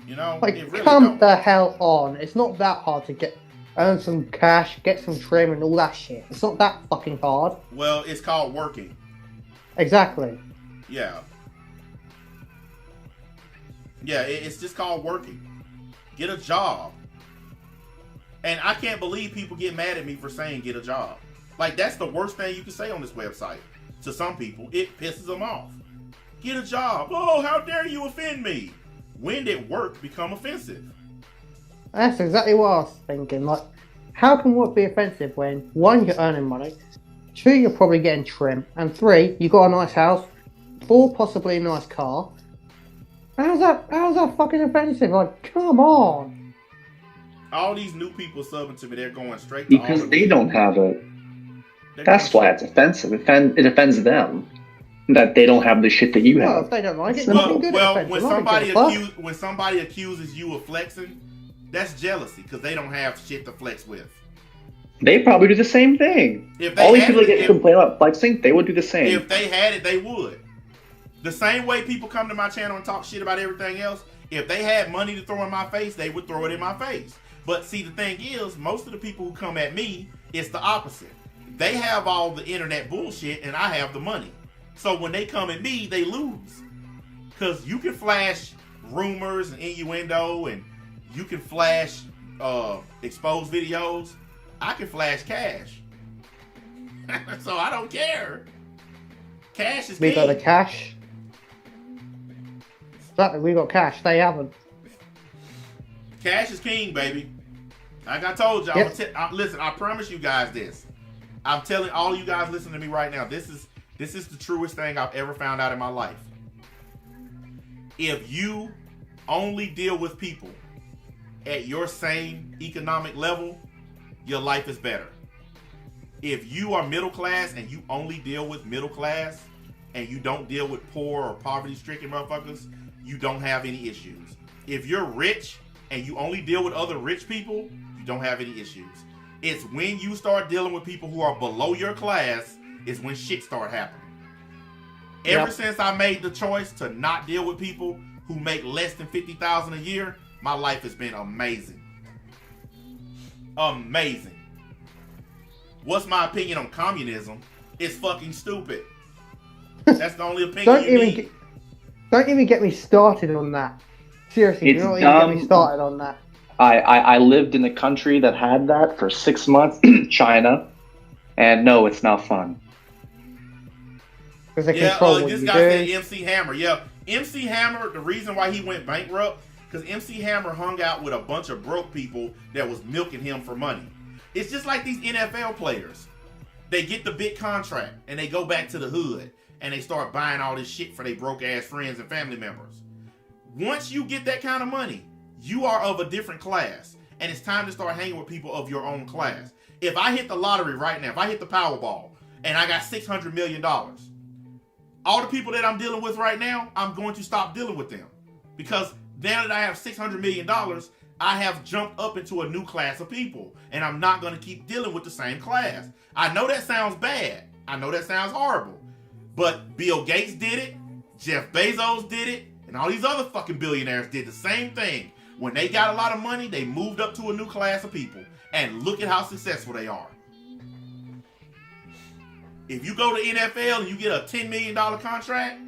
You know, Like, it really come don't. the hell on. It's not that hard to earn some cash, get some trim and all that shit. It's not that fucking hard. Well, it's called working. Exactly. Yeah. Yeah, it's just called working. Get a job. And I can't believe people get mad at me for saying get a job. Like, that's the worst thing you can say on this website. To some people, it pisses them off. Get a job. Oh, how dare you offend me? When did work become offensive? That's exactly what I was thinking. Like, how can work be offensive when, 1, you're earning money, 2, you're probably getting trim, and 3, you got a nice house, 4, possibly a nice car. How's that fucking offensive? Like, come on. All these new people subbing to me, they're going straight to Because all they don't have it. They're That's going why it's offensive. It offends them that they don't have the shit that you Well, have. if they don't like it, nothing good offensive. when somebody accuses you of flexing, that's jealousy because they don't have shit to flex with. They probably do the same thing. If they All these had people that it- get complain about flexing, they would do the same. If they had it, they would. The same way people come to my channel and talk shit about everything else, if they had money to throw in my face, they would throw it in my face. But see, the thing is, most of the people who come at me, it's the opposite. They have all the internet bullshit and I have the money. So when they come at me, they lose. Because you can flash rumors and innuendo and you can flash exposed videos. I can flash cash. So I don't care. Cash is We king. got the cash. Exactly, we got cash. They haven't. Cash is king, baby. Like I told y'all, listen, I promise you guys this. I'm telling all you guys listening to me right now, this is the truest thing I've ever found out in my life. If you only deal with people at your same economic level, your life is better. If you are middle class and you only deal with middle class and you don't deal with poor or poverty-stricken motherfuckers, you don't have any issues. If you're rich and you only deal with other rich people, you don't have any issues. It's when you start dealing with people who are below your class is when shit start happening. Ever since I made the choice to not deal with people who make less than $50,000 a year, my life has been amazing. Amazing. What's my opinion on communism? It's fucking stupid. That's the only opinion you need. Don't even get me started on that. Seriously, It's do not even dumb. get me started on that. I lived in a country that had that for 6 months, China, and no, it's not fun. Because they Yeah, control what this you guy do. said MC Hammer. Yeah, MC Hammer, the reason why he went bankrupt, because MC Hammer hung out with a bunch of broke people that was milking him for money. It's just like these NFL players. They get the big contract, and they go back to the hood, and they start buying all this shit for their broke-ass friends and family members. Once you get that kind of money, you are of a different class, and it's time to start hanging with people of your own class. If I hit the lottery right now, if I hit the Powerball, and I got $600 million, All the people that I'm dealing with right now, I'm going to stop dealing with them. Because now that I have $600 million, I have jumped up into a new class of people. And I'm not going to keep dealing with the same class. I know that sounds bad. I know that sounds horrible. But Bill Gates did it. Jeff Bezos did it. And all these other fucking billionaires did the same thing. When they got a lot of money, they moved up to a new class of people. And look at how successful they are. If you go to NFL and you get a $10 million contract,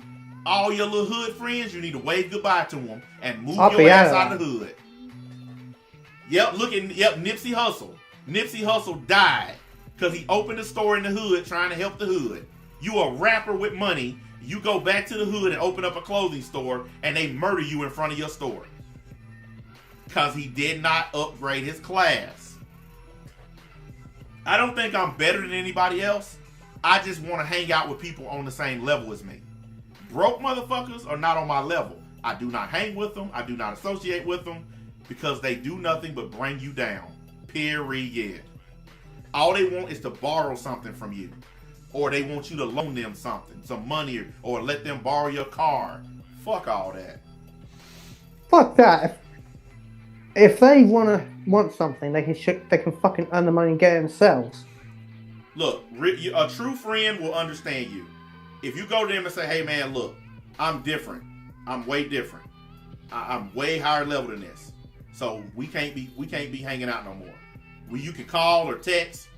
all your little hood friends, you need to wave goodbye to them and move your ass out of the hood. Yep, Nipsey Hussle. Nipsey Hussle died because he opened a store in the hood trying to help the hood. You a rapper with money, you go back to the hood and open up a clothing store and they murder you in front of your store. Because he did not upgrade his class. I don't think I'm better than anybody else. I just want to hang out with people on the same level as me. Broke motherfuckers are not on my level. I do not hang with them. I do not associate with them because they do nothing but bring you down. Period. All they want is to borrow something from you. Or they want you to loan them something, some money, or let them borrow your car. Fuck all that. Fuck that. If they want something, they can fucking earn the money and get it themselves. Look, a true friend will understand you. If you go to them and say, hey man, look, I'm different. I'm way different. I'm way higher level than this. So we can't be hanging out no more. You can call or text,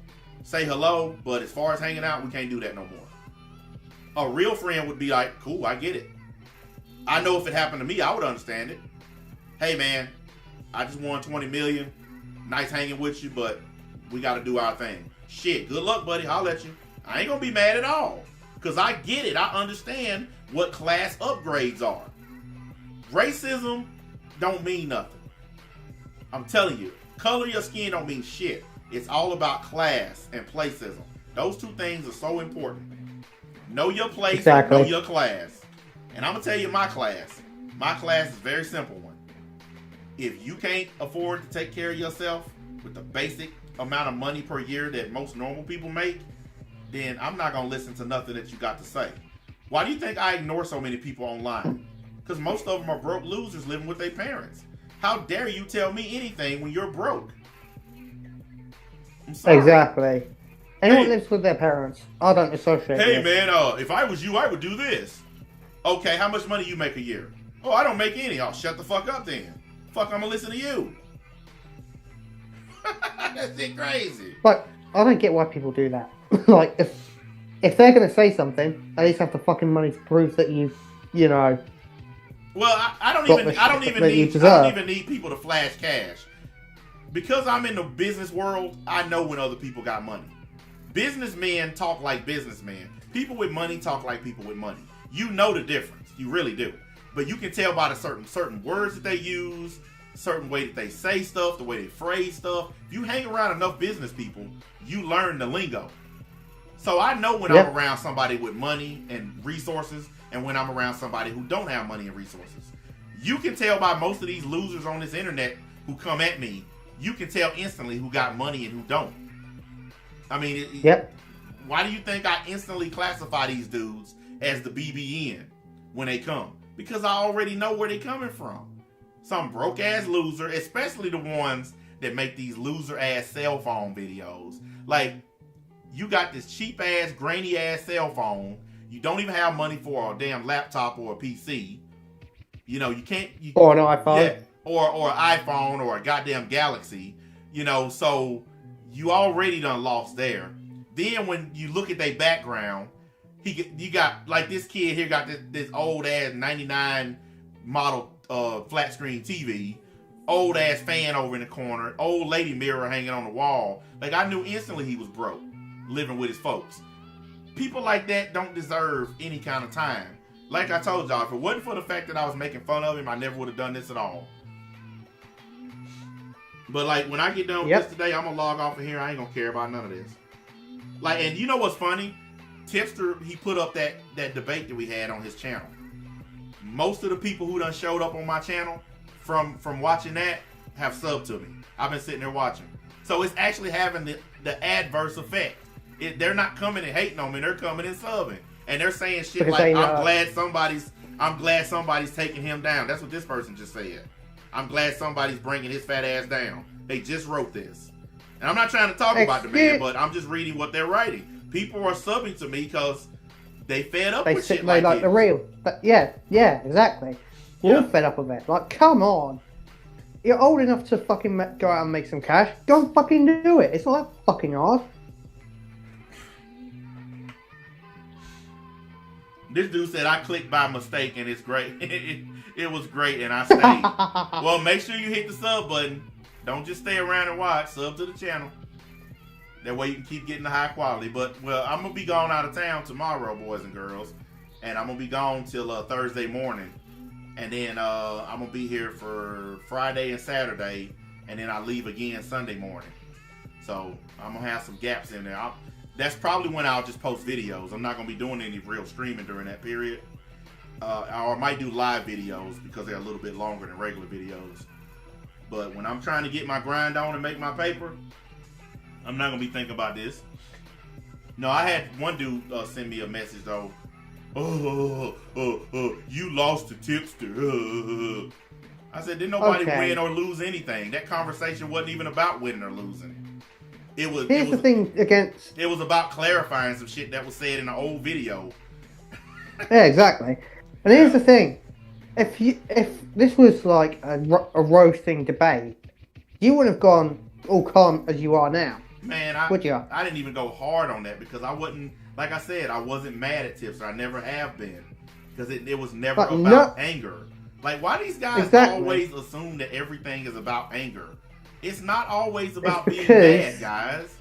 say hello, but as far as hanging out, we can't do that no more. A real friend would be like, cool, I get it. I know if it happened to me, I would understand it. Hey man, I just won $20 million. Nice hanging with you, but we got to do our thing. Shit, good luck, buddy. I'll let you. I ain't gonna be mad at all. Because I get it. I understand what class upgrades are. Racism don't mean nothing. I'm telling you. Color of your skin don't mean shit. It's all about class and placism. Those two things are so important. Know your place, exactly. Know your class. And I'm gonna tell you my class. My class is a very simple one. If you can't afford to take care of yourself with the basic amount of money per year that most normal people make, then I'm not gonna listen to nothing that you got to say. Why do you think I ignore so many people online? Because most of them are broke losers living with their parents. How dare you tell me anything when you're broke? I'm sorry. Exactly. Anyone lives with their parents. I don't associate. Hey man, if I was you, I would do this. Okay, how much money you make a year? Oh, I don't make any. I'll shut the fuck up then. Fuck, I'm gonna listen to you. That's it crazy. Like, I don't get why people do that. Like, if they're gonna say something, at least have the fucking money to prove that you know. Well, I don't even need people to flash cash. Because I'm in the business world, I know when other people got money. Businessmen talk like businessmen. People with money talk like people with money. You know the difference. You really do. But you can tell by the certain words that they use, certain way that they say stuff, the way they phrase stuff. If you hang around enough business people, you learn the lingo. So I know when I'm around somebody with money and resources and when I'm around somebody who don't have money and resources. You can tell by most of these losers on this internet who come at me, you can tell instantly who got money and who don't. I mean, why do you think I instantly classify these dudes as the BBN when they come? Because I already know where they coming from. Some broke ass loser, especially the ones that make these loser ass cell phone videos. Like, you got this cheap ass, grainy ass cell phone. You don't even have money for a damn laptop or a PC. You know, you can't. Or an iPhone. Yeah, or an iPhone or a goddamn Galaxy. You know, so you already done lost there. Then when you look at their background, you got, like, this kid here got this old ass 99 model flat screen TV, old ass fan over in the corner, old lady mirror hanging on the wall. Like, I knew instantly he was broke, living with his folks. People like that don't deserve any kind of time. Like I told y'all, if it wasn't for the fact that I was making fun of him, I never would have done this at all. But like, when I get done with this today, I'm gonna log off of here. I ain't gonna care about none of this. Like, and you know what's funny? Tipster, he put up that debate that we had on his channel. Most of the people who done showed up on my channel from watching that have subbed to me. I've been sitting there watching. So it's actually having the adverse effect. They're not coming and hating on me. They're coming and subbing. And they're saying shit Because like, they I'm glad somebody's taking him down. That's what this person just said. I'm glad somebody's bringing his fat ass down. They just wrote this. And I'm not trying to talk about the man, but I'm just reading what they're writing. People are subbing to me because they fed up with shit like the this. real. But yeah, exactly. We're all fed up with it. Like, come on. You're old enough to fucking go out and make some cash. Go and fucking do it. It's not that fucking hard. This dude said, I clicked by mistake and it's great. It was great and I stayed. Well, make sure you hit the sub button. Don't just stay around and watch. Sub to the channel. That way you can keep getting the high quality. But, well, I'm going to be gone out of town tomorrow, boys and girls. And I'm going to be gone till Thursday morning. And then I'm going to be here for Friday and Saturday. And then I leave again Sunday morning. So I'm going to have some gaps in there. That's probably when I'll just post videos. I'm not going to be doing any real streaming during that period. Or I might do live videos because they're a little bit longer than regular videos. But when I'm trying to get my grind on and make my paper, I'm not going to be thinking about this. No, I had one dude send me a message though. You lost to Tipster. I said, didn't nobody win or lose anything. That conversation wasn't even about winning or losing. Here's the thing against... It was about clarifying some shit that was said in an old video. Yeah, exactly. And here's the thing. If this was like a roasting debate, you wouldn't have gone all calm as you are now. Man, would you? I didn't even go hard on that because I wasn't, like I said, I wasn't mad at Tipster. I never have been. Because it was never about anger. Like, why these guys always assume that everything is about anger? It's not always about being mad, guys.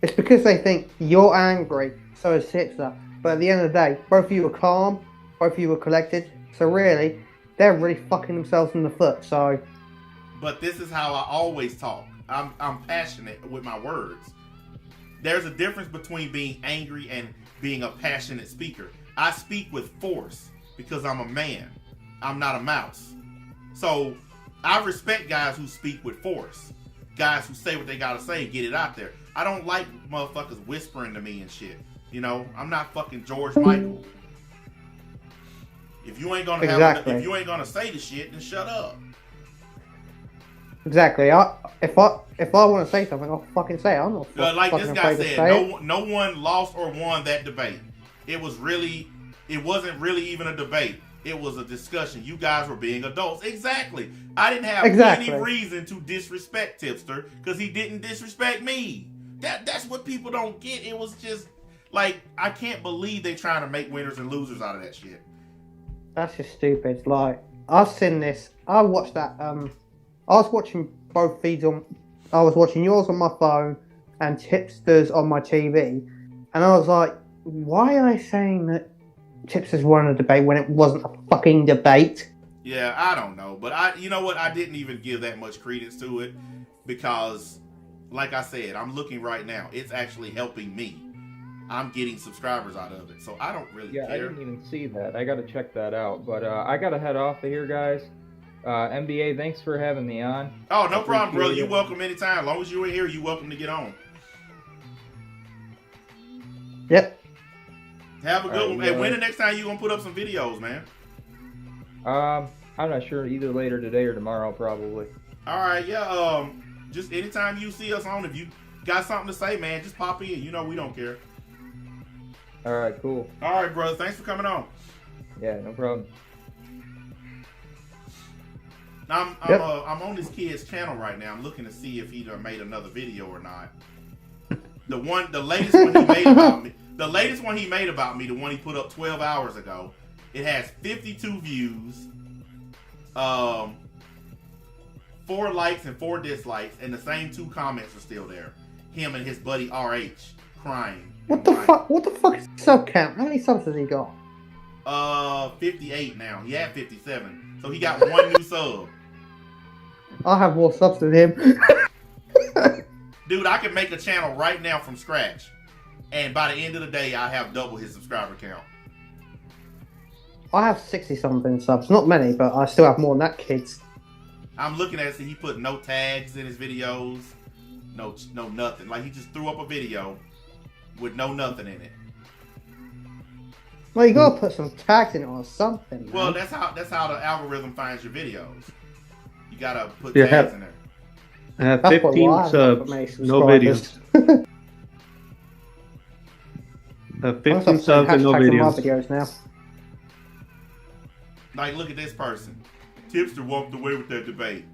It's because they think you're angry, so is Tipster. But at the end of the day, both of you were calm, both of you were collected. So really, they're really fucking themselves in the foot. So. But this is how I always talk. I'm passionate with my words. There's a difference between being angry and being a passionate speaker. I speak with force because I'm a man. I'm not a mouse. So I respect guys who speak with force. Guys who say what they gotta say and get it out there. I don't like motherfuckers whispering to me and shit. You know, I'm not fucking George Michael. If you ain't gonna if you ain't gonna say the shit, then shut up. Exactly. If I want to say something, I'll fucking say it. I'm not like fucking this guy afraid to said, say it. no one lost or won that debate. It wasn't really even a debate. It was a discussion. You guys were being adults. Exactly. I didn't have any reason to disrespect Tipster because he didn't disrespect me. That's what people don't get. It was just like, I can't believe they trying to make winners and losers out of that shit. That's just stupid. Like, I've seen this. I watched that. I was watching both feeds on. I was watching yours on my phone and Tipster's on my TV, and I was like, why are they saying that Tipster's won a debate when it wasn't a fucking debate? Yeah, I don't know, but you know what? I didn't even give that much credence to it because, like I said, I'm looking right now. It's actually helping me. I'm getting subscribers out of it, so I don't really care. I didn't even see that. I got to check that out, but I got to head off of here, guys. MBA, thanks for having me on. Oh, no problem, brother. You're welcome anytime. As long as you're in here, you're welcome to get on. Yep. Have a good one. Hey, when the next time you gonna put up some videos, man? I'm not sure. Either later today or tomorrow, probably. All right, yeah. Just anytime you see us on, if you got something to say, man, just pop in. You know we don't care. All right, cool. All right, brother. Thanks for coming on. Yeah, no problem. I'm on this kid's channel right now. I'm looking to see if he done made another video or not. The latest one he made about me. The latest one he made about me, the one he put up 12 hours ago, it has 52 views, 4 likes and 4 dislikes, and the same 2 comments are still there. Him and his buddy RH crying. What the fuck? What the fuck is sub count? How many subs has he got? 58 now. He had 57, so he got 1 new sub. I have more subs than him. Dude, I can make a channel right now from scratch. And by the end of the day, I have double his subscriber count. I have 60-something subs. Not many, but I still have more than that, kids. I'm looking at it, see, he put no tags in his videos. No nothing. Like, he just threw up a video with no nothing in it. Well, you gotta put some tags in it or something. Man. Well, that's how the algorithm finds your videos. You gotta put Yeah, tags in there. I have That's what 15 Live subs, makes no subscribers. videos. I have 15 subs and no hashtags in my videos. videos now. Like, look at this person. Tipster walked away with that debate.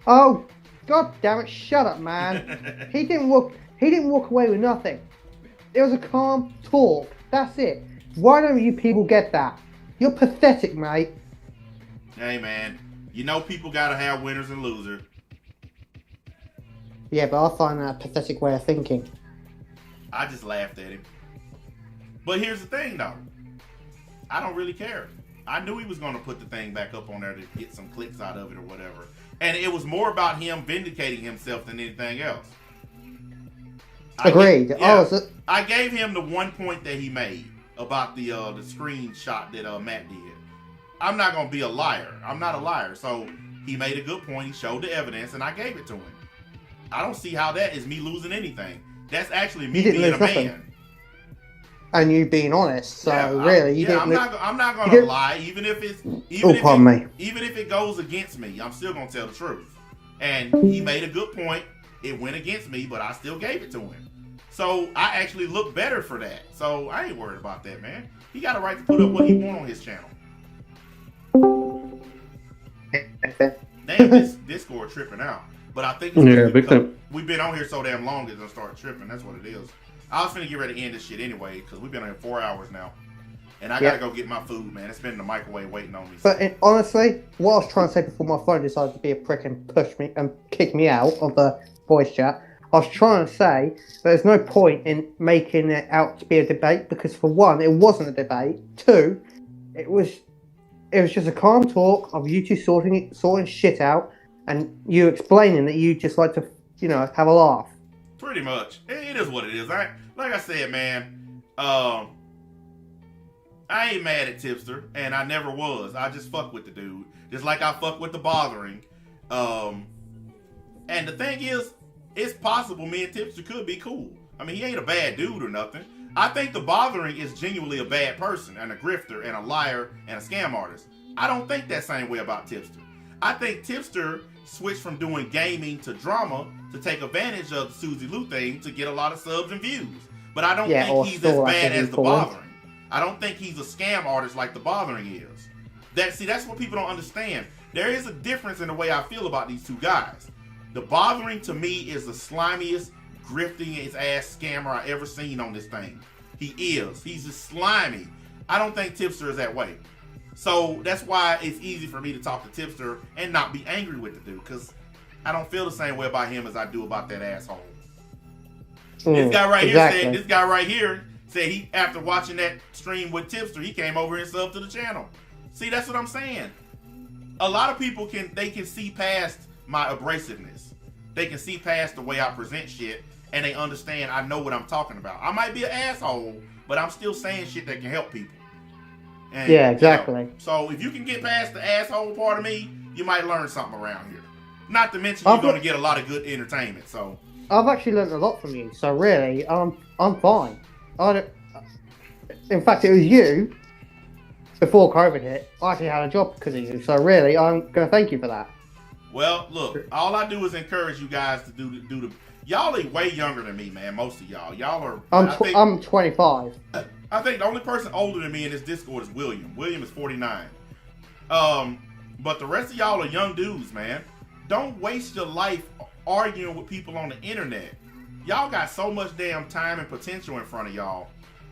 Oh, god damn it! Shut up, man. He didn't walk away with nothing. It was a calm talk. That's it. Why don't you people get that? You're pathetic, mate. Hey, man. You know people gotta have winners and losers. Yeah, but I find that a pathetic way of thinking. I just laughed at him. But here's the thing, though. I don't really care. I knew he was going to put the thing back up on there to get some clicks out of it or whatever. And it was more about him vindicating himself than anything else. Agreed. I gave him the one point that he made about the screenshot that Matt did. I'm not going to be a liar. I'm not a liar. So he made a good point. He showed the evidence, and I gave it to him. I don't see how that is me losing anything. That's actually me being a man. And you being honest, so Yeah, really, you didn't. I'm not gonna lie, even if it goes against me, I'm still gonna tell the truth. And he made a good point. It went against me, but I still gave it to him. So I actually look better for that. So I ain't worried about that, man. He got a right to put up what he want on his channel. Damn, this Discord tripping out. But I think it's because we've been on here so damn long, it's gonna start tripping. That's what it is. I was finna get ready to end this shit anyway, because we've been on here 4 hours now. And I gotta go get my food, man. It's been in the microwave waiting on me. But honestly, what I was trying to say before my phone decided to be a prick and push me and kick me out of the voice chat, I was trying to say that there's no point in making it out to be a debate, because for one, it wasn't a debate. Two, it was just a calm talk of you two sorting shit out, and you explaining that you just like to, have a laugh. Pretty much. It is what it is. Like I said, man, I ain't mad at Tipster, and I never was. I just fuck with the dude. Just like I fuck with the Bothering. And the thing is, it's possible me and Tipster could be cool. I mean, he ain't a bad dude or nothing. I think the Bothering is genuinely a bad person, and a grifter, and a liar, and a scam artist. I don't think that same way about Tipster. I think Tipster switched from doing gaming to drama to take advantage of the Susie Lou thing to get a lot of subs and views. But I don't think he's as bad as the Bothering. I don't think he's a scam artist like the Bothering is. That's what people don't understand. There is a difference in the way I feel about these two guys. The Bothering to me is the slimiest, grifting his ass scammer I ever seen on this thing. He is. He's just slimy. I don't think Tipster is that way. So that's why it's easy for me to talk to Tipster and not be angry with the dude, because I don't feel the same way about him as I do about that asshole. This guy right here said he, after watching that stream with Tipster, he came over and subbed to the channel. See, that's what I'm saying. A lot of people can see past my abrasiveness. They can see past the way I present shit, and they understand I know what I'm talking about. I might be an asshole, but I'm still saying shit that can help people. And, yeah, exactly. So if you can get past the asshole part of me, you might learn something around here. Not to mention you're going to get a lot of good entertainment. So I've actually learned a lot from you. So really, I'm fine. In fact, it was you before COVID hit. I actually had a job because of you. So really, I'm going to thank you for that. Well, look, all I do is encourage you guys to do the. Y'all are way younger than me, man. Most of y'all. Y'all are. I'm 25. I think the only person older than me in this Discord is William. William is 49. But the rest of y'all are young dudes, man. Don't waste your life arguing with people on the internet. Y'all got so much damn time and potential in front of y'all.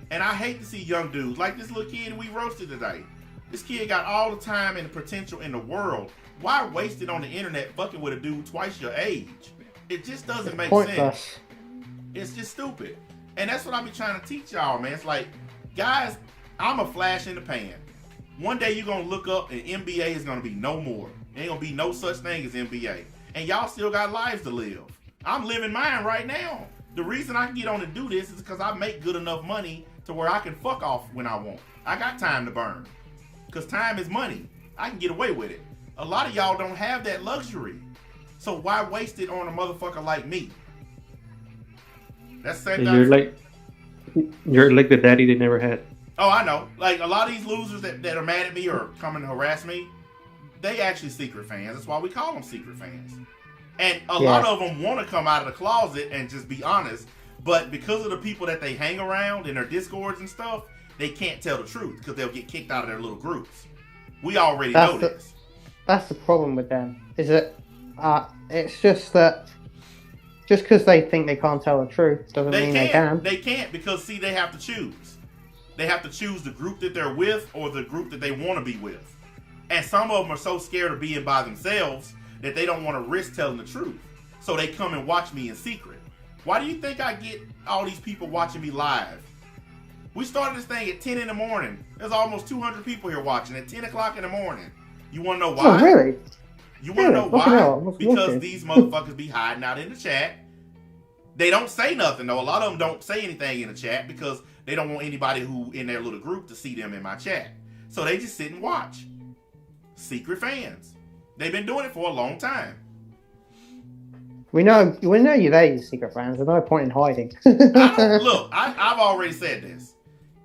And I hate to see young dudes like this little kid we roasted today. This kid got all the time and the potential in the world. Why waste it on the internet fucking with a dude twice your age? It just doesn't make sense. It's just stupid. And that's what I be trying to teach y'all, man. It's like, guys, I'm a flash in the pan. One day you're going to look up and NBA is going to be no more. There ain't going to be no such thing as NBA. And y'all still got lives to live. I'm living mine right now. The reason I can get on and do this is because I make good enough money to where I can fuck off when I want. I got time to burn. Because time is money. I can get away with it. A lot of y'all don't have that luxury. So why waste it on a motherfucker like me? That's the same thing. You're like the daddy they never had. Oh, I know. Like, a lot of these losers that are mad at me or coming to harass me, they actually secret fans. That's why we call them secret fans. And a lot of them want to come out of the closet and just be honest, but because of the people that they hang around in their discords and stuff, they can't tell the truth because they'll get kicked out of their little groups. We already know this. That's the problem with them, is that it's just that just because they think they can't tell the truth doesn't mean they can. They can't because, see, they have to choose. They have to choose the group that they're with or the group that they want to be with. And some of them are so scared of being by themselves that they don't want to risk telling the truth. So they come and watch me in secret. Why do you think I get all these people watching me live? We started this thing at 10 in the morning. There's almost 200 people here watching at 10 o'clock in the morning. You want to know why? Oh, really? You want to know why? Because these motherfuckers be hiding out in the chat. They don't say nothing, though. A lot of them don't say anything in the chat because they don't want anybody who in their little group to see them in my chat. So they just sit and watch. Secret fans. They've been doing it for a long time. We know you're there, you secret fans. There's no point in hiding. I've already said this.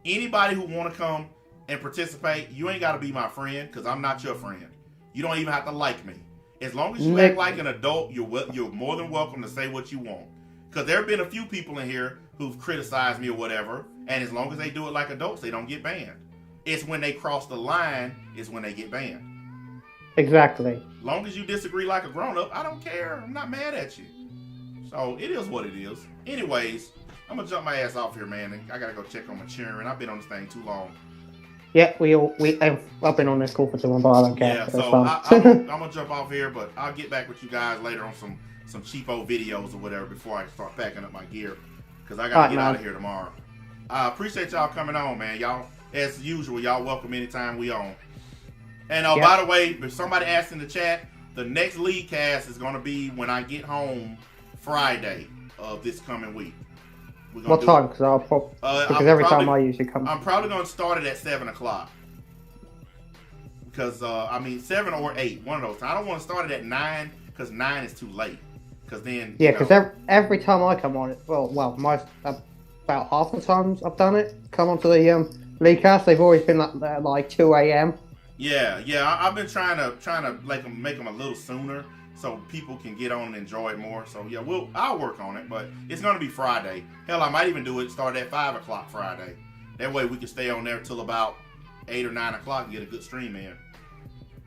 Anybody who want to come and participate, you ain't got to be my friend because I'm not your friend. You don't even have to like me. As long as you act like an adult, you're more than welcome to say what you want. Because there have been a few people in here who've criticized me or whatever, and as long as they do it like adults, they don't get banned. It's when they cross the line is when they get banned. Exactly. As long as you disagree like a grown-up, I don't care. I'm not mad at you. So it is what it is. Anyways, I'm going to jump my ass off here, man. And I got to go check on my cheering. I've been on this thing too long. Yeah, I've been on this call for too long, but I don't care. Yeah, so I'm going to jump off here, but I'll get back with you guys later on some cheapo videos or whatever before I start packing up my gear. Because I got to get out of here tomorrow. I appreciate y'all coming on, man. Y'all, as usual, y'all welcome anytime we on. And by the way, if somebody asked in the chat, the next league cast is going to be when I get home Friday of this coming week. What time? Because every time I usually come. I'm probably going to start it at 7 o'clock. Because, 7 or 8, one of those. I don't want to start it at 9 because 9 is too late. Because then. Yeah, because every time I come on it, about half the times I've done it, come onto the league cast, they've always been like 2 a.m. Yeah, I've been trying to make them a little sooner so people can get on and enjoy it more. So yeah, I'll work on it, but it's gonna be Friday. Hell, I might even do it start at 5 o'clock Friday. That way we can stay on there till about 8 or 9 o'clock and get a good stream in.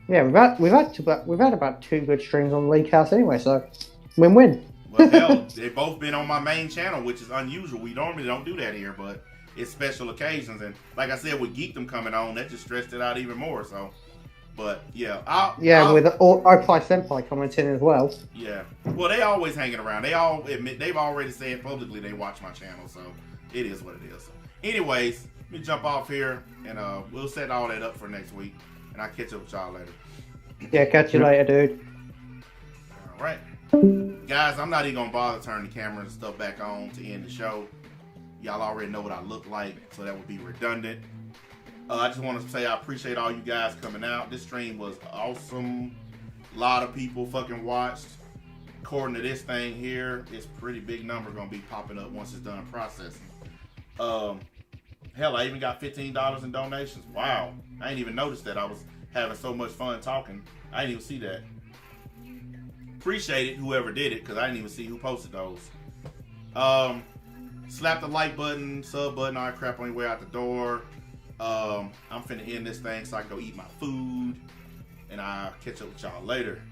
Yeah, we've had about 2 good streams on the league cast anyway, so win-win. Well, hell, they've both been on my main channel, which is unusual. We normally don't do that here, but it's special occasions, and like I said, with Geekdom coming on, that just stretched it out even more. So, but yeah, with iPly Senpai commenting as well. Yeah, well, they always hanging around. They all admit they've already said publicly they watch my channel, so it is what it is. Anyways, let me jump off here, and we'll set all that up for next week, and I'll catch up with y'all later. Yeah, catch you later, dude. All right, guys, I'm not even gonna bother turning the camera and stuff back on to end the show. Y'all already know what I look like, so that would be redundant. I just want to say I appreciate all you guys coming out. This stream was awesome. A lot of people fucking watched. According to this thing here, it's a pretty big number going to be popping up once it's done processing. Hell, I even got $15 in donations. Wow. I didn't even notice that. I was having so much fun talking. I didn't even see that. Appreciate it, whoever did it, because I didn't even see who posted those. Slap the like button, sub button, all that crap on your way out the door. I'm finna end this thing so I can go eat my food. And I'll catch up with y'all later.